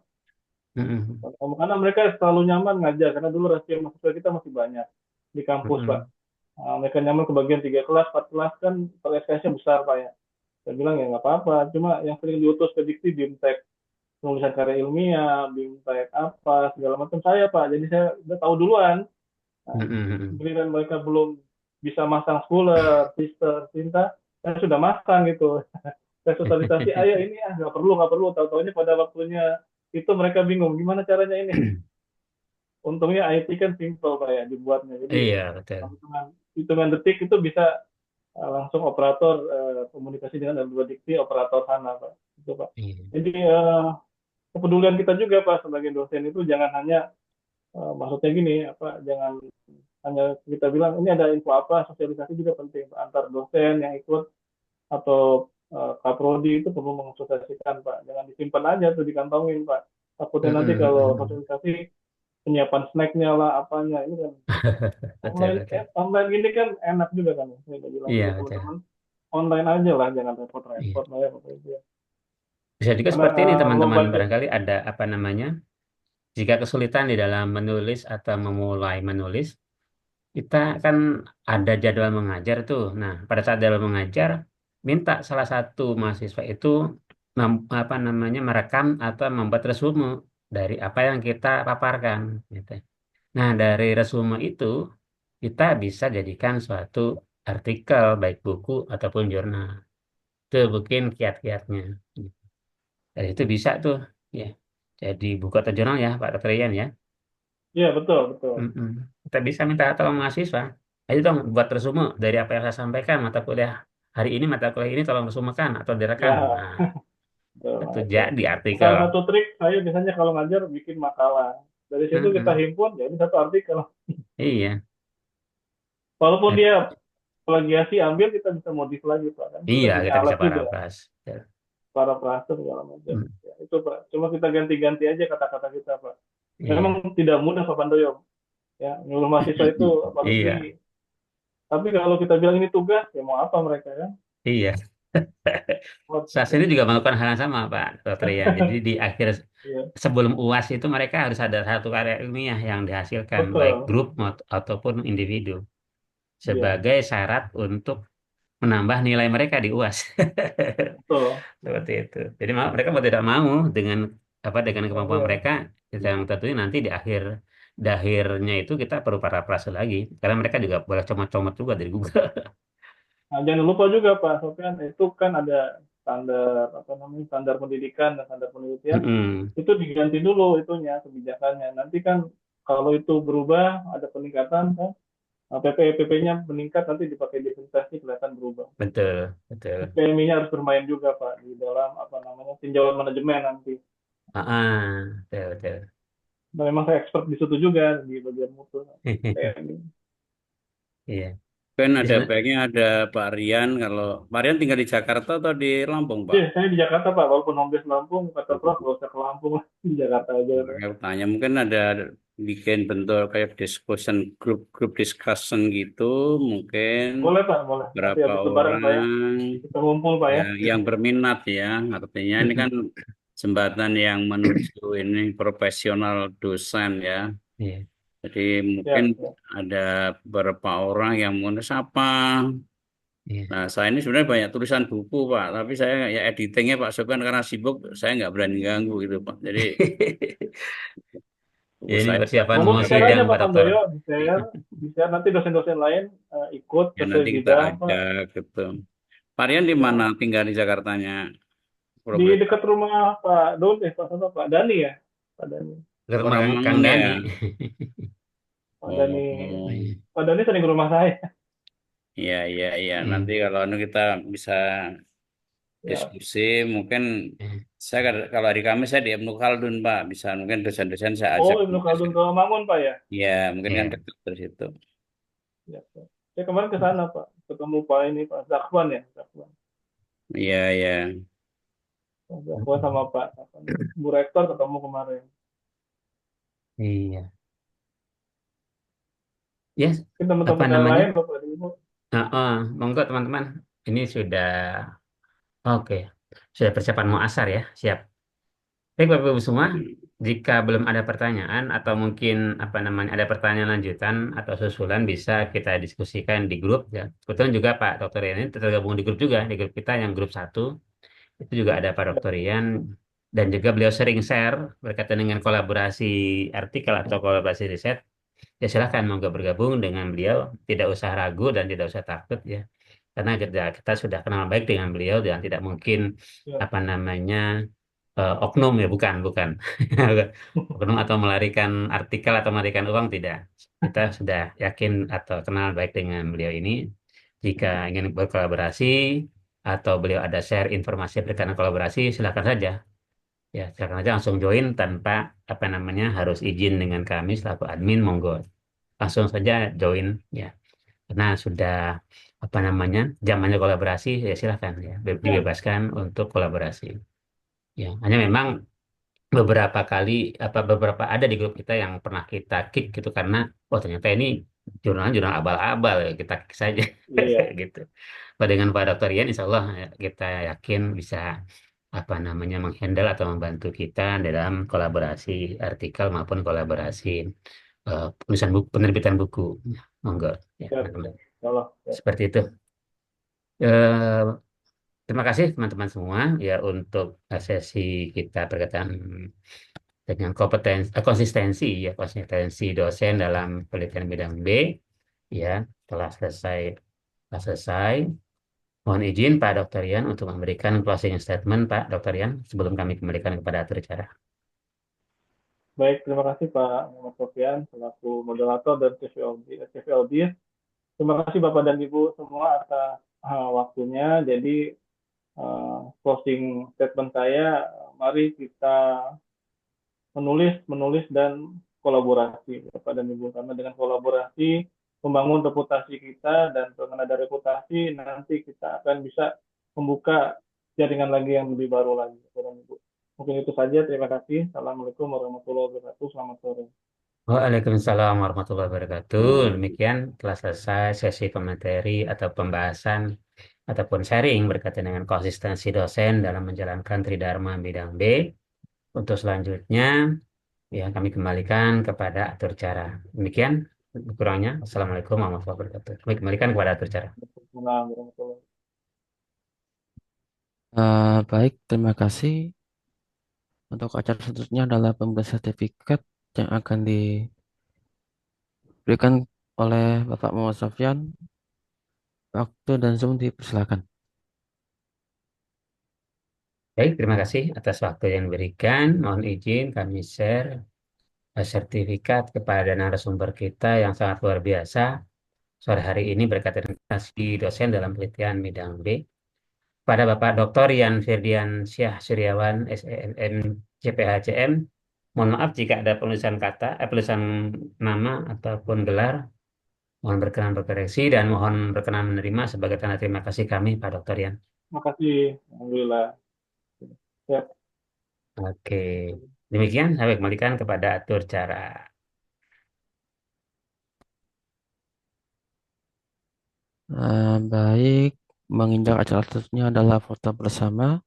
Mm-mm. Karena mereka terlalu nyaman ngajar karena dulu rasio mahasiswa kita masih banyak di kampus Pak. Mm-mm. Mereka nyaman kebagian 3 kelas, 4 kelas kan per SKS-nya besar Pak ya. Saya bilang ya nggak apa-apa, cuma yang sering diutus ke dikti BIMTEK penulisan karya ilmiah, BIMTEK apa segala macam saya Pak. Jadi saya udah tahu duluan. Nah, Mm-mm. giliran mereka belum bisa masang Spuller, Sister, Cinta, saya sudah masang gitu. Saya sosialisasi, ayo ini nggak perlu. Tahu-tahunya pada waktunya itu mereka bingung gimana caranya ini. Untungnya IT kan simple Pak ya dibuatnya. Jadi Iya, betul. hitungan hitungan detik itu bisa langsung operator komunikasi dengan dua dikti operator sana Pak. Itu Pak. Iya. Jadi kepedulian kita juga Pak sebagai dosen itu jangan hanya maksudnya gini apa jangan hanya kita bilang ini ada info apa sosialisasi juga penting Pak. Antar dosen yang ikut atau kaprodi itu perlu mensosialisasikan Pak. Jangan disimpan aja tuh dikantongin Pak. Takutnya nanti kalau Mm-mm. sosialisasi penyiapan snacknya lah apanya ini kan Betul, betul. online ini kan enak juga kan. Saya udah bilang Iya, juga betul. teman-teman online aja lah jangan Iya. repot-repot lah ya Bapak Ibu ya. Bisa juga Karena seperti ini teman-teman, lomba barangkali ada apa namanya, jika kesulitan di dalam menulis atau memulai menulis, kita kan ada jadwal mengajar tuh. Nah, pada saat jadwal mengajar, minta salah satu mahasiswa itu apa namanya, merekam atau membuat resume dari apa yang kita paparkan, gitu. Nah, dari resume itu kita bisa jadikan suatu artikel, baik buku ataupun jurnal. Itu mungkin kiat-kiatnya. Dan itu bisa tuh, ya. Jadi buku atau jurnal ya, Pak Dr. Ian ya. ya betul betul. Mm-mm. Kita bisa minta tolong mahasiswa. ayo dong buat resume dari apa yang saya sampaikan mata kuliah hari ini, mata kuliah ini tolong resumekan atau direkam. Ya, Nah, itu itu. jadi artikel. Salah satu trik saya biasanya kalau ngajar bikin makalah. Dari situ kita Mm-mm. himpun, jadi satu artikel. Iya, Walaupun Dan- dia plagiasi ambil, kita bisa modif lagi, Pak. Kan kita iya punya kita bisa alat juga, parafras. Ya. parafrase segala macam. Mm. Ya, itu, Pak. Cuma kita ganti-ganti aja kata-kata kita, Pak. Iya, Memang tidak mudah, Pak Pandoyo. Ya, nyuruh mahasiswa itu, iya, apalagi. Tapi kalau kita bilang ini tugas, ya mau apa mereka, kan? iya. Buat Saya gitu. sendiri juga melakukan hal yang sama, Pak Dokter Rian. Jadi di akhir Iya, sebelum UAS itu mereka harus ada satu karya ilmiah yang dihasilkan baik betul. grup ataupun individu Iya, sebagai syarat untuk menambah nilai mereka di UAS. betul. Seperti itu. Jadi mereka mau tidak mau dengan dengan kemampuan Iya. mereka yang tentunya nanti di akhirnya itu kita perlu parafrase lagi karena mereka juga boleh comot-comot juga dari Google. Nah, jangan lupa juga Pak Sofyan, itu kan ada standar apa namanya standar pendidikan dan standar penelitian Mm-mm. itu diganti dulu itunya kebijakannya. Nanti kan kalau itu berubah ada peningkatan kan PPP-nya meningkat nanti dipakai di investasi kelihatan berubah. Betul, betul. PMI-nya harus bermain juga Pak di dalam apa namanya tinjauan manajemen nanti. Betul, betul. Nah, memang saya expert di situ juga di bagian mutu PMI. Iya. Kan Di ada sana, baiknya ada Pak Rian. Kalau Pak Rian tinggal di Jakarta atau di Lampung, Pak? Iya, saya di Jakarta Pak, walaupun home base Lampung, kata Prof, nggak usah ke Lampung lah, di Jakarta aja. Pak. Saya tanya mungkin ada bikin bentuk kayak discussion grup discussion gitu, mungkin Boleh Pak, boleh. Nanti berapa habis lebaran Pak ya, orang kita ngumpul Pak ya. yang berminat ya. Artinya ini kan jembatan yang menuju ini profesional dosen ya. iya. Jadi mungkin Ya, ya. ada beberapa orang yang mau siapa. Iya. Nah, saya ini sebenarnya banyak tulisan buku, Pak. Tapi saya ya editingnya Pak Sofyan karena sibuk, saya nggak berani ganggu gitu, Pak. Jadi Ya, buku ini saya persiapan Monggo mau share sidang aja Pak Pak Dokter. Tandoyo, di share nanti dosen-dosen lain ikut ya sesuai nanti kita bidang Pak. ajak gitu. Varian di mana Ya. tinggal di Jakartanya, Di Profesor? dekat rumah Pak Don, Pak Dani ya, Pak Dani. Ke rumah Orang Kang Mangun ya. Dani. Pak Dani, Oh, Iya. Pak Dani sering ke rumah saya. iya, iya, iya. Nanti Iya. kalau anu kita bisa Ya. diskusi, mungkin Iya. saya kalau hari Kamis saya di Ibnu Khaldun, Pak. Bisa mungkin dosen-dosen saya Oh, ajak. Ibnu Khaldun ke Mangun Pak ya. Ya, mungkin kan Iya. dekat dari situ. Ya, Pak. Saya kemarin ke sana Pak, ketemu Pak ini Pak Zakwan ya, Zakwan. Iya, iya. Pak Zakwan sama Pak apa namanya, Bu Rektor ketemu kemarin. Iya. Ya, Mungkin apa teman-teman yang namanya? lain Bapak dan Ibu. Monggo teman-teman. Ini sudah oke. Sudah persiapan mau asar ya. Siap. Baik Bapak Ibu semua, jika belum ada pertanyaan atau mungkin apa namanya ada pertanyaan lanjutan atau susulan bisa kita diskusikan di grup ya. Kebetulan juga Pak Dokter Rian ini tergabung di grup juga, di grup kita yang grup satu itu juga ada Pak Dokter Rian dan juga beliau sering share berkaitan dengan kolaborasi artikel atau kolaborasi riset. Ya silahkan monggo bergabung dengan beliau, tidak usah ragu dan tidak usah takut ya. Karena kita sudah kenal baik dengan beliau dan tidak mungkin Ya, apa namanya oknum ya bukan oknum atau melarikan artikel atau melarikan uang tidak, kita sudah yakin atau kenal baik dengan beliau ini. Jika ingin berkolaborasi atau beliau ada share informasi berkaitan kolaborasi silakan saja ya, silakan saja langsung join tanpa apa namanya harus izin dengan kami selaku admin, monggo langsung saja join ya, karena sudah apa namanya zamannya kolaborasi ya silakan ya, ya, dibebaskan untuk kolaborasi. Ya, hanya memang beberapa ada di grup kita yang pernah kita kick gitu karena oh ternyata ini jurnal abal-abal ya, kita kick saja iya, gitu. Kalau dengan Pak Dokter Ian Insya Allah ya, kita yakin bisa apa namanya menghandle atau membantu kita dalam kolaborasi artikel maupun kolaborasi penulisan buku, penerbitan buku. Monggo ya ya, teman-teman. Allah, ya. Seperti itu. Eh, Terima kasih teman-teman semua ya untuk sesi kita berkaitan dengan konsistensi dosen dalam penelitian bidang B ya telah selesai. Mohon izin Pak Dr. Yan untuk memberikan closing statement Pak Dr. Yan sebelum kami kembalikan kepada atur acara. Baik, terima kasih Pak Muhammad Sofyan selaku moderator dan CV Audit. Terima kasih Bapak dan Ibu semua atas waktunya. Jadi closing statement saya, mari kita menulis dan kolaborasi Bapak dan Ibu, karena dengan kolaborasi membangun reputasi kita, dan dengan ada reputasi nanti kita akan bisa membuka jaringan lagi yang lebih baru lagi Bapak dan Ibu. Mungkin itu saja, terima kasih. Assalamualaikum warahmatullahi wabarakatuh. Selamat sore. Waalaikumsalam warahmatullahi wabarakatuh. Demikian telah selesai sesi pemateri atau pembahasan ataupun sharing berkaitan dengan konsistensi dosen dalam menjalankan Tridharma bidang B. Untuk selanjutnya, ya kami kembalikan kepada atur cara. Demikian kurangnya. Assalamualaikum warahmatullahi wabarakatuh. Kami kembalikan kepada atur cara. Assalamualaikum warahmatullahi Baik, terima kasih. Untuk acara selanjutnya adalah pemberian sertifikat yang akan diberikan oleh Bapak Muhammad Sofyan. Waktu dan Zoom dipersilakan. Baik, terima kasih atas waktu yang diberikan. Mohon izin kami share sertifikat kepada narasumber kita yang sangat luar biasa sore hari ini berkaitan dengan prestasi dosen dalam penelitian bidang B. Pada Bapak Dr. Yan Firdian Syah Suryawan, SEMM, CPHCM, mohon maaf jika ada penulisan kata, penulisan nama ataupun gelar, mohon berkenan berkoreksi dan mohon berkenan menerima sebagai tanda terima kasih kami, Pak Dr. Yan. Terima kasih. Alhamdulillah. Ya. Oke, demikian saya kembalikan kepada atur cara. Baik, menginjak acara selanjutnya adalah foto bersama.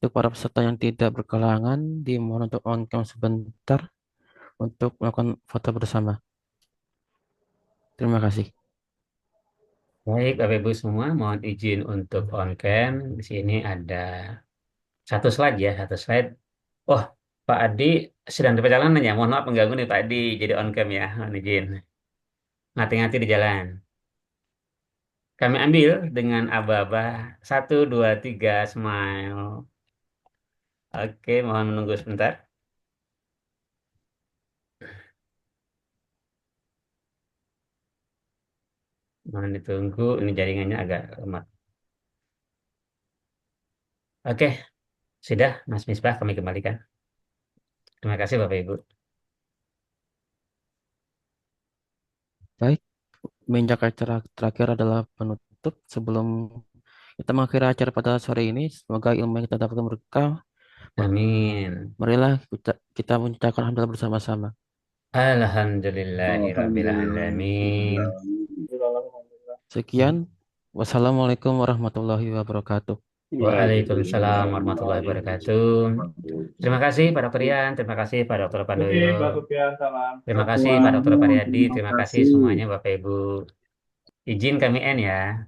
Untuk para peserta yang tidak berkelangan, dimohon untuk on cam sebentar untuk melakukan foto bersama. Terima kasih. Baik, Bapak Ibu semua, mohon izin untuk on cam. Di sini ada satu slide ya, satu slide. Oh, Pak Adi sedang di perjalanan ya. Mohon maaf mengganggu nih Pak Adi, jadi on cam ya. Mohon izin. Ngati-ngati di jalan. Kami ambil dengan aba-aba. Satu, dua, tiga, smile. Oke, mohon menunggu sebentar. Mohon ditunggu, ini jaringannya agak lemot. Oke, sudah Mas Misbah kami kembalikan. Terima kasih Bapak Ibu. Baik, menginjak acara terakhir adalah penutup. Sebelum kita mengakhiri acara pada sore ini, semoga ilmu yang kita dapatkan berkah. Amin. Marilah kita mengucapkan alhamdulillah bersama-sama. Alhamdulillahirrabbilalamin. Alhamdulillah. Sekian, wassalamualaikum warahmatullahi wabarakatuh. Waalaikumsalam warahmatullahi wabarakatuh. Terima kasih Pak Dr. Rian, terima kasih Pak Dr. Terima kasih Pandoyo, Pak Sufyan, salam. terima kasih Pak Dr. Pariadi, terima kasih semuanya Bapak Ibu. Izin kami N ya.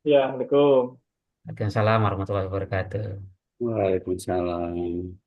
Ya, Assalamualaikum. Waalaikumsalam warahmatullahi wabarakatuh. Waalaikumsalam.